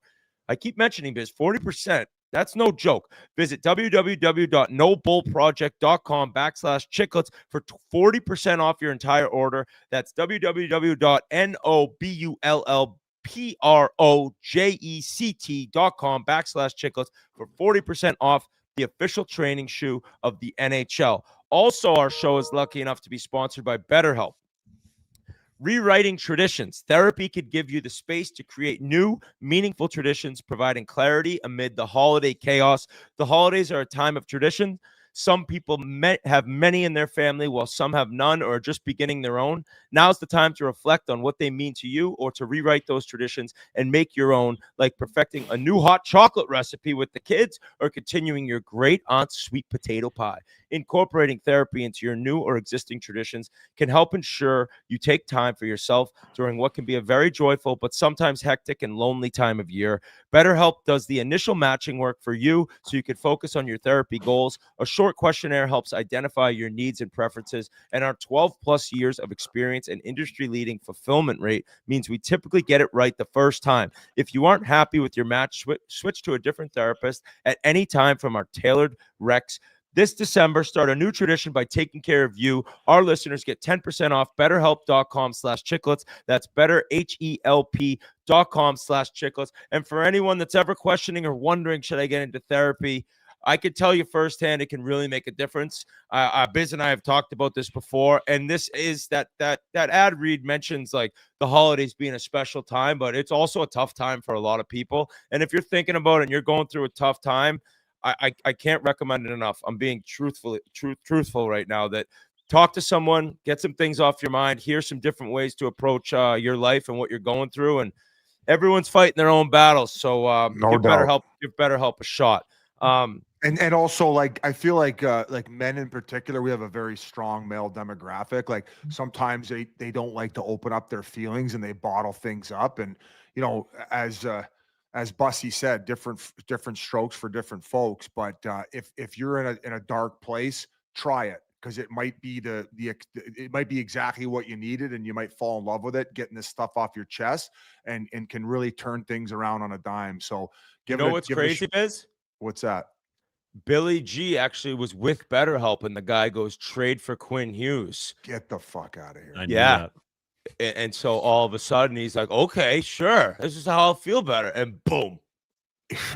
I keep mentioning this, 40%. That's no joke. Visit www.nobullproject.com/chiclets for 40% off your entire order. That's www.nobullproject.com/chiclets for 40% off the official training shoe of the NHL. Also, our show is lucky enough to be sponsored by BetterHelp. Rewriting traditions. Therapy could give you the space to create new, meaningful traditions, providing clarity amid the holiday chaos. The holidays are a time of tradition. Some people have many in their family, while some have none or are just beginning their own. Now's the time to reflect on what they mean to you, or to rewrite those traditions and make your own, like perfecting a new hot chocolate recipe with the kids or continuing your great aunt's sweet potato pie. Incorporating therapy into your new or existing traditions can help ensure you take time for yourself during what can be a very joyful but sometimes hectic and lonely time of year. BetterHelp does the initial matching work for you so you can focus on your therapy goals. A short questionnaire helps identify your needs and preferences, and our 12-plus years of experience and industry-leading fulfillment rate means we typically get it right the first time. If you aren't happy with your match, switch to a different therapist at any time from our tailored recs. This December, start a new tradition by taking care of you. Our listeners get 10% off betterhelp.com/chiclets. That's betterhelp.com/chiclets. And for anyone that's ever questioning or wondering, should I get into therapy? I can tell you firsthand, it can really make a difference. Biz and I have talked about this before, and this is that ad read mentions like the holidays being a special time, but it's also a tough time for a lot of people. And if you're thinking about it and you're going through a tough time, I can't recommend it enough. I'm being truthful right now. That talk to someone, get some things off your mind, hear some different ways to approach your life and what you're going through. And everyone's fighting their own battles, so give BetterHelp a shot. And also, like, I feel like men in particular, we have a very strong male demographic. Like sometimes they don't like to open up their feelings and they bottle things up. And as Bussi said, different strokes for different folks. But if you're in a dark place, try it, because it might be it might be exactly what you needed, and you might fall in love with it, getting this stuff off your chest, and can really turn things around on a dime. So what's crazy is? What's that? Billy G actually was with BetterHelp, and the guy goes trade for Quinn Hughes. Get the fuck out of here. Yeah. And so all of a sudden he's like, okay, sure, this is how I'll feel better. And boom.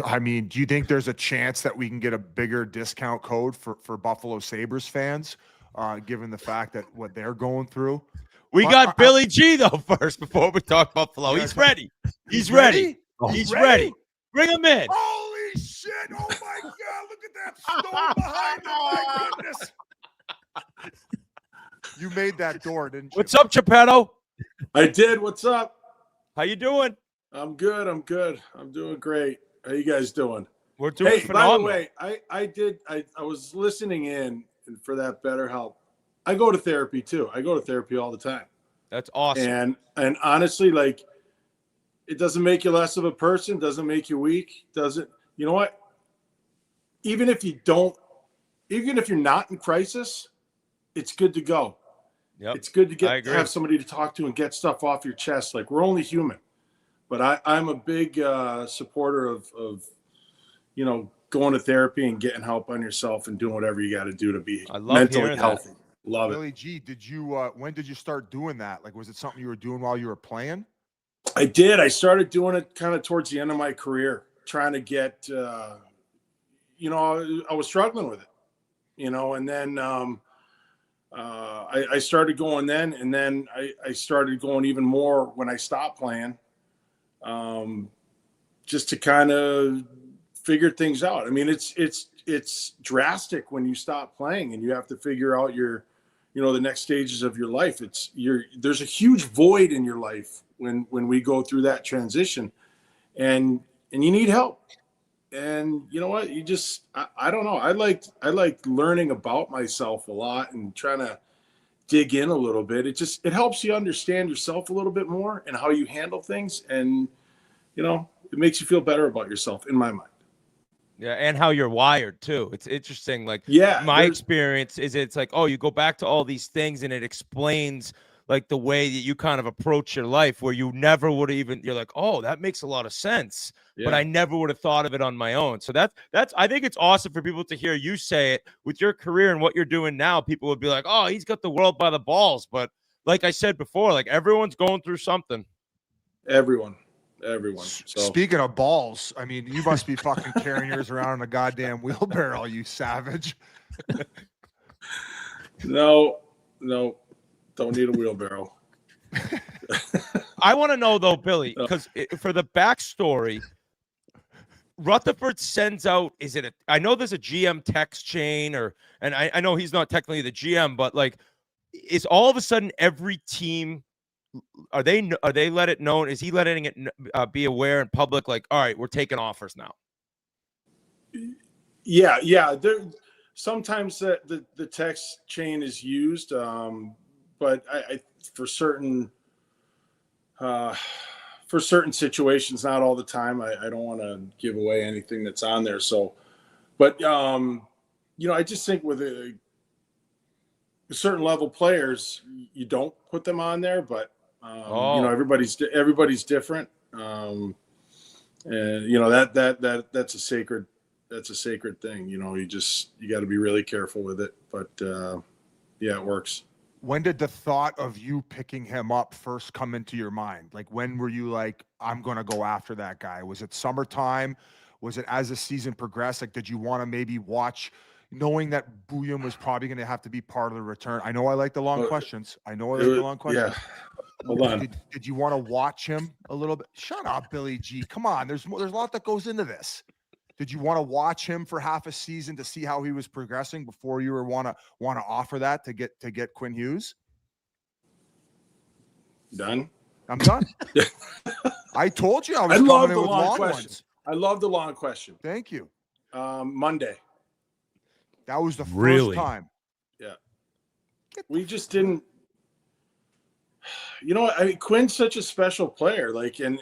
I mean, do you think there's a chance that we can get a bigger discount code for Buffalo Sabres fans, given the fact that what they're going through? We got Billy G, though, first, before we talk Buffalo. He's ready. He's ready. He's ready. Bring him in. Holy shit. Oh, my God. Look at that stone behind him. My goodness. You made that door, didn't you? What's up, Geppetto? I did. What's up? How you doing? I'm good. I'm doing great. How you guys doing? We're doing phenomenal. By the way, I was listening in for that BetterHelp. I go to therapy too. I go to therapy all the time. That's awesome. And honestly, like, it doesn't make you less of a person, doesn't make you weak, doesn't, you know what? Even if you're not in crisis, it's good to go. Yep. It's good to have somebody to talk to and get stuff off your chest. Like, we're only human. But I'm a big supporter of going to therapy and getting help on yourself and doing whatever you got to do to be mentally healthy. Love Billy G, when did you start doing that? Like, was it something you were doing while you were playing? I did. I started doing it kind of towards the end of my career, trying to get, I was struggling with it, and then I started going then, and then I started going even more when I stopped playing, just to kind of figure things out. I mean, it's drastic when you stop playing and you have to figure out your the next stages of your life. There's a huge void in your life when we go through that transition, and you need help. And you know what? I don't know. I like learning about myself a lot and trying to dig in a little bit. It helps you understand yourself a little bit more and how you handle things. And, it makes you feel better about yourself, in my mind. Yeah, and how you're wired too. It's interesting. Like, yeah, my experience is it's like, oh, you go back to all these things and it explains like the way that you kind of approach your life, where you never would even, you're like, oh, that makes a lot of sense. Yeah. But I never would have thought of it on my own. So that's I think it's awesome for people to hear you say it with your career and what you're doing now. People would be like, oh, he's got the world by the balls. But like I said before, like everyone's going through something. Everyone. So speaking of balls, I mean, you must be fucking carrying yours around in a goddamn wheelbarrow, you savage. No, don't need a wheelbarrow. I want to know though, Billy, because for the backstory, Rutherford sends out, I know there's a GM text chain, and I know he's not technically the GM, but like, is all of a sudden every team, are they let it known? Is he letting it be aware in public? Like, all right, we're taking offers now. Yeah. Sometimes the text chain is used, but I for certain situations, not all the time. I don't want to give away anything that's on there. So, but I just think with a certain level players, you don't put them on there, but everybody's different. And that's a sacred thing. You got to be really careful with it, but it works. When did the thought of you picking him up first come into your mind? Like, when were you like, I'm going to go after that guy? Was it summertime? Was it as the season progressed? Like, did you want to maybe watch, knowing that Bouillon was probably going to have to be part of the return? I know I like the long questions. Yeah. Hold on. Did you want to watch him a little bit? Shut up, Billy G. Come on. There's a lot that goes into this. Did you want to watch him for half a season to see how he was progressing before you want to offer that to get Quinn Hughes? Done. I'm done. I told you I was coming in with long ones. I love the long question. Thank you. Monday. That was the first time. Yeah. We just didn't. Quinn's such a special player. Like, and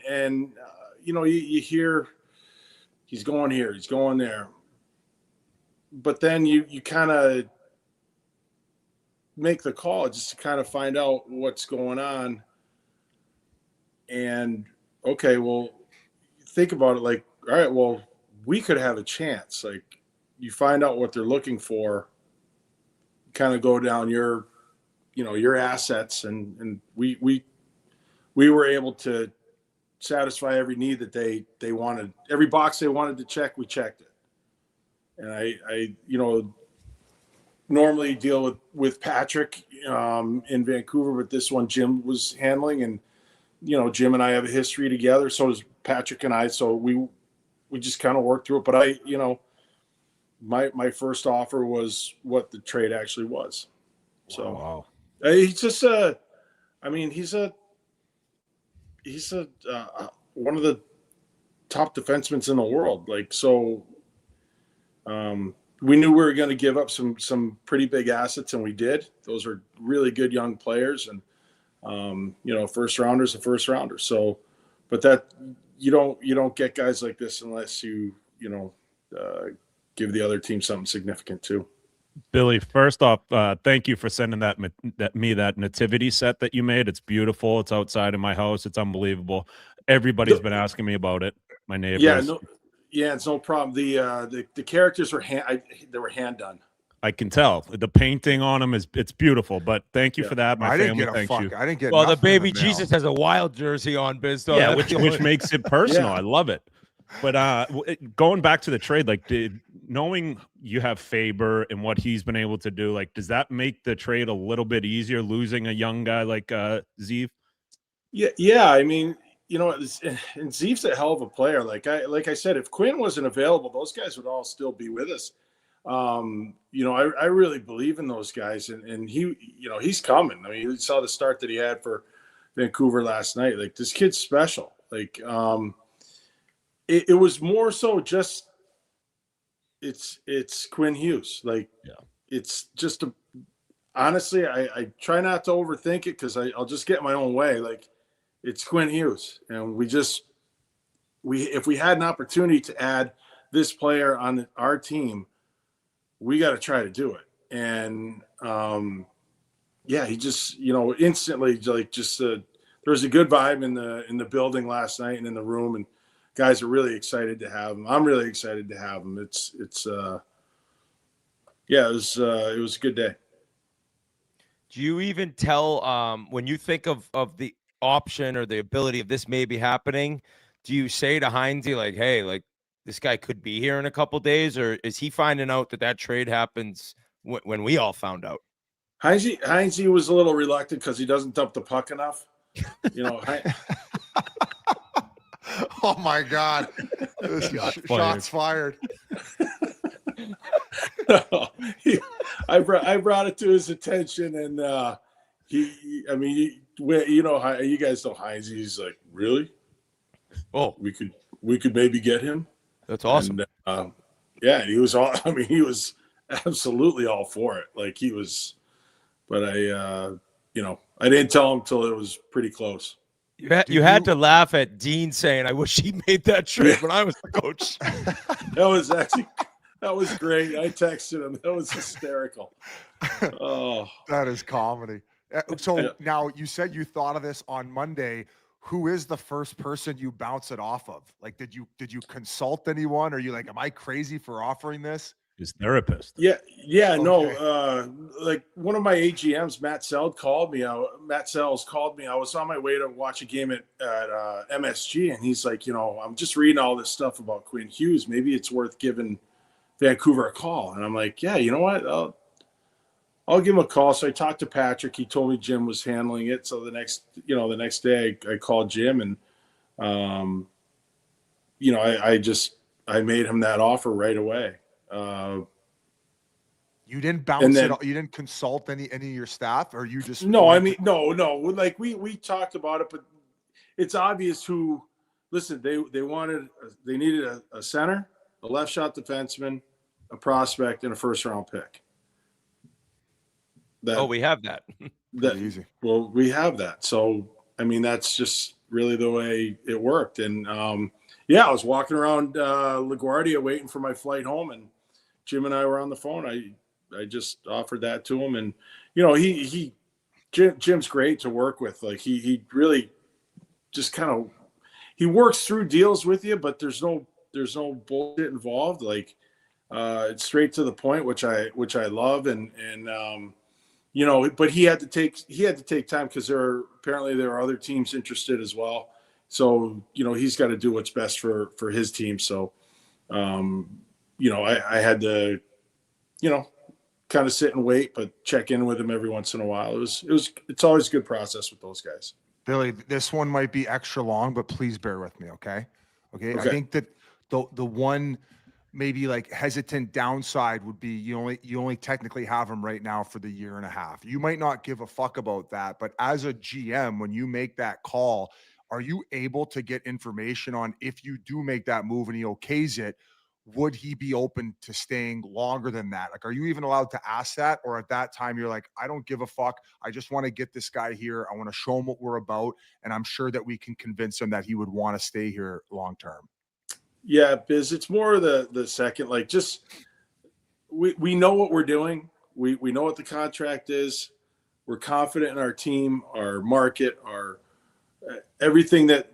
you hear. He's going here. He's going there. But then you kind of make the call just to kind of find out what's going on. And, okay, well, think about it like, all right, well, we could have a chance. Like, you find out what they're looking for, kind of go down your assets. And we were able to satisfy every need that they wanted, every box they wanted to check, we checked it. And I normally deal with Patrick in Vancouver, but this one Jim was handling, and Jim and I have a history together, so does Patrick and I, so we just kind of worked through it. But my first offer was what the trade actually was. So wow. He's just he's one of the top defensemen in the world. Like, so we knew we were going to give up some pretty big assets, and we did. Those are really good young players, and first rounder's a first rounder. So, but that you don't get guys like this unless you give the other team something significant too. Billy, first off, thank you for sending that nativity set that you made. It's beautiful. It's outside of my house. It's unbelievable. Everybody's been asking me about it. My neighbors. Yeah, it's no problem. The characters were they were hand done. I can tell the painting on them it's beautiful. But thank you for that. My family thanks you. I didn't get. Well, the baby Jesus has a wild jersey on, Biz. Though. Yeah, which makes it personal. I love it. But going back to the trade, like, knowing you have Faber and what he's been able to do, like, does that make the trade a little bit easier, losing a young guy like Zeev? Yeah. I mean, and Zeev's a hell of a player. Like I said, if Quinn wasn't available, those guys would all still be with us. You know, I really believe in those guys, and he, you know, he's coming. I mean, you saw the start that he had for Vancouver last night. Like, this kid's special. Like, it was more so just it's Quinn Hughes. Like, it's just honestly, I try not to overthink it because I'll just get my own way. Like, it's Quinn Hughes, and if we had an opportunity to add this player on our team, we got to try to do it. And he just, you know, instantly, like, just there was a good vibe in the building last night and in the room, and guys are really excited to have him. I'm really excited to have him. It was a good day. Do you even tell when you think of the option or the ability of this maybe happening, do you say to Heinze, like, hey, like, this guy could be here in a couple days, or is he finding out that trade happens when we all found out? Heinze was a little reluctant because he doesn't dump the puck enough. You know, Oh my God! Shots fired. I brought it to his attention, and you know, you guys know Heinze. He's like, really? Oh, we could maybe get him. That's awesome. And, he was all. I mean, he was absolutely all for it. Like, he was, but I didn't tell him till it was pretty close. You had to laugh at Dean saying, "I wish he made that trade when I was the coach." That was great. I texted him. That was hysterical. Oh, that is comedy. So now, you said you thought of this on Monday. Who is the first person you bounce it off of? Like, did you consult anyone? Or are you like, am I crazy for offering this? His therapist. Yeah, okay. No. Like, one of my AGMs, Matt Sells called me. I was on my way to watch a game at MSG, and he's like, you know, I'm just reading all this stuff about Quinn Hughes. Maybe it's worth giving Vancouver a call. And I'm like, yeah, you know what? I'll give him a call. So I talked to Patrick. He told me Jim was handling it. So the next day I called Jim, and I made him that offer right away. You didn't bounce it. You didn't consult any of your staff, or you just? No, I mean, no. Like, we talked about it, but it's obvious who. Listen, they needed a center, a left shot defenseman, a prospect, and a first round pick. We have that. Easy. Well, we have that. So, I mean, that's just really the way it worked. And I was walking around LaGuardia waiting for my flight home, and Jim and I were on the phone. I just offered that to him, and you know, Jim's great to work with. Like, he really just kind of, he works through deals with you, but there's no bullshit involved. Like, it's straight to the point, which I love, and you know, but he had to take time because there are other teams interested as well. So, you know, he's got to do what's best for his team. So, you know, I had to, you know, kind of sit and wait, but check in with him every once in a while. It's always a good process with those guys. Billy, this one might be extra long, but please bear with me. Okay. I think that the one maybe like hesitant downside would be you only technically have him right now for the year and a half. You might not give a fuck about that, but as a GM, when you make that call, are you able to get information on, if you do make that move and he okays it, would he be open to staying longer than that? Like, are you even allowed to ask that? Or at that time, you're like, I don't give a fuck. I just want to get this guy here. I want to show him what we're about. And I'm sure that we can convince him that he would want to stay here long-term. Yeah, Biz, it's more the second, like, just, we know what we're doing. We know what the contract is. We're confident in our team, our market, our everything that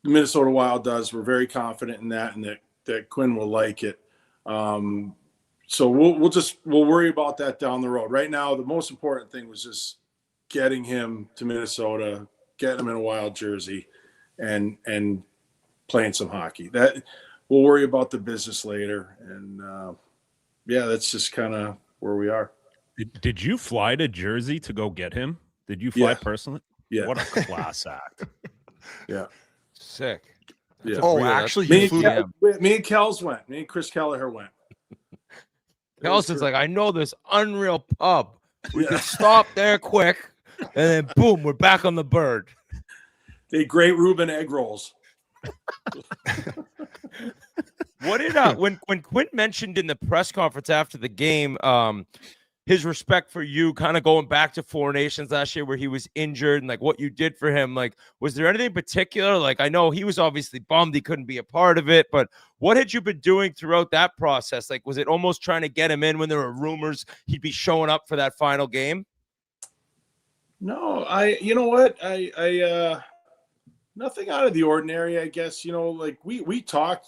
the Minnesota Wild does. We're very confident in that, and that Quinn will like it. So we'll worry about that down the road. Right now, the most important thing was just getting him to Minnesota, getting him in a Wild jersey, and playing some hockey. That we'll worry about the business later. And that's just kind of where we are. Did you fly to Jersey to go get him? Did you fly personally? Yeah. What a class act. Yeah. Sick. Yeah. Oh, actually, me and Kels went. Me and Chris Kelleher went. Kelson's like, I know this unreal pub. We could stop there quick, and then boom, we're back on the Bird. They great Reuben egg rolls. What did when Quinn mentioned in the press conference after the game, his respect for you, kind of going back to Four Nations last year where he was injured and like what you did for him, like was there anything particular? Like I know he was obviously bummed he couldn't be a part of it, but what had you been doing throughout that process? Like was it almost trying to get him in when there were rumors he'd be showing up for that final game? No, you know what? I nothing out of the ordinary, I guess. You know, like we talked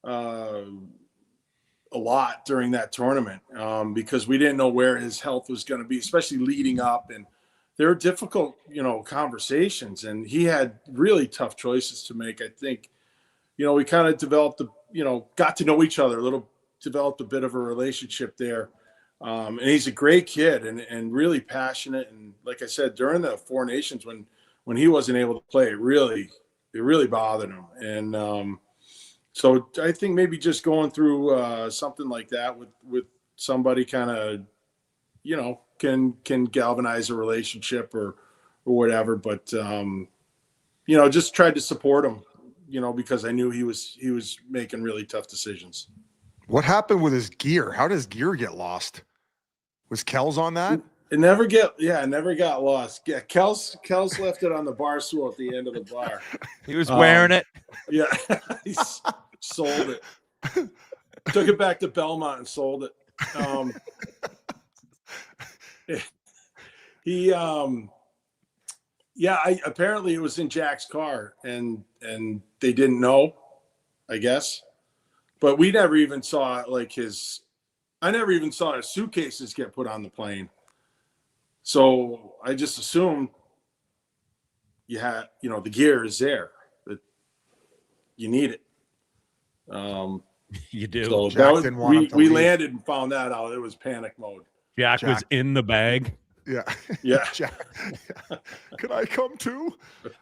a lot during that tournament because we didn't know where his health was going to be, especially leading up. And there were difficult, you know, conversations, and he had really tough choices to make. I think, you know, we kind of developed, got to know each other a little, developed a bit of a relationship there. And he's a great kid and really passionate. And like I said, during the Four Nations, when he wasn't able to play, it really bothered him. And so I think maybe just going through something like that with somebody kind of, you know, can galvanize a relationship or whatever. But, you know, just tried to support him, you know, because I knew he was making really tough decisions. What happened with his gear? How does gear get lost? Was Kells on that? It never got lost. Yeah, Kells left it on the bar stool at the end of the bar. He was wearing it. Yeah, he sold it. Took it back to Belmont and sold it. Apparently it was in Jack's car and they didn't know, I guess. But we never even saw I never even saw his suitcases get put on the plane. So I just assumed the gear is there, that you need it. You do. So we landed and found that out. It was panic mode. Jack was in the bag. Yeah. Yeah. Could I come too?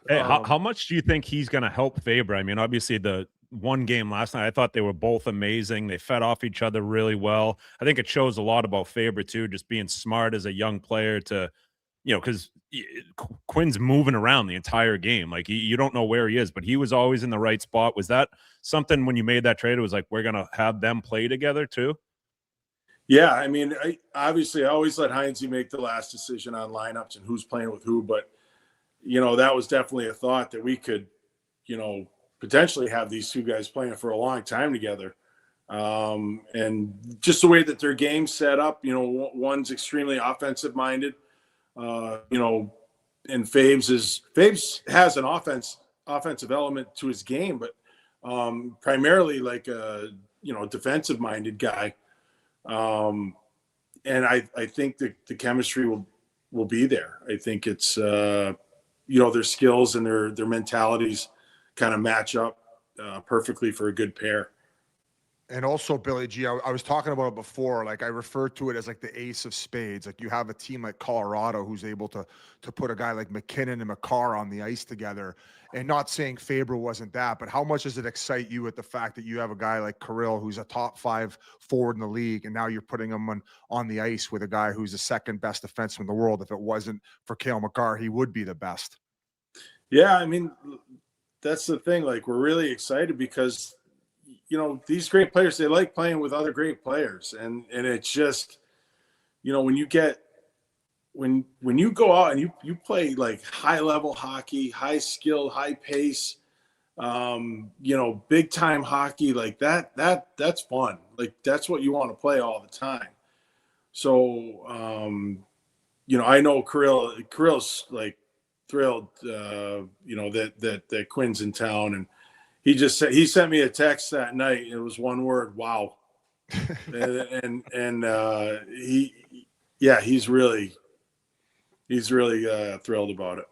Hey, how much do you think he's going to help Faber? I mean, obviously the one game last night, I thought they were both amazing. They fed off each other really well. I think it shows a lot about Faber too, just being smart as a young player to, you know, because Quinn's moving around the entire game. Like you don't know where he is, but he was always in the right spot. Was that something when you made that trade? It was like, we're going to have them play together too? Yeah, I mean, I always let Heinze make the last decision on lineups and who's playing with who. But, you know, that was definitely a thought that we could, you know, potentially have these two guys playing for a long time together. And just the way that their game's set up, you know, one's extremely offensive minded, you know, and Fabes has an offensive element to his game, but primarily like a, you know, defensive minded guy. And I think the chemistry will be there. I think it's, you know, their skills and their mentalities kind of match up perfectly for a good pair. And also, Billy G, I was talking about it before. Like I refer to it as like the ace of spades. Like you have a team like Colorado who's able to put a guy like McKinnon and McCarr on the ice together. And not saying Faber wasn't that, but how much does it excite you at the fact that you have a guy like Kirill who's a top 5 forward in the league, and now you're putting him on the ice with a guy who's the second best defenseman in the world? If it wasn't for Cale Makar, he would be the best. Yeah, I mean, that's the thing. Like we're really excited because, you know, these great players, they like playing with other great players. And it's just, you know, when you go out and you play like high level hockey, high skill, high pace, you know, big time hockey, like that's fun. Like that's what you want to play all the time. So, you know, I know Kirill's like thrilled, you know, that Quinn's in town, and he sent me a text that night. It was one word, wow. and he's really thrilled about it.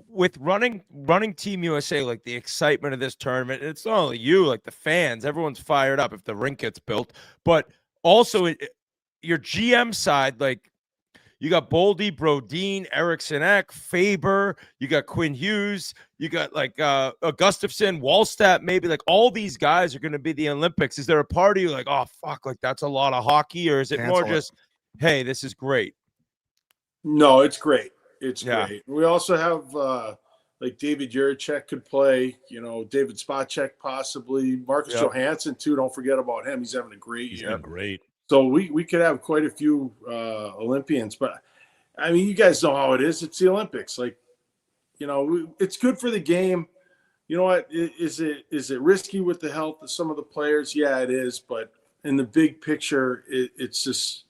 With running Team USA, like the excitement of this tournament, it's not only you, like the fans, everyone's fired up if the rink gets built, but also your GM side, like You got Boldy, Brodin, Eriksson Ek, Faber. You got Quinn Hughes. You got like Gustafsson, Wallstat, maybe. Like all these guys are going to be the Olympics. Is there a part of you like, oh, fuck, like that's a lot of hockey? Or is it more just, hey, this is great? No, it's great. It's great. We also have like David Juracek could play, David Spacek possibly, Marcus Johansson too. Don't forget about him. He's having a great year. Great. So we could have quite a few Olympians, but I mean, you guys know how it is. It's the Olympics. Like, it's good for the game. You know what? Is it risky with the health of some of the players? Yeah, it is. But in the big picture, it's just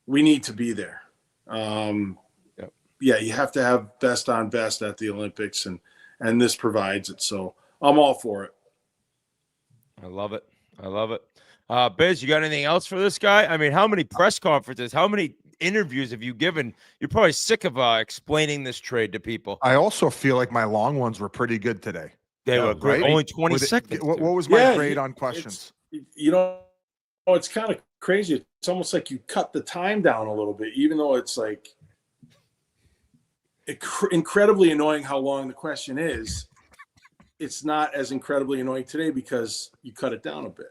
we need to be there. Yeah, you have to have best on best at the Olympics, and this provides it. So I'm all for it. I love it. Biz, you got anything else for this guy? I mean, how many press conferences, how many interviews have you given? You're probably sick of explaining this trade to people. I also feel like my long ones were pretty good today. They were great. Right? Only 20 seconds. What was my grade on questions? It's kind of crazy. It's almost like you cut the time down a little bit, even though it's like incredibly annoying how long the question is. It's not as incredibly annoying today because you cut it down a bit.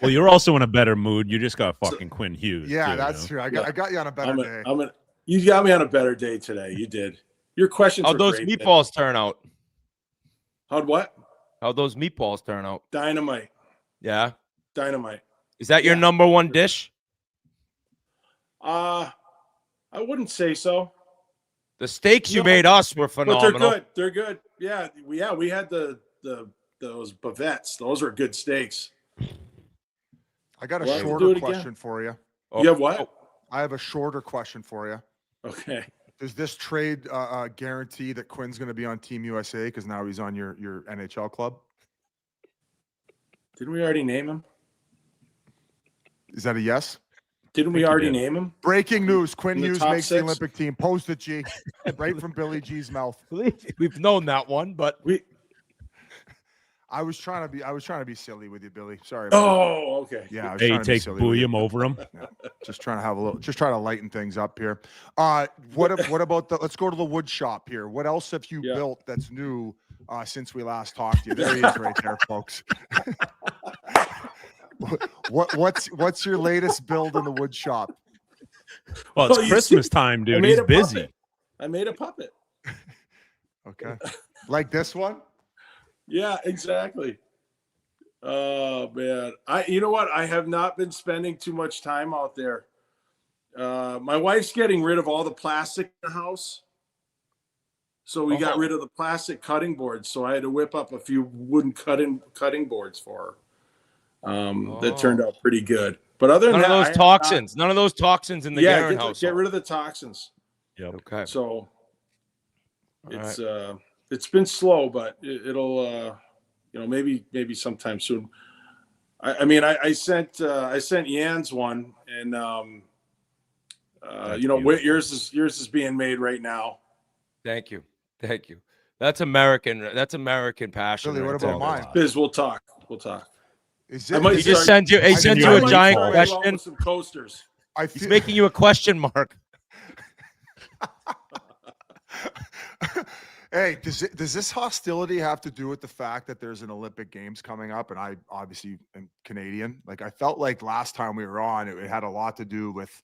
Well, you're also in a better mood. You just got fucking Quinn Hughes. Yeah, that's true. I got you on a better day. You got me on a better day today. You did. Your questions. How'd those meatballs turn out? How'd what? How'd those meatballs turn out? Dynamite. Yeah. Dynamite. Is that your number one dish? I wouldn't say so. The steaks you made us were phenomenal. But they're good. Yeah, we had those bavettes. Those are good steaks. I got a shorter question for you. You have what? I have a shorter question for you. Okay. Does this trade guarantee that Quinn's going to be on Team USA because now he's on your NHL club? Didn't we already name him? Is that a yes? Didn't we already name him? Breaking news: Quinn Hughes makes 6? the Olympic team. Post it, G, right from Billy G's mouth. We've known that one, but I was trying to be silly with you, Billy. Sorry. Oh, okay. Yeah. Hey, take William over him. Yeah, just trying to lighten things up here. What about let's go to the wood shop here. What else have you built that's new since we last talked to you? There he is, right there, folks. What's your latest build in the wood shop? Well, it's Christmas time, dude. He's busy. I made a puppet. Okay. Like this one? Yeah, exactly. Oh man. You know what? I have not been spending too much time out there. My wife's getting rid of all the plastic in the house. So we got rid of the plastic cutting boards. So I had to whip up a few wooden cutting boards for her. That turned out pretty good. But other than none of those toxins in the Guerin house. Get rid of the toxins. Yep. Okay. So it's been slow, but it'll maybe sometime soon. I sent Yan's one, and Whit, yours is being made right now. Thank you. That's American passion. Really, what about mine? Biz, we'll talk. He just sent you a giant question. With some coasters. He's making you a question mark. Hey, does this hostility have to do with the fact that there's an Olympic Games coming up? And I obviously am Canadian. Like I felt like last time we were on, it had a lot to do with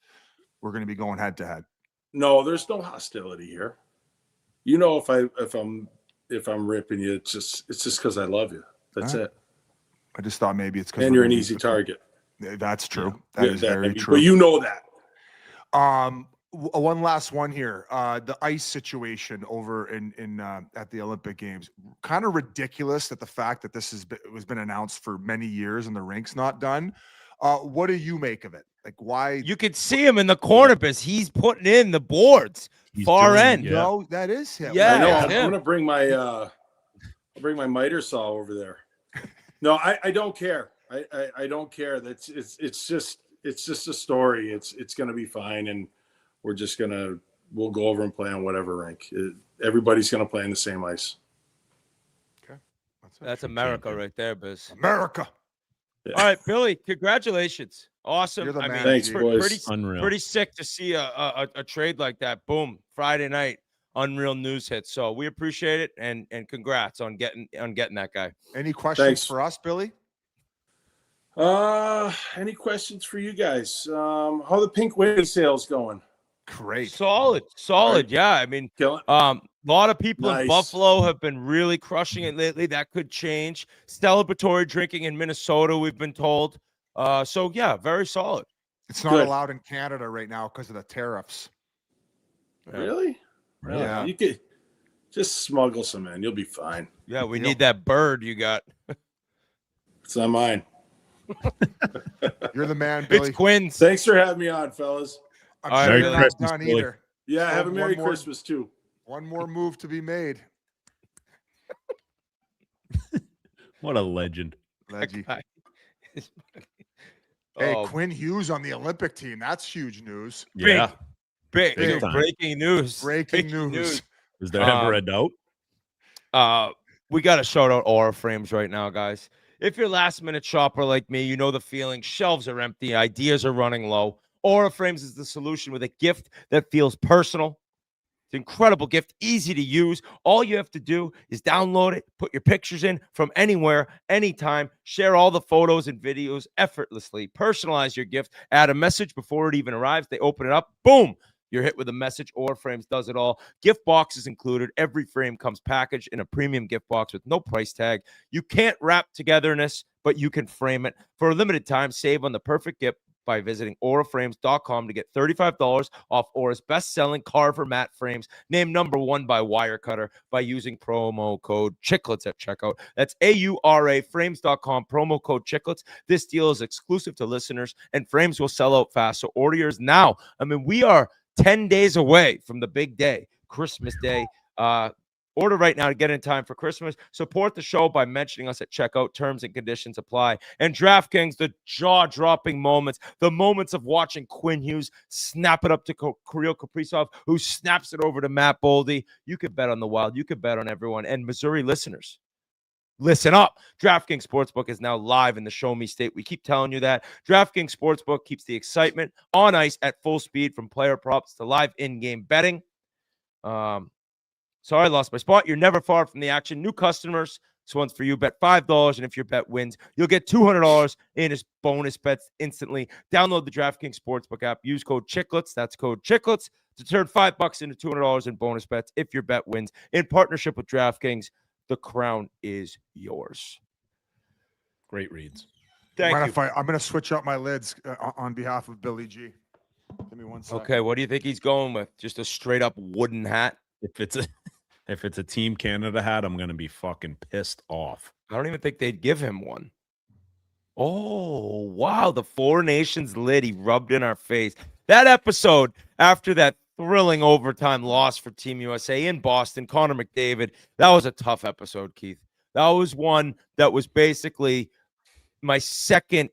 we're going to be going head to head. No, there's no hostility here. If I'm ripping you, it's just because I love you. That's it. I just thought maybe it's because you're an easy target. That's true. That is very true. But you know that. One last one here. The ice situation over in at the Olympic Games. Kind of ridiculous that the fact that this has been announced for many years and the rink's not done. What do you make of it? Like why? You could see him in the corner because he's putting in the boards far end. No, that is him. Yeah, I know. I'm gonna bring my miter saw over there. No, I don't care. I don't care. It's just a story. It's gonna be fine, and we'll go over and play on whatever rink. Everybody's gonna play on the same ice. Okay, that's America right there, Biz. America. All right, Billy, congratulations. Awesome. You're the I man, mean, Thanks, G. boys. Unreal. pretty sick to see a trade like that. Boom, Friday night, unreal news hit. So we appreciate it, and congrats on getting that guy. Any questions Thanks. for us, Billy? Any questions for you guys? How the pink wing sales going? Great. Solid. Right. Yeah, I mean, Killing. a lot of people in Nice. Buffalo have been really crushing it lately. That could change. Celebratory drinking in Minnesota, we've been told. So yeah, very solid. It's not Good. allowed in Canada right now because of the tariffs. Really? Yeah. You could just smuggle some in. You'll be fine. Yeah, we need that bird you got. It's not mine. You're the man, Billy. It's Quinn's. Thanks for having me on, fellas. I'm All right, sure Merry you're not Christmas, done Billy. either. Yeah, So have a Merry one more- Christmas too. One more move to be made. What a legend. Leggy. guy is- Hey, Oh, Quinn Hughes on the Olympic team. That's huge news. Yeah. big Big time. breaking news. Breaking news. Is there ever a doubt? We got to shout out Aura Frames right now, guys. If you're last minute shopper like me, you know the feeling. Shelves are empty, ideas are running low. Aura Frames is the solution with a gift that feels personal. It's an incredible gift, easy to use. All you have to do is download it, put your pictures in from anywhere, anytime, share all the photos and videos effortlessly, personalize your gift, add a message before it even arrives. They open it up, boom, you're hit with a message. Aura Frames does it all. Gift boxes included. Every frame comes packaged in a premium gift box with no price tag. You can't wrap togetherness, but you can frame it. For a limited time, save on the perfect gift by visiting auraframes.com to get $35 off Aura's best-selling Carver matte frames, named #1 by Wirecutter, by using promo code Chiclets at checkout. That's auraframes.com, promo code Chiclets. This deal is exclusive to listeners, and frames will sell out fast, so order yours now. I mean, we are 10 days away from the big day, Christmas Day. Order right now to get in time for Christmas. Support the show by mentioning us at checkout. Terms and conditions apply. And DraftKings, the jaw-dropping moments, the moments of watching Quinn Hughes snap it up to Kirill Kaprizov, who snaps it over to Matt Boldy. You could bet on the Wild. You could bet on everyone. And Missouri listeners, listen up. DraftKings Sportsbook is now live in the Show Me State. We keep telling you that. DraftKings Sportsbook keeps the excitement on ice at full speed, from player props to live in-game betting. Sorry, I lost my spot. You're never far from the action. New customers, this one's for you. Bet $5, and if your bet wins, you'll get $200 in his bonus bets instantly. Download the DraftKings Sportsbook app. Use code Chiclets. That's code Chiclets to turn $5 into $200 in bonus bets if your bet wins. In partnership with DraftKings, the crown is yours. Great reads. Thank you. I'm going to switch up my lids on behalf of Billy G. Give me one second. Okay, what do you think he's going with? Just a straight-up wooden hat? If it's a Team Canada hat, I'm gonna be fucking pissed off. I don't even think they'd give him one. Oh, wow. The Four Nations lid he rubbed in our face. That episode, after that thrilling overtime loss for Team USA in Boston, Connor McDavid, that was a tough episode, Keith. That was one that was basically my second.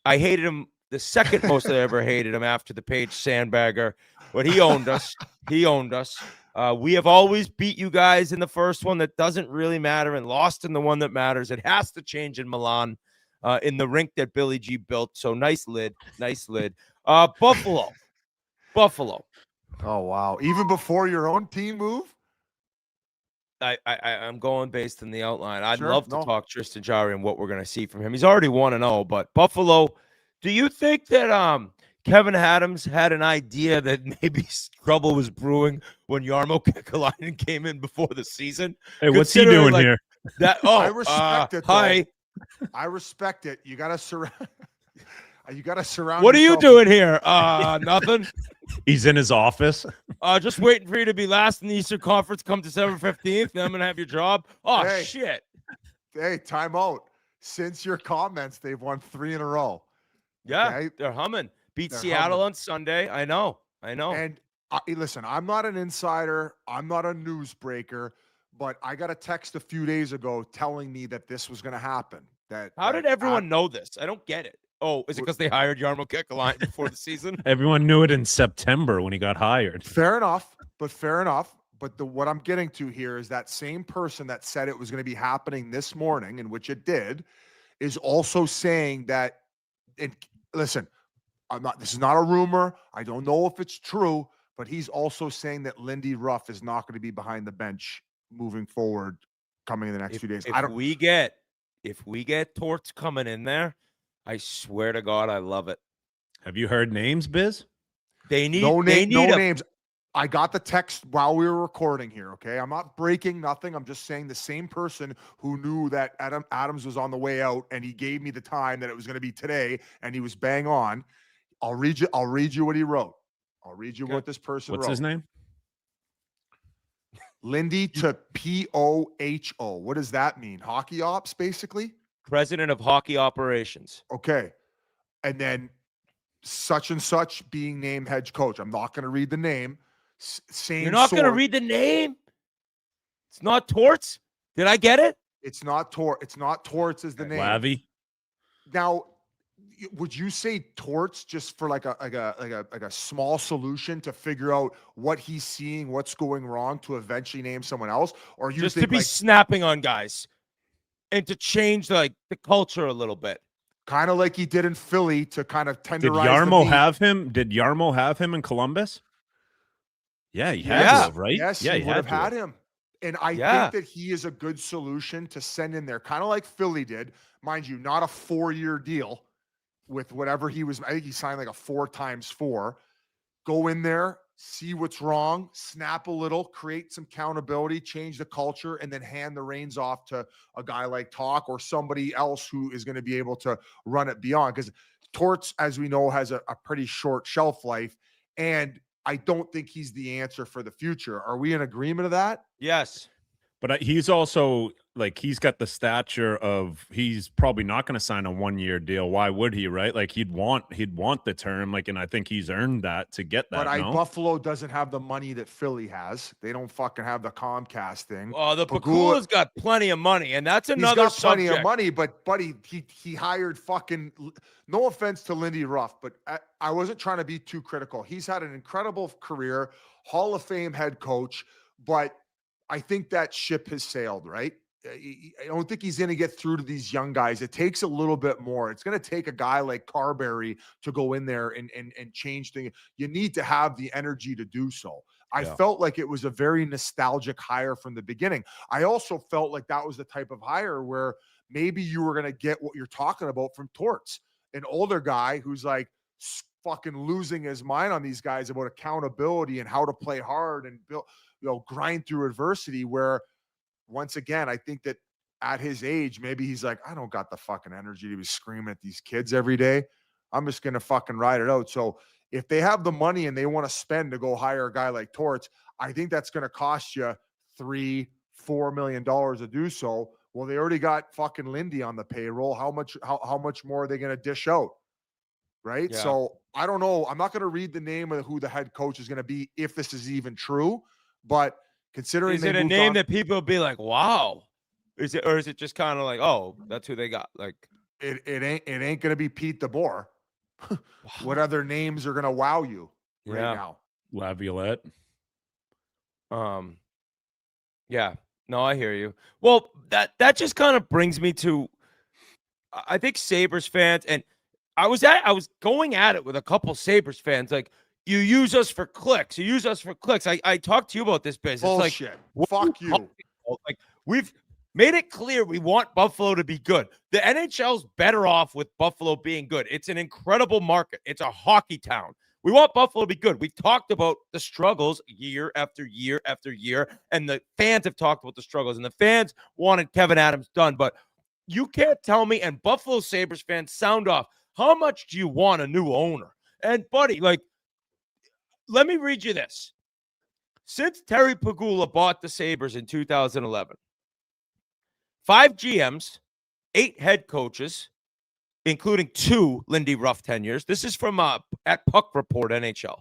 I hated him the second most I ever hated him after the Page Sandbagger, but he owned us. He owned us. We have always beat you guys in the first one. That doesn't really matter, and lost in the one that matters. It has to change in Milan, in the rink that Billy G built. So nice lid. Buffalo. Oh, wow. Even before your own team move? I'm going based on the outline. I'd Sure, love to no. talk Tristan Jarry and what we're going to see from him. He's already 1-0, but Buffalo, do you think that Kevin Adams had an idea that maybe trouble was brewing when Jarmo Kekalainen came in before the season? Hey, what's he Considering, doing like, here? That I respect it, though. Hi. I respect it. You got to surround. You got to surround. What are you yourself doing here? Nothing. He's in his office. Just waiting for you to be last in the Eastern Conference come December 15th. Then I'm gonna have your job. Oh Hey. shit. Hey, time out. Since your comments, they've won 3 in a row. Yeah, Okay? they're humming. Beat They're Seattle humming. on Sunday. I know. And listen, I'm not an insider. I'm not a newsbreaker, but I got a text a few days ago telling me that this was going to happen. How did everyone know this? I don't get it. Oh, is it because they hired Jarmo Kekalainen before the season? Everyone knew it in September when he got hired. Fair enough. But what I'm getting to here is that same person that said it was going to be happening this morning, in which it did, is also saying that, and listen, this is not a rumor. I don't know if it's true, but he's also saying that Lindy Ruff is not going to be behind the bench moving forward coming in the next few days. If we get Torts coming in there, I swear to God, I love it. Have you heard names, Biz? They need no a names. I got the text while we were recording here, okay? I'm not breaking nothing. I'm just saying the same person who knew that Adams was on the way out, and he gave me the time that it was going to be today, and he was bang on. I'll read you what he wrote. I'll read you what this person wrote. What's his name? Lindy to POHO. What does that mean? Hockey ops, basically? President of Hockey Operations. Okay. And then such and such being named head coach. I'm not going to read the name. Same. You're not going to read the name? It's not Torts? Did I get it? It's not Torts. It's not Torts is the name. Lavy. Now, would you say Torts just for like a small solution to figure out what he's seeing, what's going wrong, to eventually name someone else, or you just think to be snapping on guys and to change the culture a little bit, kind of like he did in Philly to kind of tenderize? Did Yarmo have him? Did Yarmo have him in Columbus? Yeah, he had to have, right? Yes, yeah, he would have had him. And I think that he is a good solution to send in there, kind of like Philly did. Mind you, not a 4-year deal with whatever he was. I think he signed like a 4x4. Go in there, see what's wrong, snap a little, create some accountability, change the culture, and then hand the reins off to a guy like Talk or somebody else who is going to be able to run it beyond. Because Torts, as we know, has a pretty short shelf life, and I don't think he's the answer for the future. Are we in agreement of that? Yes. But he's also like, he's got the stature of, he's probably not going to sign a 1-year deal. Why would he, right? Like he'd want the term, like, and I think he's earned that to get that. But Buffalo doesn't have the money that Philly has. They don't fucking have the Comcast thing. Oh, the Pagula's got plenty of money, and that's another He's got plenty subject. of money, but buddy, he hired fucking, no offense to Lindy Ruff, but I wasn't trying to be too critical. He's had an incredible career, Hall of Fame head coach, but I think that ship has sailed, right? I don't think he's going to get through to these young guys. It takes a little bit more. It's going to take a guy like Carberry to go in there and change things. You need to have the energy to do so. I felt like it was a very nostalgic hire from the beginning. I also felt like that was the type of hire where maybe you were going to get what you're talking about from Torts, an older guy who's like fucking losing his mind on these guys about accountability and how to play hard and build, grind through adversity, where once again, I think that at his age, maybe he's like, I don't got the fucking energy to be screaming at these kids every day. I'm just going to fucking ride it out. So if they have the money and they want to spend to go hire a guy like Torts, I think that's going to cost you $3-4 million to do so. Well, they already got fucking Lindy on the payroll. How much more are they going to dish out? Right. Yeah. So I don't know. I'm not going to read the name of who the head coach is going to be, if this is even true, but considering, is it a name that people will be like, wow? Is it, or is it just kind of like, oh, that's who they got? Like it ain't gonna be Pete DeBoer. What other names are gonna wow you right now? Elliotte. Yeah. No, I hear you. Well, that just kind of brings me to, I think Sabres fans, and I was going at it with a couple Sabres fans, like, you use us for clicks. You use us for clicks. I talked to you about this business. Bullshit. Like, fuck you. Like, we've made it clear we want Buffalo to be good. The NHL's better off with Buffalo being good. It's an incredible market. It's a hockey town. We want Buffalo to be good. We've talked about the struggles year after year after year, and the fans have talked about the struggles, and the fans wanted Kevin Adams done. But you can't tell me, and Buffalo Sabres fans, sound off. How much do you want a new owner? And, buddy, like, let me read you this. Since Terry Pagula bought the Sabres in 2011, 5 GMs, 8 head coaches, including 2 Lindy Ruff tenures. This is from at Puck Report NHL.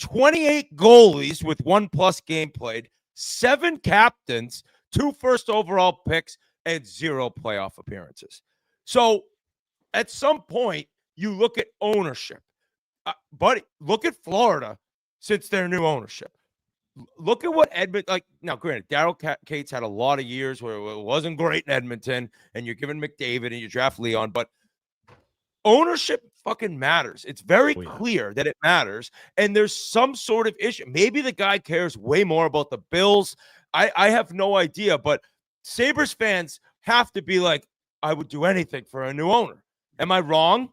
28 goalies with 1+ game played, 7 captains, 2 first overall picks, and 0 playoff appearances. So at some point, you look at ownership. Buddy, look at Florida since their new ownership. look at what Edmonton, like, now, granted, Daryl Cates had a lot of years where it wasn't great in Edmonton, and you're giving McDavid and you draft Leon, but ownership fucking matters. It's very clear that it matters, and there's some sort of issue. Maybe the guy cares way more about the Bills. I have no idea, but Sabres fans have to be like, I would do anything for a new owner. Am I wrong?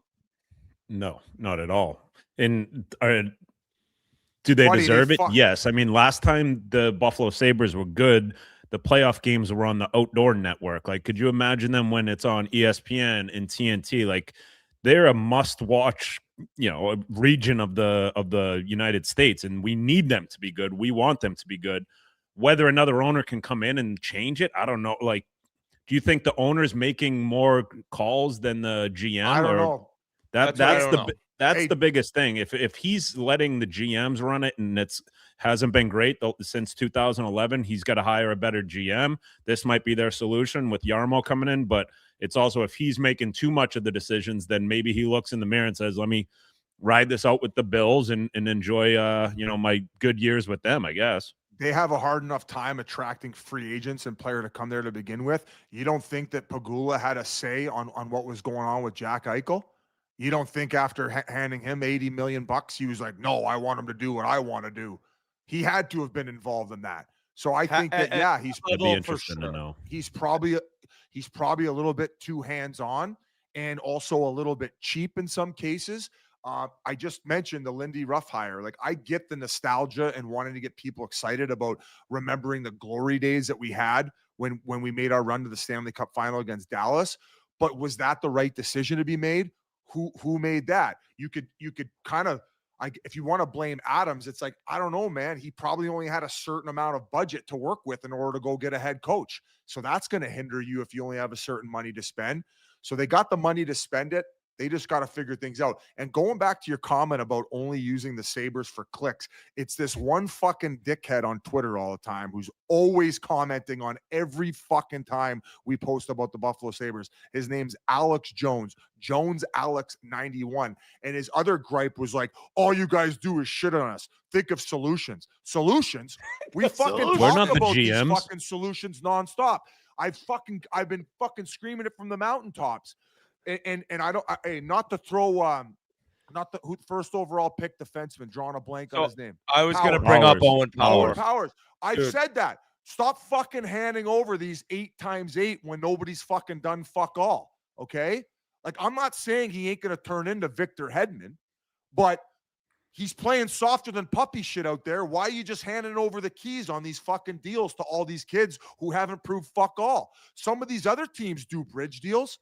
No, not at all. And do they deserve it? Yes. I mean, last time the Buffalo Sabres were good, the playoff games were on the outdoor network. Like, could you imagine them when it's on ESPN and TNT? Like, they're a must-watch, a region of the United States, and we need them to be good. We want them to be good. Whether another owner can come in and change it, I don't know. Like, do you think the owner's making more calls than the GM? I don't know. That's the biggest thing. If he's letting the GMs run it and hasn't been great since 2011, he's got to hire a better GM. This might be their solution with Yarmo coming in, but it's also, if he's making too much of the decisions, then maybe he looks in the mirror and says, let me ride this out with the Bills and enjoy my good years with them, I guess. They have a hard enough time attracting free agents and player to come there to begin with. You don't think that Pagula had a say on what was going on with Jack Eichel? You don't think after handing him $80 million, he was like, no, I want him to do what I want to do? He had to have been involved in that. So I think that, he's be interesting to know. He's probably a little bit too hands-on and also a little bit cheap in some cases. I just mentioned the Lindy Ruff hire. Like, I get the nostalgia and wanting to get people excited about remembering the glory days that we had when we made our run to the Stanley Cup final against Dallas. But was that the right decision to be made? Who made that? You could kind of, if you want to blame Adams, it's like, I don't know, man. He probably only had a certain amount of budget to work with in order to go get a head coach. So that's going to hinder you if you only have a certain money to spend. So they got the money to spend it. They just got to figure things out. And going back to your comment about only using the Sabres for clicks, it's this one fucking dickhead on Twitter all the time who's always commenting on every fucking time we post about the Buffalo Sabres. His name's Alex Jones. Jones Alex 91. And his other gripe was like, all you guys do is shit on us. Think of solutions. Solutions? We fucking talk about these fucking solutions nonstop. I've been fucking screaming it from the mountaintops. And I don't, not to throw, not the first overall pick defenseman, drawing a blank on his name. I was going to bring up Owen Powers. I've said that. Stop fucking handing over these 8x8 when nobody's fucking done fuck all. Okay. Like, I'm not saying he ain't going to turn into Victor Hedman, but he's playing softer than puppy shit out there. Why are you just handing over the keys on these fucking deals to all these kids who haven't proved fuck all? Some of these other teams do bridge deals.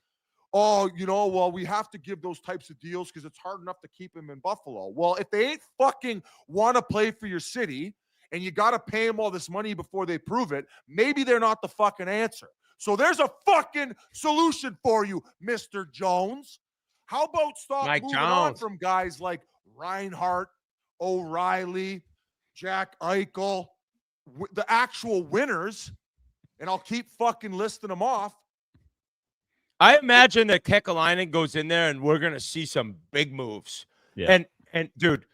Oh, well, we have to give those types of deals because it's hard enough to keep him in Buffalo. Well, if they ain't fucking want to play for your city and you got to pay them all this money before they prove it, maybe they're not the fucking answer. So there's a fucking solution for you, Mr. Jones. How about stop moving on from guys like Reinhart, O'Reilly, Jack Eichel, the actual winners, and I'll keep fucking listing them off. I imagine that Kekalainen goes in there and we're going to see some big moves. Yeah. And dude,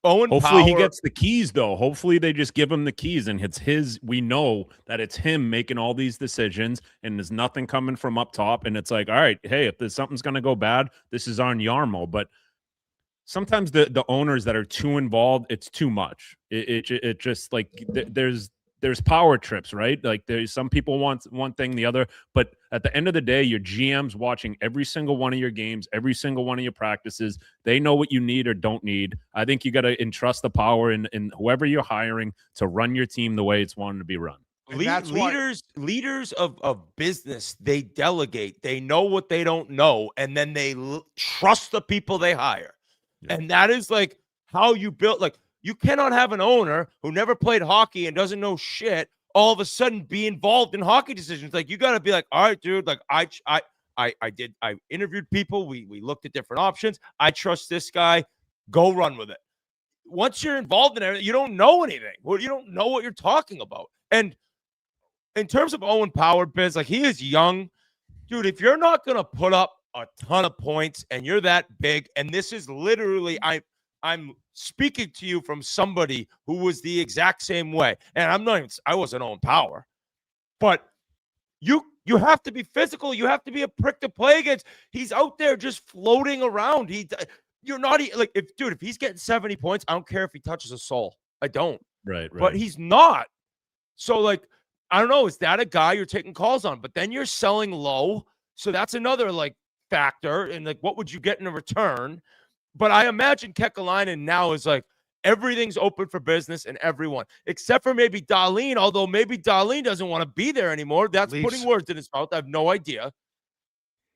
Owen Hopefully Power, he gets the keys, though. Hopefully they just give him the keys and it's his. We know that it's him making all these decisions and there's nothing coming from up top. And it's like, all right, hey, if there's something's going to go bad, this is on Yarmo. But sometimes the owners that are too involved, it's too much. It just like there's power trips, right? Like there's some people want one thing, the other, but at the end of the day, your GM's watching every single one of your games, every single one of your practices. They know what you need or don't need. I think you got to entrust the power in whoever you're hiring to run your team the way it's wanted to be run. Leaders of business, they delegate. They know what they don't know, and then they trust the people they hire. Yeah. And that is like how you build, like, you cannot have an owner who never played hockey and doesn't know shit all of a sudden be involved in hockey decisions. Like, you got to be like, all right, dude, like I interviewed people. We looked at different options. I trust this guy. Go run with it. Once you're involved in it, you don't know anything. Well, you don't know what you're talking about. And in terms of Owen Power, Biz, like, he is young. Dude, if you're not going to put up a ton of points and you're that big, and this is literally, I'm speaking to you from somebody who was the exact same way. And I wasn't on power, but you have to be physical. You have to be a prick to play against. He's out there just floating around. You're not like, if he's getting 70 points, I don't care if he touches a soul. I don't. Right. But he's not. So, like, I don't know. Is that a guy you're taking calls on? But then you're selling low. So that's another, like, factor. And, like, what would you get in return? But I imagine Kekalainen now is like, everything's open for business and everyone, except for maybe Dahlin, although maybe Dahlin doesn't want to be there anymore. That's putting words in his mouth. I have no idea.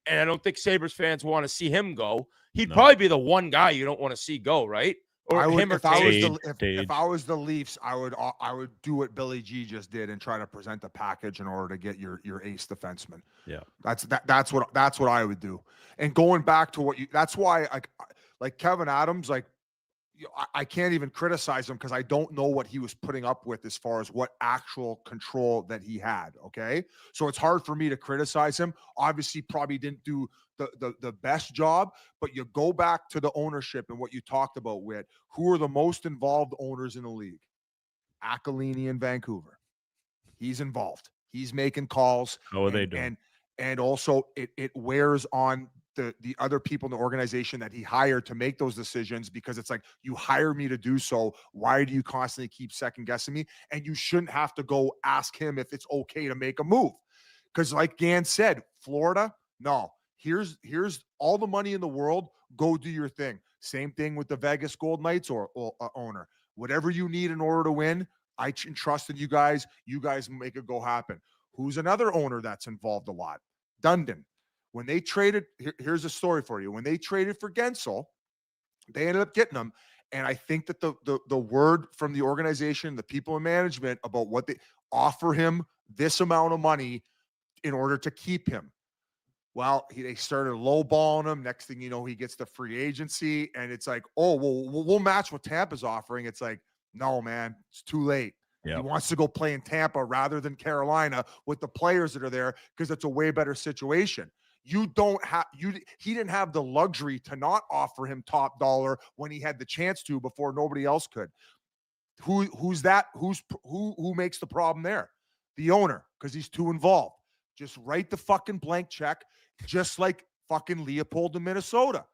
And I don't think Sabres fans want to see him go. He'd probably be the one guy you don't want to see go, right? Or him or if I was the Leafs, I would do what Billy G just did and try to present a package in order to get your ace defenseman. Yeah. That's what I would do. And going back to that's why like Kevin Adams, like, I can't even criticize him because I don't know what he was putting up with as far as what actual control that he had. Okay. So it's hard for me to criticize him. Obviously, probably didn't do the best job, but you go back to the ownership and what you talked about, Whit. Who are the most involved owners in the league? Aquilini in Vancouver. He's involved. He's making calls. How are they doing? And also it wears on the other people in the organization that he hired to make those decisions, because it's like, you hire me to do so. Why do you constantly keep second guessing me? And you shouldn't have to go ask him if it's okay to make a move. Because like Gan said, Florida, no, here's all the money in the world. Go do your thing. Same thing with the Vegas Gold Knights or owner. Whatever you need in order to win, I trust in you guys. You guys make it go happen. Who's another owner that's involved a lot? Dundon. When they traded, here's a story for you. When they traded for Gensel, they ended up getting him. And I think that the word from the organization, the people in management, about what they offer him this amount of money in order to keep him. Well, they started lowballing him. Next thing you know, he gets the free agency. And it's like, oh, well, we'll match what Tampa's offering. It's like, no, man, it's too late. Yep. He wants to go play in Tampa rather than Carolina with the players that are there, because it's a way better situation. He didn't have the luxury to not offer him top dollar when he had the chance to before nobody else could. Who's that? Who makes the problem there? The owner, because he's too involved. Just write the fucking blank check, just like fucking Leopold in Minnesota.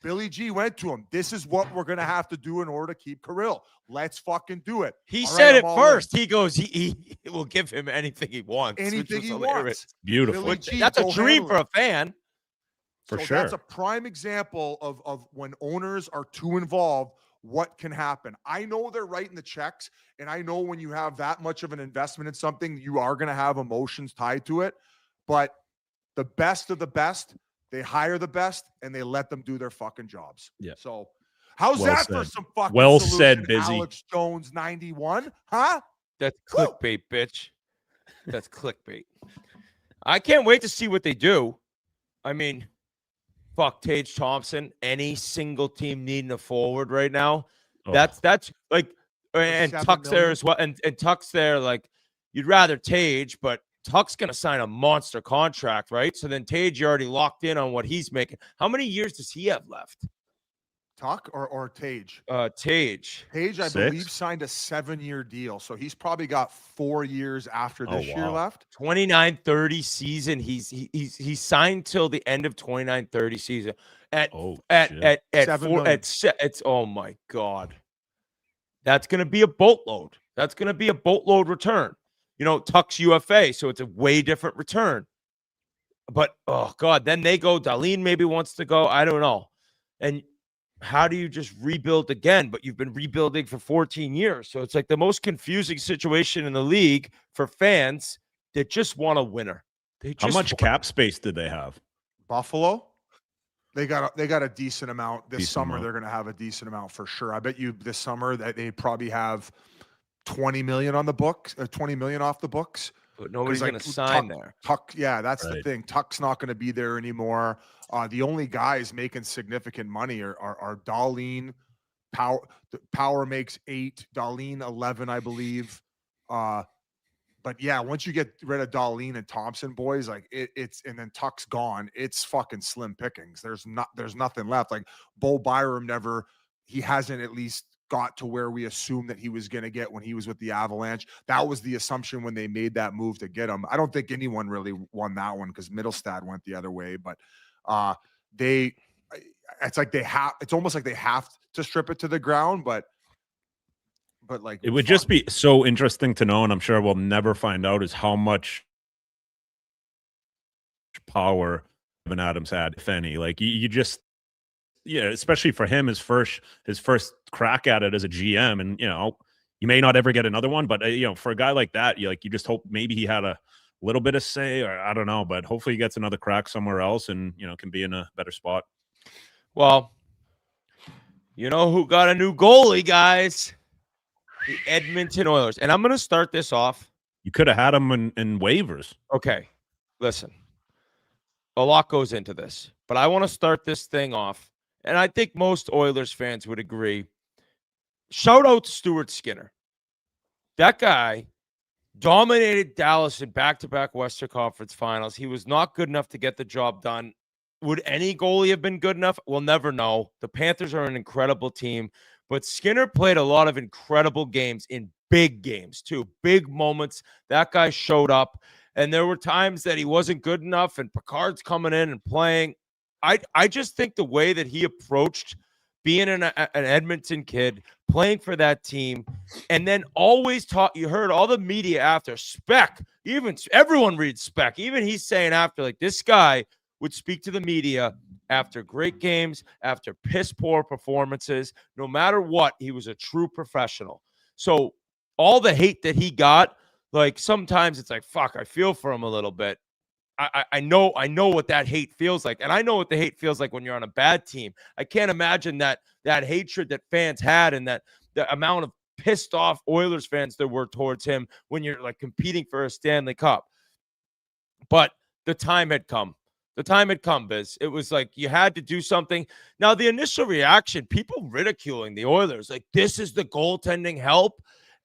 Billy G went to him. This is what we're going to have to do in order to keep Kirill. Let's fucking do it. He said it first. He goes, he will give him anything he wants. Anything he wants. Beautiful. That's a dream for a fan. For sure. That's a prime example of when owners are too involved, what can happen. I know they're writing the checks, and I know when you have that much of an investment in something, you are going to have emotions tied to it. But the best of the best, they hire the best and they let them do their fucking jobs. Yeah. So how's that for some fucking well solution, said, Busy? Alex Jones 91, huh? That's clickbait, bitch. That's clickbait. I can't wait to see what they do. I mean, fuck Tage Thompson. Any single team needing a forward right now. Oh. That's like, and Tuck's there as well. And Tuck's there, like, you'd rather Tage, but Tuck's going to sign a monster contract, right? So then Tage, you're already locked in on what he's making. How many years does he have left? Tuck or Tage? Tage. Tage, I believe, signed a 7-year deal. So he's probably got 4 years after this year left. 29-30 season. He's signed till the end of 29-30 season. It's oh my God. That's going to be a boatload. That's going to be a boatload return. You know, Tuck's UFA, so it's a way different return. But, oh, God, then they go. Dahlin maybe wants to go. I don't know. And how do you just rebuild again? But you've been rebuilding for 14 years. So it's like the most confusing situation in the league for fans that just want a winner. How much cap space did they have? Buffalo? They got a decent amount. This summer, they're going to have a decent amount for sure. I bet you this summer that they probably have 20 million on the books, 20 million off the books. But nobody's going to sign there. Tuck, yeah, that's the thing. Tuck's not going to be there anymore. The only guys making significant money are Dahlin. Power makes 8. Dahlin 11, I believe. But yeah, once you get rid of Dahlin and Thompson, boys, like it's and then Tuck's gone. It's fucking slim pickings. There's nothing left. Like Bo Byram never he hasn't at least got to where we assumed that he was going to get when he was with the Avalanche. That was the assumption when they made that move to get him. I don't think anyone really won that one because Middlestad went the other way, but it's almost like they have to strip it to the ground, but like it would just be so interesting to know, and I'm sure we'll never find out, is how much power Evan Adams had, if any. Like you just, especially for him, his first crack at it as a GM, and you may not ever get another one, but for a guy like that, you just hope maybe he had a little bit of say, or I don't know, but hopefully he gets another crack somewhere else and can be in a better spot. Well, you know who got a new goalie, guys? The Edmonton Oilers. And I'm going to start this off. You could have had him in waivers. Okay, listen. A lot goes into this, but I want to start this thing off, and I think most Oilers fans would agree. Shout out to Stuart Skinner. That guy dominated Dallas in back-to-back Western Conference Finals. He was not good enough to get the job done. Would any goalie have been good enough? We'll never know. The Panthers are an incredible team, but Skinner played a lot of incredible games in big games too, big moments. That guy showed up, and there were times that he wasn't good enough, and Picard's coming in and playing. I just think the way that he approached being an Edmonton kid, playing for that team, and then always you heard all the media after, Spec, even everyone reads Spec, even he's saying after, like, this guy would speak to the media after great games, after piss-poor performances. No matter what, he was a true professional. So all the hate that he got, like, sometimes it's like, fuck, I feel for him a little bit. I know what that hate feels like, and I know what the hate feels like when you're on a bad team. I can't imagine that hatred that fans had and that the amount of pissed off Oilers fans there were towards him when you're like competing for a Stanley Cup. But the time had come. The time had come, Biz. It was like you had to do something. Now, the initial reaction, people ridiculing the Oilers, like, this is the goaltending help.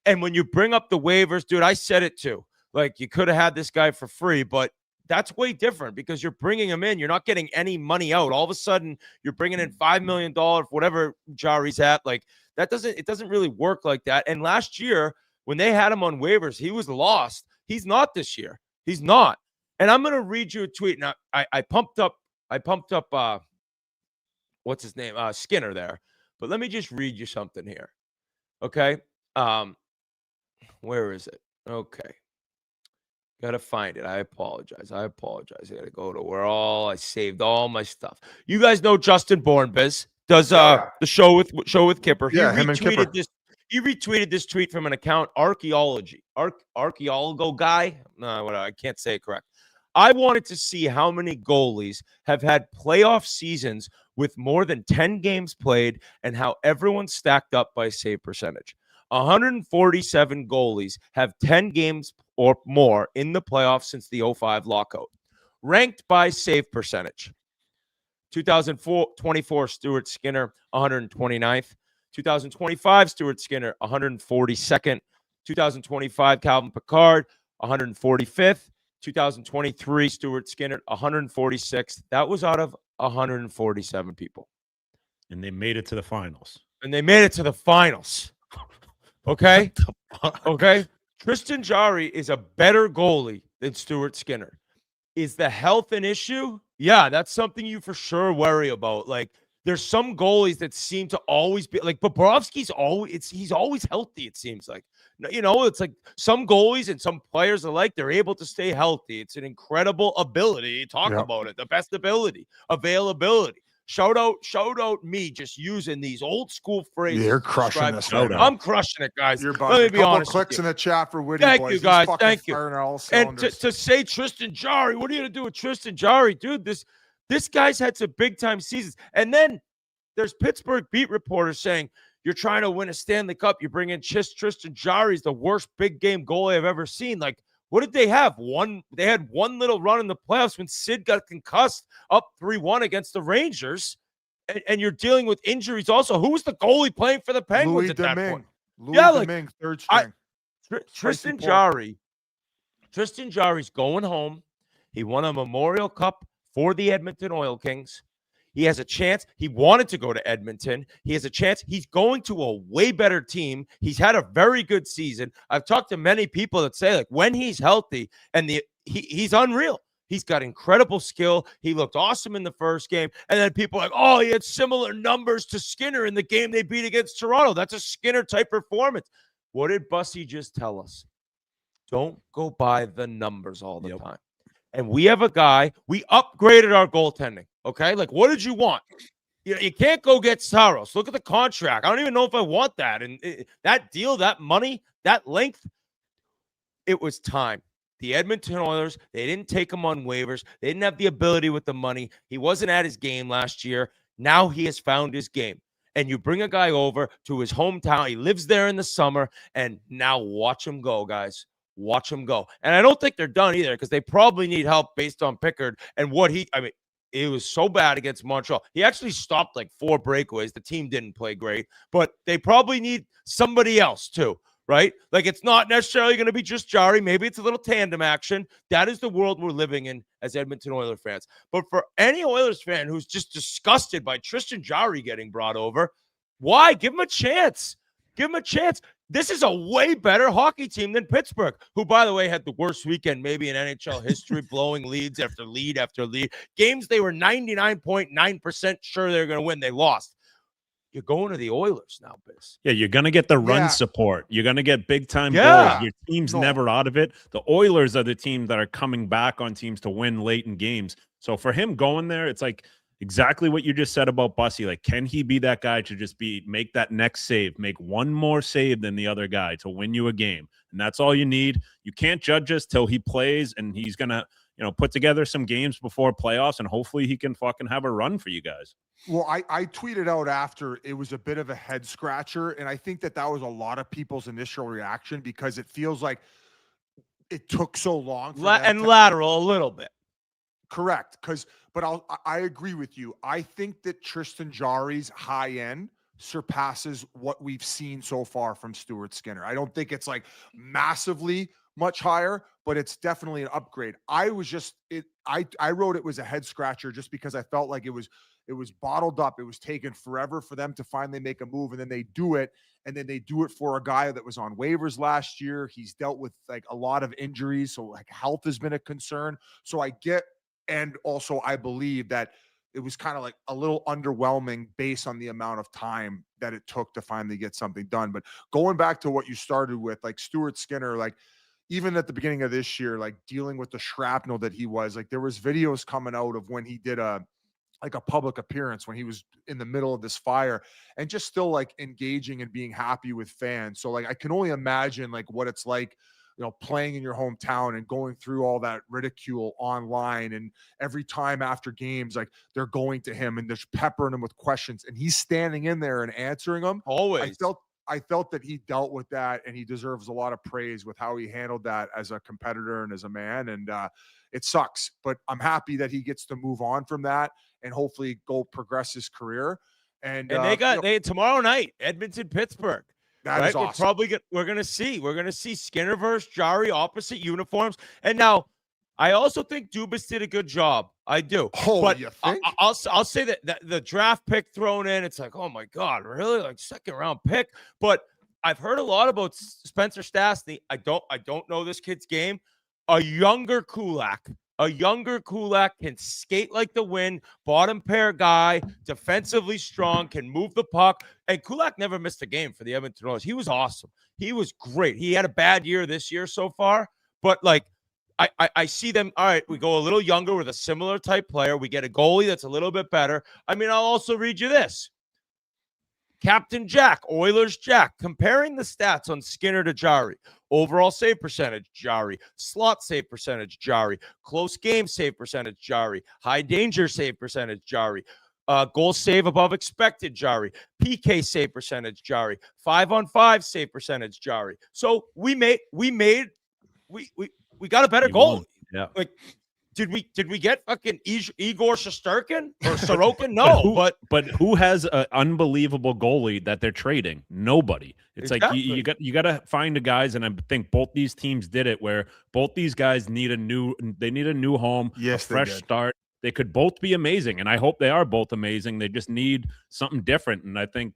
And when you bring up the waivers, dude, I said it too. Like, you could have had this guy for free, but that's way different because you're bringing him in. You're not getting any money out. All of a sudden, you're bringing in $5 million, whatever Jari's at. Like, it doesn't really work like that. And last year, when they had him on waivers, he was lost. He's not this year. He's not. And I'm going to read you a tweet. Now, I pumped up, what's his name? Skinner there. But let me just read you something here. Okay. Where is it? Okay. Got to find it. I apologize. I got to go to where I saved all my stuff. You guys know Justin Bourne-Biz does the show with Kipper. Yeah, him and Kipper. He retweeted this tweet from an account, Archaeologo guy. No, I can't say it correct. I wanted to see how many goalies have had playoff seasons with more than 10 games played and how everyone stacked up by save percentage. 147 goalies have 10 games or more in the playoffs since the 05 lockout. Ranked by save percentage. 2024 Stuart Skinner, 129th. 2025 Stuart Skinner, 142nd. 2025 Calvin Picard, 145th. 2023 Stuart Skinner, 146th. That was out of 147 people. And they made it to the finals. Okay? Okay? Tristan Jarry is a better goalie than Stuart Skinner. Is the health an issue? Yeah, that's something you for sure worry about. Like, there's some goalies that seem to always be like Bobrovsky's he's always healthy, it seems like. It's like some goalies and some players alike, they're able to stay healthy. It's an incredible ability. Talk about it. The best ability, availability. Shout out me just using these old school phrases. You're crushing this. I'm crushing it, guys. You're Let me be honest. Clicks in the chat for Whitty. Thank boys. you, guys. Thank you. And to say Tristan Jarry, what are you gonna do with Tristan Jarry, dude? This guy's had some big time seasons, and then there's Pittsburgh beat reporters saying you're trying to win a Stanley Cup. You bring in Tristan Jarry's the worst big game goalie I've ever seen. Like, what did they have? They had one little run in the playoffs when Sid got concussed up 3-1 against the Rangers. And you're dealing with injuries also. Who was the goalie playing for the Penguins at that point? Domingue, third string. Tristan Jarry. Tristan Jarry's going home. He won a Memorial Cup for the Edmonton Oil Kings. He has a chance. He wanted to go to Edmonton. He has a chance. He's going to a way better team. He's had a very good season. I've talked to many people that say, like, when he's healthy, and he's unreal. He's got incredible skill. He looked awesome in the first game. And then people are like, oh, he had similar numbers to Skinner in the game they beat against Toronto. That's a Skinner-type performance. What did Bussi just tell us? Don't go by the numbers all the time. And we have a guy, we upgraded our goaltending, okay? Like, what did you want? You can't go get Saros. Look at the contract. I don't even know if I want that. And that deal, that money, that length, it was time. The Edmonton Oilers, they didn't take him on waivers. They didn't have the ability with the money. He wasn't at his game last year. Now he has found his game. And you bring a guy over to his hometown. He lives there in the summer. And now watch him go, guys. Watch him go. And I don't think they're done either, because they probably need help based on Pickard and what it was so bad against Montreal. He actually stopped like 4 breakaways. The team didn't play great, but they probably need somebody else too. Right? Like, it's not necessarily going to be just Jarry. Maybe it's a little tandem action. That is the world we're living in as Edmonton Oilers fans. But for any Oilers fan who's just disgusted by Tristan Jarry getting brought over, why? Give him a chance. Give him a chance. This is a way better hockey team than Pittsburgh, who, by the way, had the worst weekend maybe in NHL history, blowing leads after lead after lead. Games they were 99.9% sure they were going to win. They lost. You're going to the Oilers now, Biz. Yeah, you're going to get the run support. You're going to get big-time goals. Your team's never out of it. The Oilers are the team that are coming back on teams to win late in games. So for him going there, it's like exactly what you just said about Bussi. Like, can he be that guy to just make that next save, make one more save than the other guy to win you a game? And that's all you need. You can't judge us till he plays, and he's going to, put together some games before playoffs, and hopefully he can fucking have a run for you guys. Well, I tweeted out after it was a bit of a head scratcher, and I think that was a lot of people's initial reaction because it feels like it took so long. Lateral a little bit. Correct. But I agree with you. I think that Tristan Jarry's high end surpasses what we've seen so far from Stuart Skinner. I don't think it's like massively much higher, but it's definitely an upgrade. I wrote it was a head scratcher just because I felt like it was bottled up. It was taking forever for them to finally make a move, and then they do it. And then they do it for a guy that was on waivers last year. He's dealt with like a lot of injuries. So like health has been a concern. So I get, and also I believe that it was kind of like a little underwhelming based on the amount of time that it took to finally get something done. But going back to what you started with, like Stuart Skinner, like even at the beginning of this year, like dealing with the shrapnel that he was, like there was videos coming out of when he did a public appearance when he was in the middle of this fire and just still like engaging and being happy with fans. So like, I can only imagine like what it's like, playing in your hometown and going through all that ridicule online. And every time after games, like they're going to him and they're peppering him with questions and he's standing in there and answering them. Always. I felt that he dealt with that and he deserves a lot of praise with how he handled that as a competitor and as a man. And it sucks, but I'm happy that he gets to move on from that and hopefully go progress his career. And they tomorrow night, Edmonton, Pittsburgh. That is awesome. We're going to see Skinner versus Jarry, opposite uniforms. And now I also think Dubas did a good job. I do. Oh, but you think? I'll say that the draft pick thrown in, it's like, oh my God, really? Like second round pick. But I've heard a lot about Spencer Stastny. I don't know this kid's game. A younger Kulak can skate like the wind, bottom pair guy, defensively strong, can move the puck. And Kulak never missed a game for the Edmonton Oilers. He was awesome. He was great. He had a bad year this year so far, but like I see them. All right, we go a little younger with a similar type player. We get a goalie that's a little bit better. I mean, I'll also read you this. Captain Jack, Oilers Jack, comparing the stats on Skinner to Jarry. Overall save percentage, Jarry. Slot save percentage, Jarry. Close game save percentage, Jarry. High danger save percentage, Jarry. Goal save above expected, Jarry. PK save percentage, Jarry. 5-on-5 save percentage, Jarry. So we got a better goal. Yeah. Like, did we get fucking Igor Shesterkin or Sorokin? No, but who has an unbelievable goalie that they're trading? Nobody. It's exactly. Like you got to find the guys, and I think both these teams did it where both these guys need a new home, yes, a fresh start. they could both be amazing, and I hope they are both amazing. They just need something different, and I think,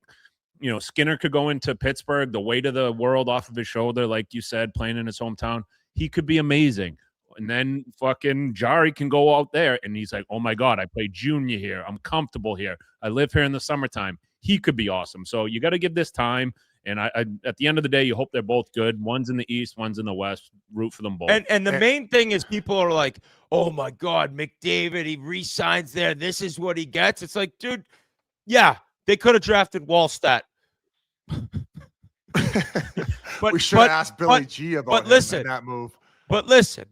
Skinner could go into Pittsburgh, the weight of the world off of his shoulder, like you said, playing in his hometown. He could be amazing. And then fucking Jari can go out there, and he's like, oh, my God, I play junior here. I'm comfortable here. I live here in the summertime. He could be awesome. So you got to give this time. And I, at the end of the day, you hope they're both good. One's in the East, one's in the West. Root for them both. And the main thing is people are like, oh, my God, McDavid, he re-signs there. This is what he gets. It's like, dude, yeah, they could have drafted Wallstat. We should have asked Billy G about that move. But listen,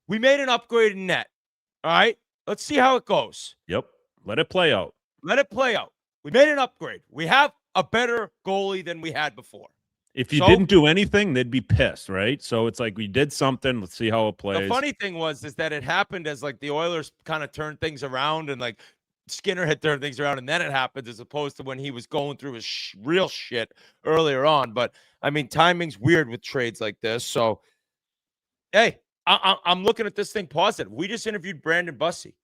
we made an upgrade in net. All right? Let's see how it goes. Yep. Let it play out. Let it play out. We made an upgrade. We have a better goalie than we had before. If you didn't do anything, they'd be pissed, right? So it's like we did something. Let's see how it plays. The funny thing is that it happened as like the Oilers kind of turned things around, and like Skinner had turned things around, and then it happened, as opposed to when he was going through his real shit earlier on. But I mean, timing's weird with trades like this. So, hey, I'm looking at this thing positive. We just interviewed Brandon Bussi.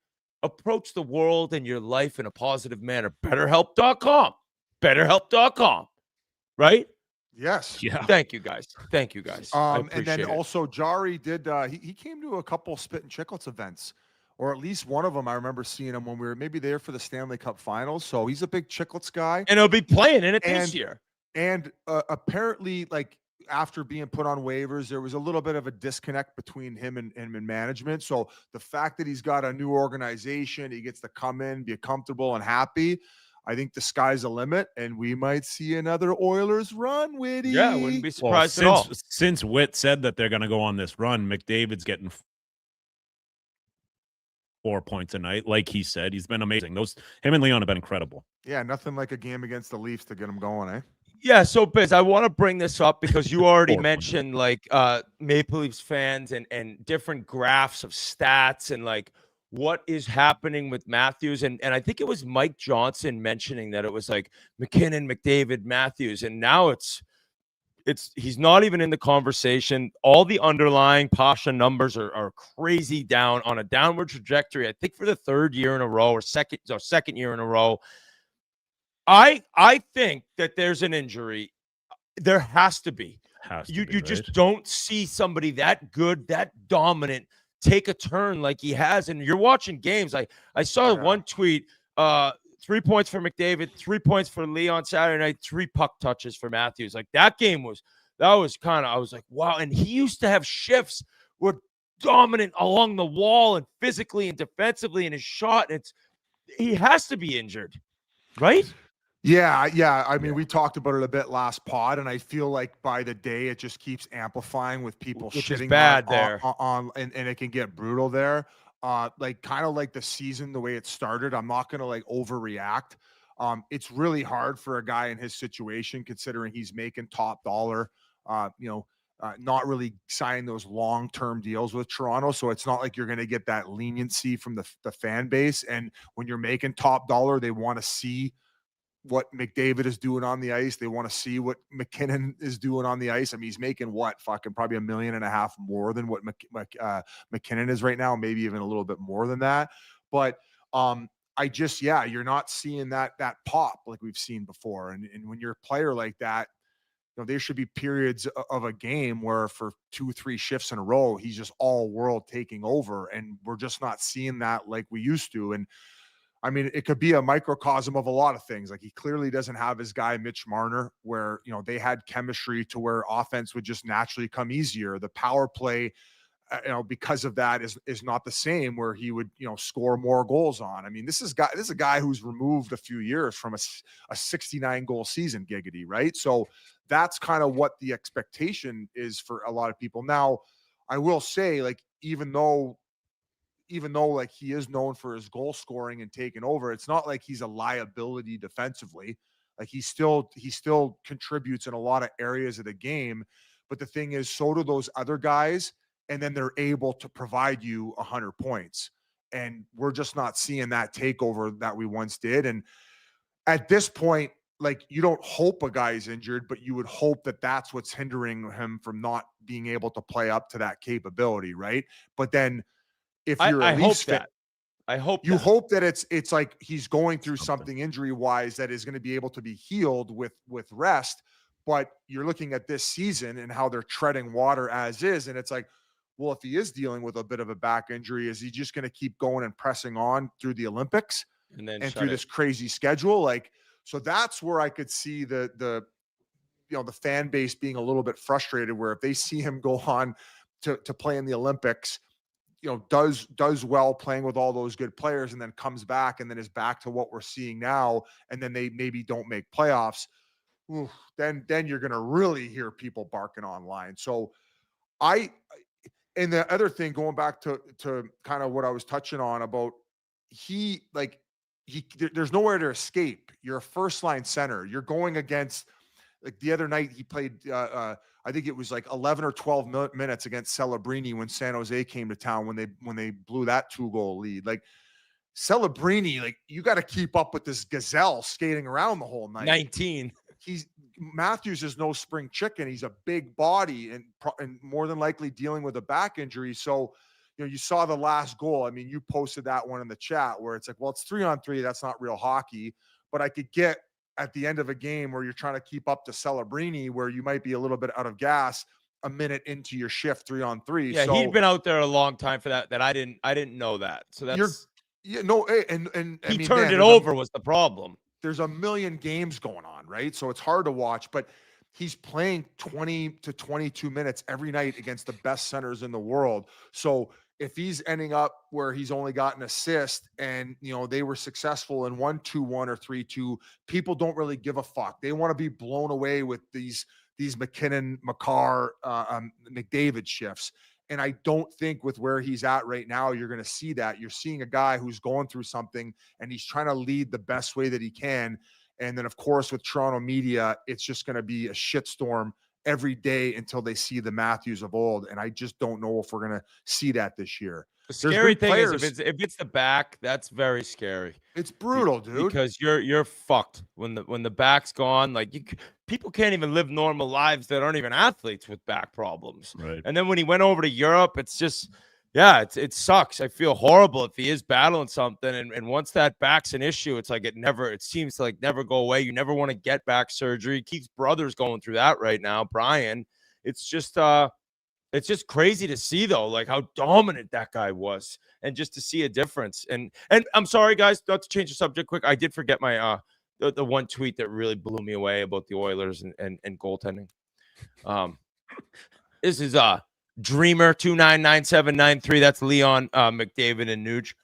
Approach the world and your life in a positive manner. BetterHelp.com. BetterHelp.com. Right? Yes. Yeah. Thank you, guys. Thank you, guys. And then also Jari did. He came to a couple Spittin Chiclets events, or at least one of them. I remember seeing him when we were maybe there for the Stanley Cup Finals. So he's a big Chiclets guy, and he'll be playing in it this year. And apparently, like, after being put on waivers, there was a little bit of a disconnect between him and management. So the fact that he's got a new organization, he gets to come in, be comfortable and happy. I think the sky's the limit, and we might see another Oilers run, Whitty. Yeah, I wouldn't be surprised at all. Since Whit said that they're going to go on this run, McDavid's getting 4 points a night. Like he said, he's been amazing. Him and Leon have been incredible. Yeah, nothing like a game against the Leafs to get them going, eh? Yeah, so Biz, I want to bring this up because you already mentioned like Maple Leafs fans and different graphs of stats and like what is happening with Matthews. And I think it was Mike Johnson mentioning that it was like McKinnon, McDavid, Matthews. And now he's not even in the conversation. All the underlying Pasha numbers are crazy down on a downward trajectory, I think for the third year in a row or second year in a row. I think that there's an injury. There has to be. You just don't see somebody that good, that dominant, take a turn like he has. And you're watching games. I saw one tweet, 3 points for McDavid, 3 points for Leon Saturday night, 3 puck touches for Matthews. Like that game was kind of, I was like, wow. And he used to have shifts where dominant along the wall and physically and defensively in his shot. He has to be injured, right? Yeah. I mean, we talked about it a bit last pod, and I feel like by the day it just keeps amplifying with people shitting bad on and it can get brutal there. Like kind of like the season, the way it started. I'm not going to like overreact. It's really hard for a guy in his situation, considering he's making top dollar, not really signing those long-term deals with Toronto. So it's not like you're going to get that leniency from the fan base. And when you're making top dollar, they want to see what McDavid is doing on the ice. They want to see what McKinnon is doing on the ice. I mean, he's making probably $1.5 million more than what McKinnon is right now, maybe even a little bit more than that. But you're not seeing that pop like we've seen before. And when you're a player like that, there should be periods of a game where for 2-3 shifts in a row, he's just all world taking over. And we're just not seeing that like we used to. And I mean, it could be a microcosm of a lot of things. Like he clearly doesn't have his guy, Mitch Marner, where, they had chemistry to where offense would just naturally come easier. The power play, because of that is not the same where he would, score more goals on. I mean, this is a guy who's removed a few years from a 69 goal season, giggity, right? So that's kind of what the expectation is for a lot of people. Now, I will say, like, even though like he is known for his goal scoring and taking over, it's not like he's a liability defensively. Like he still contributes in a lot of areas of the game. But the thing is, so do those other guys, and then they're able to provide you 100 points. And we're just not seeing that takeover that we once did. And at this point, like, you don't hope a guy's injured, but you would hope that that's what's hindering him from not being able to play up to that capability, right? But then if you're a Leafs fan, I hope you that. hope that it's like he's going through something injury wise that is going to be able to be healed with rest. But you're looking at this season and how they're treading water as is, and it's like, well, if he is dealing with a bit of a back injury, is he just going to keep going and pressing on through the Olympics and then and through this crazy schedule? Like, so that's where I could see the fan base being a little bit frustrated, where if they see him go on to play in the Olympics, does well playing with all those good players, and then comes back and then is back to what we're seeing now, and then they maybe don't make playoffs, then you're going to really hear people barking online. So and the other thing, going back to kind of what I was touching on about, there's nowhere to escape. You're a first line center. You're going against, like the other night he played, I think it was like 11 or 12 minutes against Celebrini when San Jose came to town, when they blew that 2-goal lead. Like Celebrini, like you got to keep up with this gazelle skating around the whole night. 19. Matthews is no spring chicken. He's a big body and more than likely dealing with a back injury. So, you saw the last goal. I mean, you posted that one in the chat where it's like, well, it's 3-on-3. That's not real hockey. But I could get at the end of a game where you're trying to keep up to Celebrini, where you might be a little bit out of gas a minute into your shift 3-on-3. Yeah, so, he'd been out there a long time for that I didn't know that. So that's and he turned it over was the problem. There's a million games going on, right? So it's hard to watch, but he's playing 20 to 22 minutes every night against the best centers in the world. So if he's ending up where he's only got an assist and, they were successful in 1-2-1 or 3-2, people don't really give a fuck. They want to be blown away with these McKinnon, Makar, McDavid shifts. And I don't think with where he's at right now, you're going to see that. You're seeing a guy who's going through something and he's trying to lead the best way that he can. And then, of course, with Toronto media, it's just going to be a shitstorm every day until they see the Matthews of old. And I just don't know if we're going to see that this year. The scary thing is if it's the back, that's very scary. It's brutal, dude. Because you're fucked when the back's gone. Like people can't even live normal lives that aren't even athletes with back problems. Right. And then when he went over to Europe, it's just it sucks. I feel horrible if he is battling something. And once that back's an issue, it's like it seems to like never go away. You never want to get back surgery. Keith's brother's going through that right now, Brian. It's just crazy to see, though, like how dominant that guy was, and just to see a difference. And I'm sorry, guys, not to change the subject quick. I did forget my the one tweet that really blew me away about the Oilers and goaltending. This is Dreamer 299793. That's Leon McDavid and Nuge.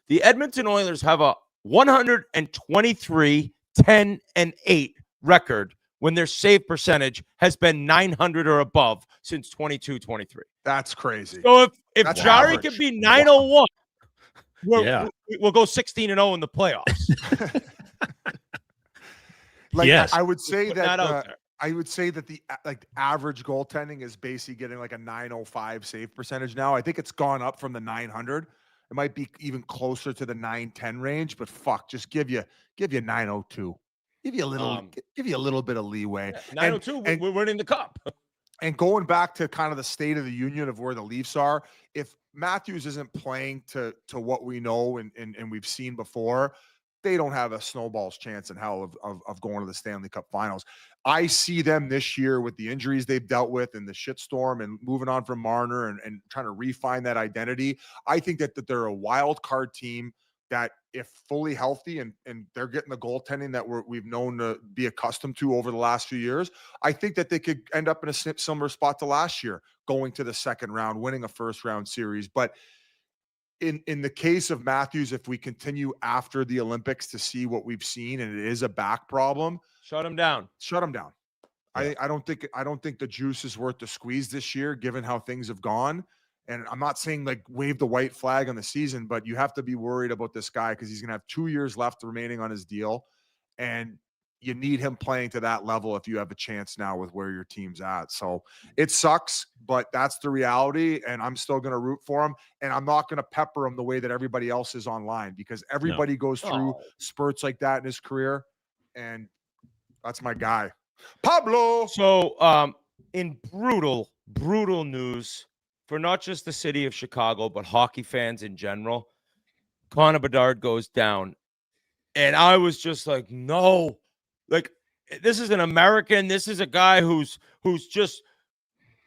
The Edmonton Oilers have a 123-10-8 record when their save percentage has been 900 or above since 22-23. That's crazy. So if Jari could be 901, we'll go 16-0 in the playoffs. I would say that the average goaltending is basically getting like a 905 save percentage now. I think it's gone up from the 900. It might be even closer to the 910 range, but fuck, just give you 902. Give you a little bit of leeway. 902, we're winning the cup. And going back to kind of the state of the union of where the Leafs are, if Matthews isn't playing to what we know and we've seen before, they don't have a snowball's chance in hell of going to the Stanley Cup Finals. I see them this year with the injuries they've dealt with and the shitstorm and moving on from Marner and trying to refine that identity. I think that they're a wild card team that, if fully healthy and they're getting the goaltending that we've known to be accustomed to over the last few years, I think that they could end up in a similar spot to last year, going to the second round, winning a first round series. But in the case of Matthews, if we continue after the Olympics to see what we've seen, and it is a back problem, shut him down. Yeah. I don't think the juice is worth the squeeze this year, given how things have gone. And I'm not saying like wave the white flag on the season, but you have to be worried about this guy because he's going to have 2 years left remaining on his deal. And you need him playing to that level if you have a chance now with where your team's at. So it sucks, but that's the reality. And I'm still going to root for him. And I'm not going to pepper him the way that everybody else is online, because everybody goes through spurts like that in his career. And that's my guy, Pablo. So in brutal news, for not just the city of Chicago, but hockey fans in general, Connor Bedard goes down. And I was just like, no. Like, this is an American. This is a guy who's just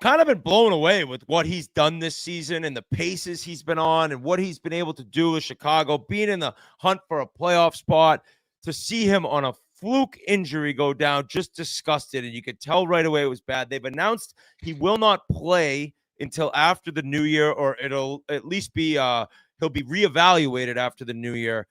kind of been blown away with what he's done this season and the paces he's been on and what he's been able to do with Chicago, being in the hunt for a playoff spot. To see him on a fluke injury go down, just disgusted. And you could tell right away it was bad. They've announced he will not play until after the new year, or it'll at least be he'll be reevaluated after the new year.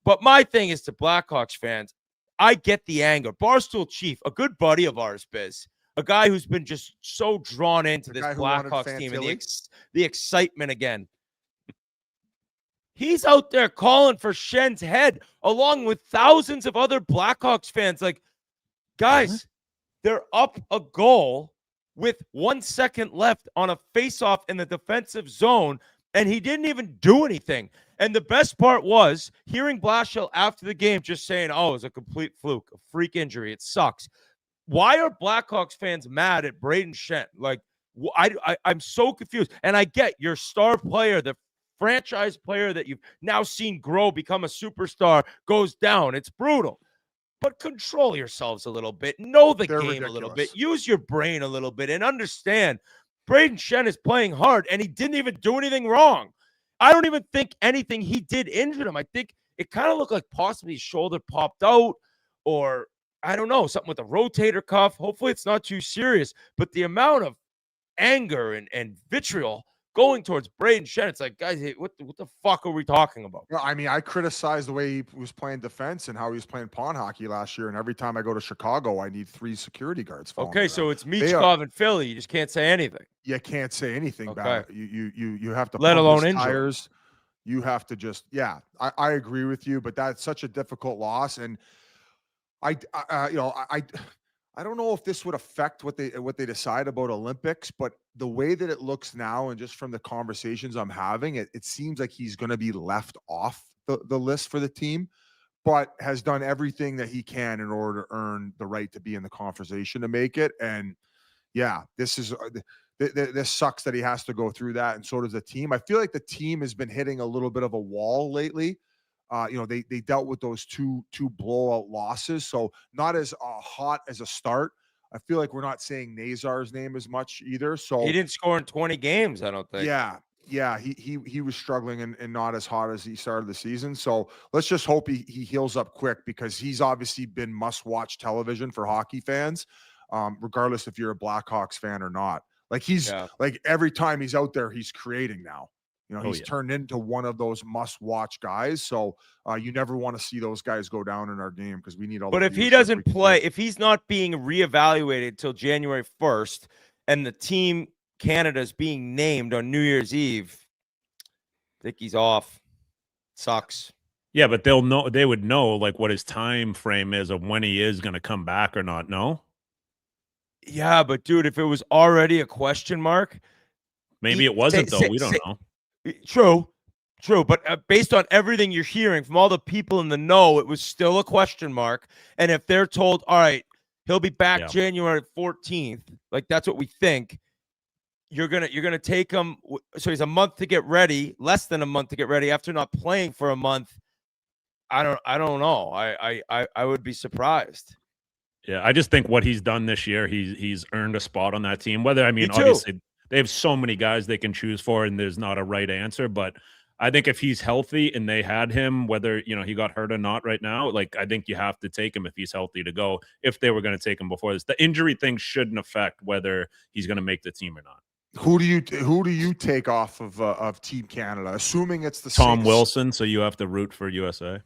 But my thing is to Blackhawks fans, I get the anger. Barstool Chief, a good buddy of ours, Biz, a guy who's been just so drawn into this Blackhawks team and the excitement again. He's out there calling for Schen's head along with thousands of other Blackhawks fans. Like, guys, they're up a goal with 1 second left on a faceoff in the defensive zone, and he didn't even do anything. And the best part was hearing Blashill after the game just saying, oh, it was a complete fluke, a freak injury. It sucks. Why are Blackhawks fans mad at Brayden Schenn? Like, I'm so confused. And I get your star player, the franchise player that you've now seen grow, become a superstar, goes down. It's brutal. But control yourselves a little bit. Know the game a little bit. Use your brain a little bit and understand Brayden Schenn is playing hard, and he didn't even do anything wrong. I don't even think anything he did injured him. I think it kind of looked like possibly his shoulder popped out, or I don't know, something with a rotator cuff. Hopefully it's not too serious. But the amount of anger and vitriol going towards Brayden Schenn, it's like, guys, hey, what the fuck are we talking about? Yeah, I mean, I criticized the way he was playing defense and how he was playing pawn hockey last year. And every time I go to Chicago, I need 3 security guards. Okay, so it's Michkov and Philly. You just can't say anything. You can't say anything about it. You have to let alone injury. Tires. You have to just, I agree with you, but that's such a difficult loss. And I don't know if this would affect what they decide about Olympics, but the way that it looks now, and just from the conversations I'm having, it seems like he's going to be left off the list for the team, but has done everything that he can in order to earn the right to be in the conversation to make it. And this sucks that he has to go through that, and so does the team. I feel like the team has been hitting a little bit of a wall lately. They dealt with those two blowout losses, so not as hot as a start. I feel like we're not saying Nazar's name as much either. So he didn't score in 20 games, I don't think. Yeah, he was struggling and not as hot as he started the season. So let's just hope he heals up quick, because he's obviously been must-watch television for hockey fans, regardless if you're a Blackhawks fan or not. Like like every time he's out there, he's creating now. He's turned into one of those must-watch guys. So you never want to see those guys go down in our game, because we need all. But if he doesn't play, if he's not being reevaluated till January 1st, and the team Canada is being named on New Year's Eve, I think he's off. Sucks. Yeah, but they would know like what his time frame is of when he is going to come back or not. No. Yeah, but dude, if it was already a question mark, maybe it wasn't though. We don't know. True. But based on everything you're hearing from all the people in the know, it was still a question mark. And if they're told, all right, he'll be back January 14th, like that's what we think, you're gonna take him. So he's a month to get ready, less than a month to get ready after not playing for a month. I don't know. I would be surprised. Yeah, I just think what he's done this year, he's earned a spot on that team. Obviously they have so many guys they can choose for, and there's not a right answer. But I think if he's healthy and they had him, whether he got hurt or not right now, like I think you have to take him if he's healthy to go. If they were going to take him before this, the injury thing shouldn't affect whether he's going to make the team or not. Who do you take off of Team Canada, assuming it's the Tom Wilson? So you have to root for USA.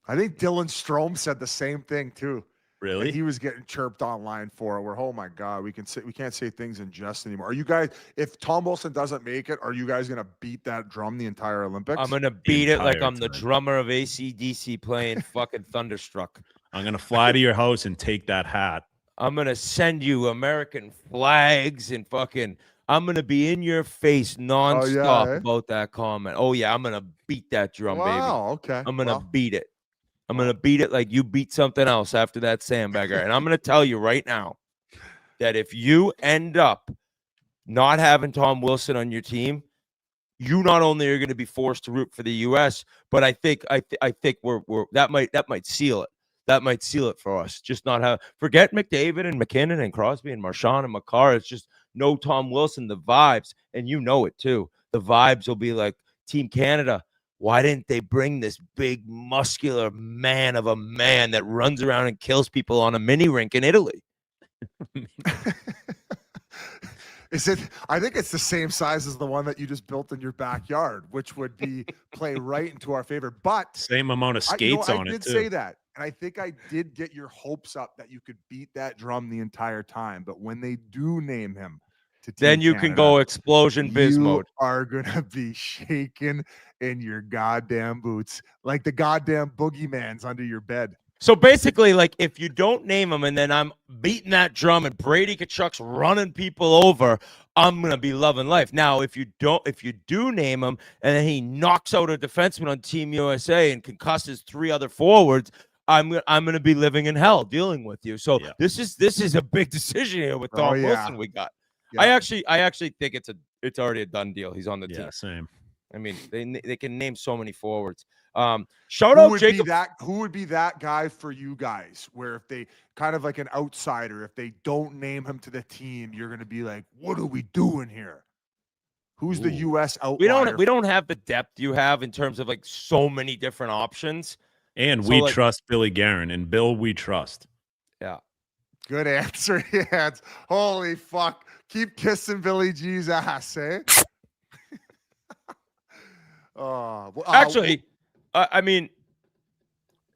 I think Dylan Strome said the same thing too. Really? Like he was getting chirped online for it. Where, oh my God, we can't say things in jest anymore. Are you guys, if Tom Wilson doesn't make it, are you guys gonna beat that drum the entire Olympics? I'm gonna beat it like I'm the drummer of AC/DC playing fucking Thunderstruck. I'm gonna fly to your house and take that hat. I'm gonna American flags and I'm gonna be in your face nonstop about that comment. Oh yeah, I'm gonna beat that drum, baby. Okay. I'm gonna beat it. I'm going to beat it like you beat something else after that sandbagger. And I'm going to tell you right now that if you end up not having Tom Wilson on your team, you not only are going to be forced to root for the U.S., but I think we're that might seal it. That might seal it for us. Just not have forget McDavid and McKinnon and Crosby and Marchand and Makar. It's just no Tom Wilson. The vibes, and you know it too. The vibes will be like Team Canada. Why didn't they bring this big muscular man of a man that runs around and kills people on a mini rink in Italy? Is it? I think it's the same size as the one that you just built in your backyard, which would be play right into our favor. But same amount of skates on it. I did say that, and I think I did get your hopes up that you could beat that drum the entire time. But when they do name him to Team then you Canada, can go explosion biz mode. You are gonna be shaking in your goddamn boots like the goddamn boogeyman's under your bed. So basically, like, if you don't name him and then I'm beating that drum and Brady Tkachuk's running people over, I'm going to be loving life. Now, if you do name him and then he knocks out a defenseman on Team USA and concusses 3 other forwards, I'm going to be living in hell dealing with you. So this is a big decision here with Tom Wilson we got. Yeah. I actually think it's already a done deal. He's on the team. Same. I mean, they can name so many forwards. Shout out Jacob. Who would be that guy for you guys? Where if they kind of like an outsider, if they don't name him to the team, you're going to be like, "What are we doing here?" Who's the U.S. outlier? We don't have the depth you have in terms of like so many different options. And so we trust Billy Guerin, and Bill we trust. Yeah. Good answer. Yeah. Holy fuck! Keep kissing Billy G's ass, eh? Actually, I mean,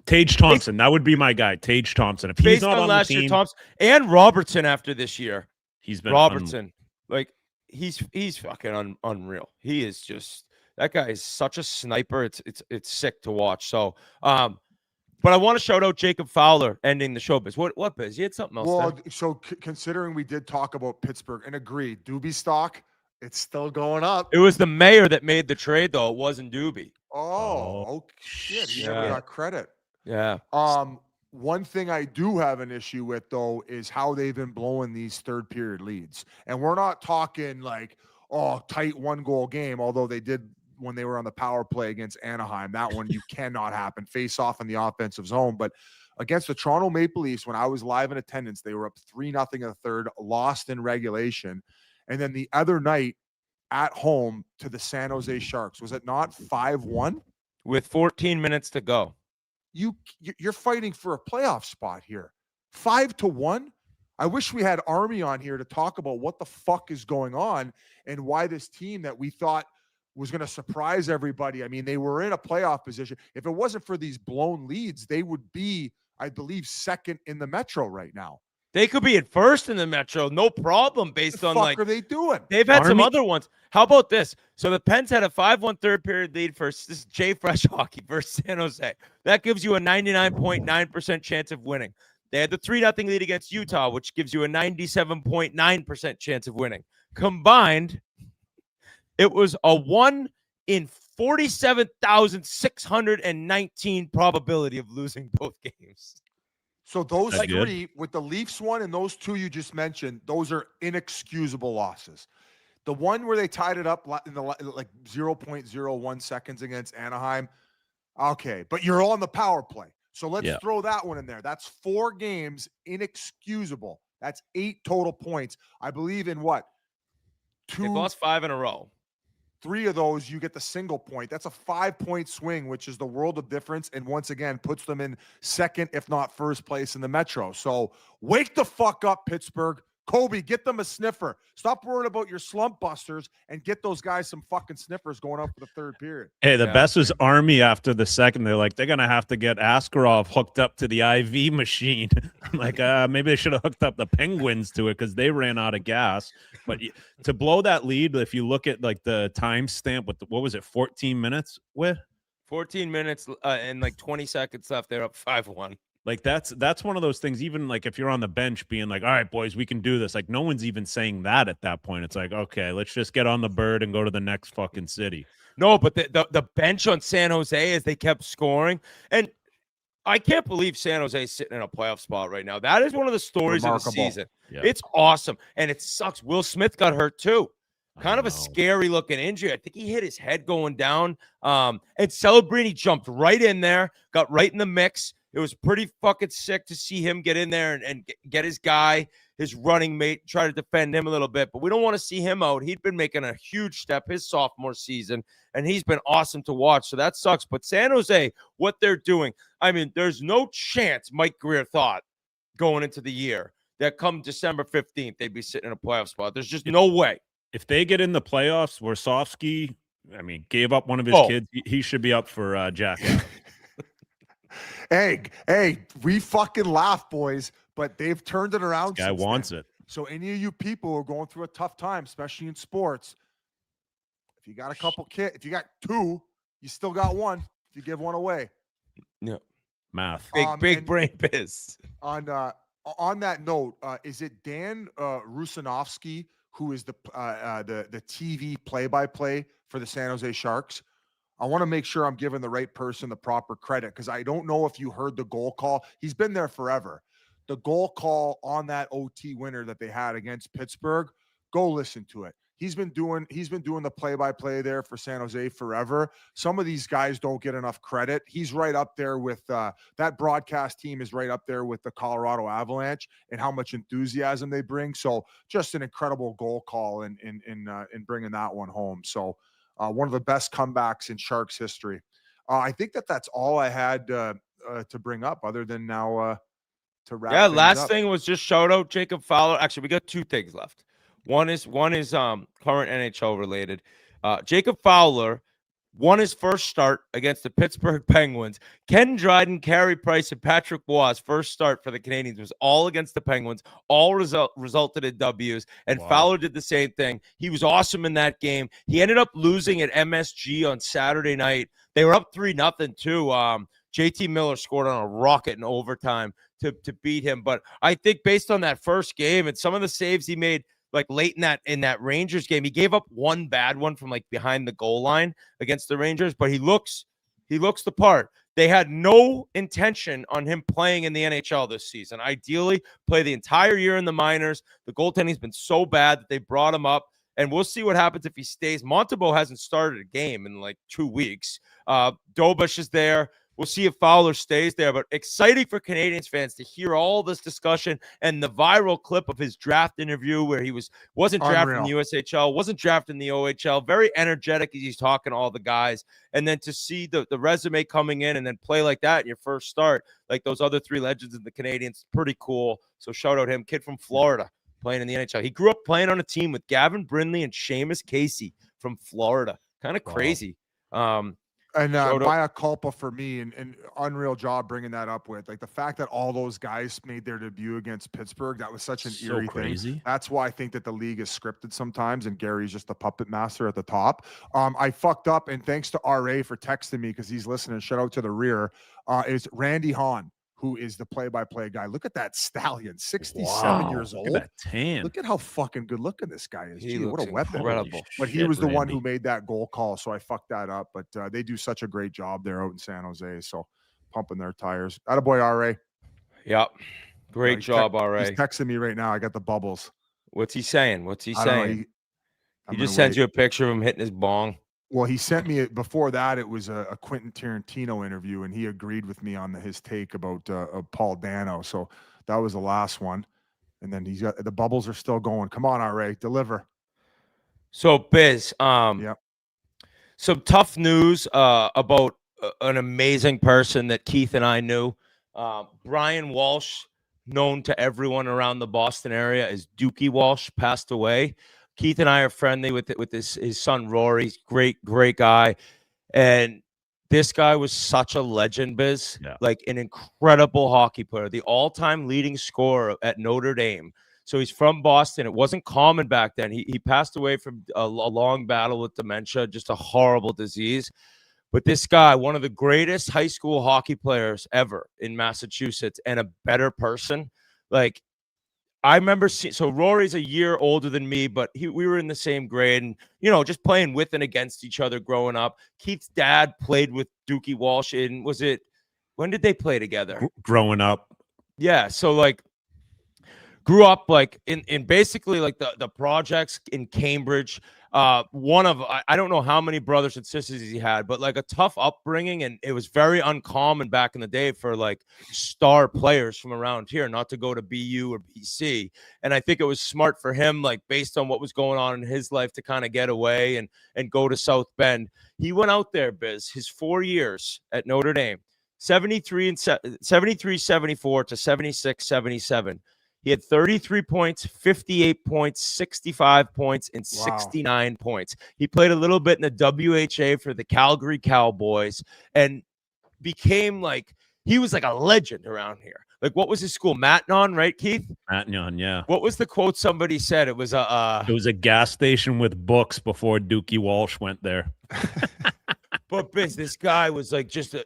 Tage Thompson. That would be my guy, Tage Thompson. If he's not on last the team, year, Thompson and Robertson after this year, he's been Robertson. Like he's fucking unreal. He is just that guy is such a sniper. It's sick to watch. So, but I want to shout out Jacob Fowler ending the showbiz. What biz? You had something else. Well, so considering we did talk about Pittsburgh and agree, Doobie stock. It's still going up. It was the mayor that made the trade, though. It wasn't Doobie. Oh shit! He never got credit. Yeah. One thing I do have an issue with, though, is how they've been blowing these third period leads. And we're not talking like, tight 1-goal game, although they did when they were on the power play against Anaheim. That one you cannot happen. Face off in the offensive zone. But against the Toronto Maple Leafs, when I was live in attendance, they were up 3-0 in the third, lost in regulation. And then the other night at home to the San Jose Sharks, was it not 5-1? With 14 minutes to go. You're fighting for a playoff spot here. 5-1? I wish we had Army on here to talk about what the fuck is going on and why this team that we thought was going to surprise everybody. I mean, they were in a playoff position. If it wasn't for these blown leads, they would be, I believe, second in the Metro right now. They could be at first in the Metro, no problem, based on What are they doing? They've had some other ones. How about this? So the Pens had a 5-1 third period lead for this is Jay Fresh Hockey versus San Jose. That gives you a 99.9% chance of winning. They had the 3-0 lead against Utah, which gives you a 97.9% chance of winning. Combined, it was a 1 in 47,619 probability of losing both games. So those three, with the Leafs one and those two you just mentioned, those are inexcusable losses. The one where they tied it up in the like 0.01 seconds against Anaheim, okay, but you're on the power play. So let's throw that one in there. That's 4 games, inexcusable. That's 8 total points. I believe in what? They lost 5 in a row. 3 of those, you get the single point. That's a 5-point swing, which is the world of difference. And once again, puts them in second, if not first place in the Metro. So wake the fuck up, Pittsburgh. Kobe, get them a sniffer. Stop worrying about your slump busters and get those guys some fucking sniffers going up for the third period. Hey, the best was Army after the second. They're like, they're going to have to get Askarov hooked up to the IV machine. I'm like, maybe they should have hooked up the Penguins to it because they ran out of gas. But to blow that lead, if you look at like the timestamp with what was it, 14 minutes with? 14 minutes and like 20 seconds left. They're up 5-1. Like that's one of those things, even like if you're on the bench being like, all right, boys, we can do this. Like no one's even saying that at that point. It's like, okay, let's just get on the bird and go to the next fucking city. No, but the bench on San Jose as they kept scoring. And I can't believe San Jose is sitting in a playoff spot right now. That is one of the stories of the season. Yeah. It's awesome. And it sucks. Will Smith got hurt too. Kind of a scary looking injury. I think he hit his head going down. And Celebrini jumped right in there, got right in the mix. It was pretty fucking sick to see him get in there and get his guy, his running mate, try to defend him a little bit. But we don't want to see him out. He'd been making a huge step his sophomore season, and he's been awesome to watch. So that sucks. But San Jose, what they're doing, I mean, there's no chance Mike Greer thought going into the year that come December 15th, they'd be sitting in a playoff spot. There's just no way. If they get in the playoffs, Warsofsky, I mean, gave up one of his kids, he should be up for Jack. Hey, we fucking laugh, boys, but they've turned it around. This guy wants it. So any of you people who are going through a tough time, especially in sports, if you got a couple kids, if you got two, you still got one. If you give one away. Yeah. Math. Big brain biz. On that note, is it Dan Rusanovsky who is the TV play-by-play for the San Jose Sharks? I want to make sure I'm giving the right person the proper credit because I don't know if you heard the goal call. He's been there forever. The goal call on that OT winner that they had against Pittsburgh, go listen to it. He's been doing the play-by-play there for San Jose forever. Some of these guys don't get enough credit. He's right up there with that broadcast team is right up there with the Colorado Avalanche and how much enthusiasm they bring. So just an incredible goal call in bringing that one home. So one of the best comebacks in Sharks history. I think that's all I had to bring up other than now to wrap things last up. thing was just shout out Jacob Fowler. Actually, we got two things left. One is current NHL related. Jacob Fowler won his first start against the Pittsburgh Penguins. Ken Dryden, Carey Price, and Patrick Roy's first start for the Canadiens was all against the Penguins. All resulted in W's, and Fowler did the same thing. He was awesome in that game. He ended up losing at MSG on Saturday night. They were up 3-0 too. JT Miller scored on a rocket in overtime to beat him. But I think based on that first game and some of the saves he made, like late in that Rangers game, he gave up one bad one from like behind the goal line against the Rangers, but he looks the part. They had no intention on him playing in the NHL this season. Ideally, play the entire year in the minors. The goaltending's been so bad that they brought him up, and we'll see what happens if he stays. Montembeault hasn't started a game in like 2 weeks. Dobush is there. We'll see if Fowler stays there, but exciting for Canadiens fans to hear all this discussion and the viral clip of his draft interview where he wasn't drafted in the USHL, wasn't drafted in the OHL, very energetic as he's talking to all the guys. And then to see the resume coming in and then play like that in your first start, like those other three legends in the Canadiens, pretty cool. So shout out him, kid from Florida playing in the NHL. He grew up playing on a team with Gavin Brindley and Seamus Casey from Florida. Kind of crazy. And mea culpa for me, and unreal job bringing that up with like the fact that all those guys made their debut against Pittsburgh. That was such an eerie thing. That's why I think that the league is scripted sometimes, and Gary's just the puppet master at the top. I fucked up, and thanks to RA for texting me because he's listening. Shout out to the rear. Is Randy Hahn, who is the play-by-play guy. Look at that stallion, 67 years old. Look at that tan. Look at how fucking good looking this guy is. Gee, what a weapon. Incredible. But he was the one who made that goal call, so I fucked that up. But they do such a great job there out in San Jose, so pumping their tires. Attaboy, RA. Yep. Great job, RA. He's texting me right now. I got the bubbles. What's he saying? He just sends you a picture of him hitting his bong. Well, he sent me before that. It was a Quentin Tarantino interview, and he agreed with me on his take about Paul Dano. So that was the last one. And then he's got the bubbles are still going. Come on, RA, deliver. So Biz, some tough news about an amazing person that Keith and I knew. Brian Walsh, known to everyone around the Boston area as Dookie Walsh, passed away. Keith and I are friendly with his son Rory. He's great guy, and this guy was such a legend, Biz. Yeah. Like an incredible hockey player, the all-time leading scorer at Notre Dame. So he's from Boston. It wasn't common back then. He passed away from a long battle with dementia, just a horrible disease. But this guy, one of the greatest high school hockey players ever in Massachusetts, and a better person. Like, I remember so Rory's a year older than me, but we were in the same grade and, just playing with and against each other growing up. Keith's dad played with Dookie Walsh when did they play together? Growing up. Yeah. So like grew up like in basically like the projects in Cambridge. one of I don't know how many brothers and sisters he had, but like a tough upbringing, and it was very uncommon back in the day for like star players from around here not to go to BU or BC. And I think it was smart for him, like based on what was going on in his life, to kind of get away and go to South Bend. He went out there, Biz, his 4 years at Notre Dame, 73-74 to 76-77. He had 33 points, 58 points, 65 points, and 69 points. He played a little bit in the WHA for the Calgary Cowboys and became like, he was like a legend around here. Like, what was his school? Matnon, right, Keith? Matnon, yeah. What was the quote somebody said? It was it was a gas station with books before Dookie Walsh went there. But Biz, this guy was like just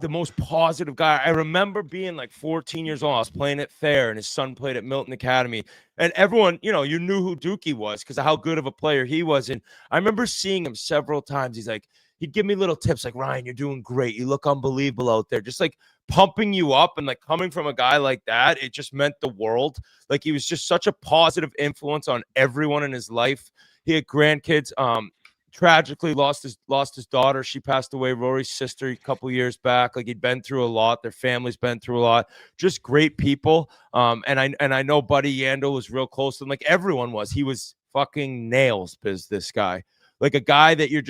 the most positive guy. I remember being like 14 years old. I was playing at Thayer, and his son played at Milton Academy. And everyone, you knew who Dookie was because of how good of a player he was. And I remember seeing him several times. He'd give me little tips like, Ryan, you're doing great. You look unbelievable out there. Just like pumping you up. And like coming from a guy like that, it just meant the world. Like he was just such a positive influence on everyone in his life. He had grandkids. Tragically lost his daughter. She passed away, Rory's sister, a couple years back. Like he'd been through a lot. Their family's been through a lot. Just great people. And I know Buddy Yandel was real close to him. Like everyone was. He was fucking nails, Biz, this guy. Like a guy that you're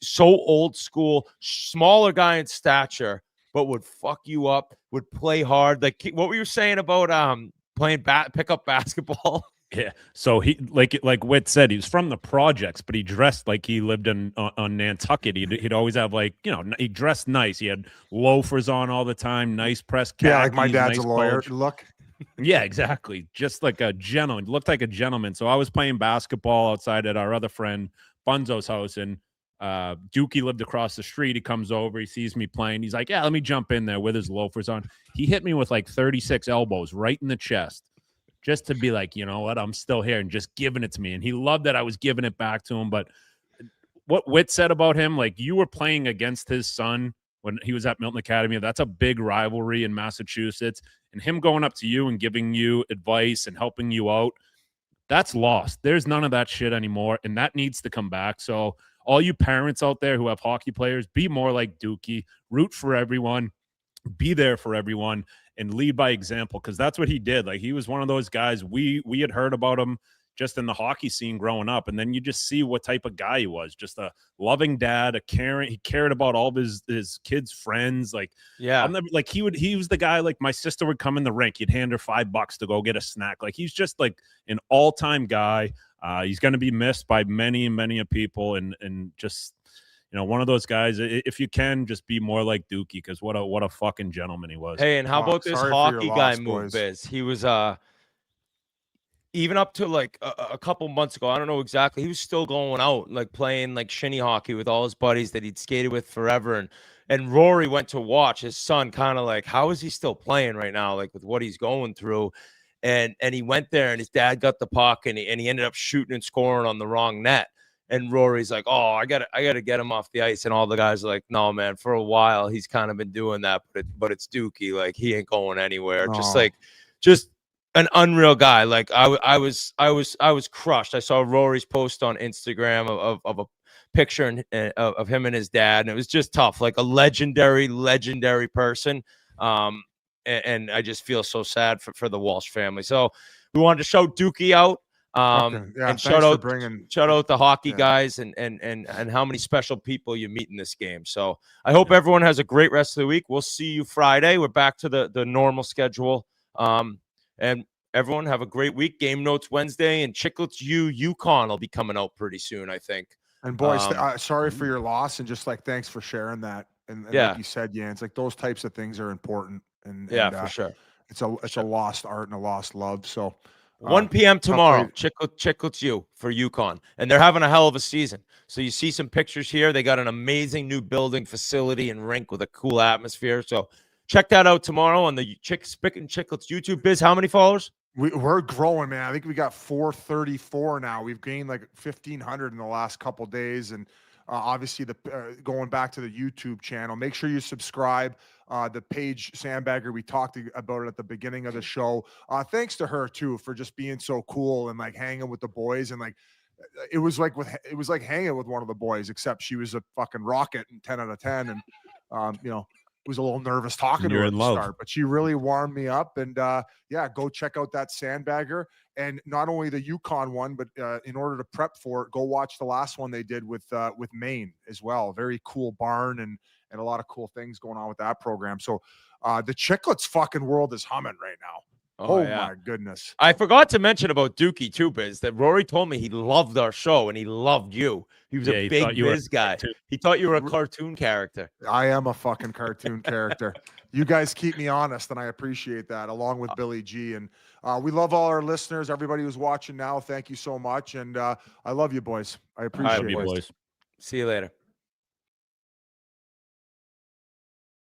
so old school, smaller guy in stature, but would fuck you up, would play hard. Like what were you saying about playing pickup basketball? Yeah. So he like Whit said, he was from the projects, but he dressed like he lived on Nantucket. He'd always have he dressed nice. He had loafers on all the time, nice press khakis. Yeah, like my dad's nice a lawyer. coach. Look. Yeah, exactly. Just like a gentleman. Looked like a gentleman. So I was playing basketball outside at our other friend Bunzo's house, and Dookie lived across the street. He comes over, he sees me playing. He's like, yeah, let me jump in there with his loafers on. He hit me with like 36 elbows right in the chest, just to be like, you know what, I'm still here, and just giving it to me. And he loved that I was giving it back to him. But what Whit said about him, like you were playing against his son when he was at Milton Academy. That's a big rivalry in Massachusetts. And him going up to you and giving you advice and helping you out, that's lost. There's none of that shit anymore. And that needs to come back. So all you parents out there who have hockey players, be more like Dookie, root for everyone, be there for everyone, and lead by example, because that's what he did. Like he was one of those guys, we had heard about him just in the hockey scene growing up, and then you just see what type of guy he was. Just a loving dad, he cared about all of his kids' friends. Like, yeah, I'll never, like he was the guy, like my sister would come in the rink, he'd hand her $5 to go get a snack. Like he's just like an all-time guy. He's going to be missed by many people, and just one of those guys. If you can, just be more like Dookie, because what a fucking gentleman he was. Hey, and how about this hockey guy move, Biz? He was even up to like a couple months ago, I don't know exactly, he was still going out like playing like shinny hockey with all his buddies that he'd skated with forever. And Rory went to watch his son, kind of like, how is he still playing right now, like with what he's going through? And he went there, and his dad got the puck, and he ended up shooting and scoring on the wrong net. And Rory's like, oh, I gotta get him off the ice. And all the guys are like, no, man, for a while he's kind of been doing that, but it's Dookie. Like he ain't going anywhere. No. Just an unreal guy. Like I was crushed. I saw Rory's post on Instagram of a picture of him and his dad, and it was just tough. Like a legendary person. And I just feel so sad for the Walsh family. So we wanted to shout Dookie out. And shout out the hockey guys and how many special people you meet in this game. So I hope everyone has a great rest of the week. We'll see you Friday. We're back to the normal schedule. And everyone have a great week. Game notes Wednesday, and Chiclets UConn will be coming out pretty soon, I think. And boys, sorry for your loss, and just like thanks for sharing that. And like you said, yeah, it's like those types of things are important. And for sure. It's a lost art and a lost love. So 1 p.m. tomorrow, Chiclets U for UConn. And they're having a hell of a season. So you see some pictures here. They got an amazing new building, facility, and rink with a cool atmosphere. So check that out tomorrow on the Spittin Chiclets YouTube. Biz, how many followers? We're growing, man. I think we got 434 now. We've gained like 1,500 in the last couple days. And obviously, going back to the YouTube channel, make sure you subscribe. The page Sandbagger, we talked about it at the beginning of the show. Thanks to her too for just being so cool and like hanging with the boys and like it was like hanging with one of the boys, except she was a fucking rocket and 10 out of 10. And, was a little nervous talking to her at the start, but she really warmed me up. And go check out that Sandbagger. And not only the Yukon one, but in order to prep for it, go watch the last one they did with Maine as well. Very cool barn and a lot of cool things going on with that program. So the Chiclets fucking world is humming right now. Oh yeah. My goodness. I forgot to mention about Dookie too, Biz, that Rory told me he loved our show and he loved you. He was a big Biz guy. He thought you were a cartoon character. I am a fucking cartoon character. You guys keep me honest, and I appreciate that, along with Billy G. And we love all our listeners, everybody who's watching now. Thank you so much. And I love you, boys. I appreciate it. Boys. See you later.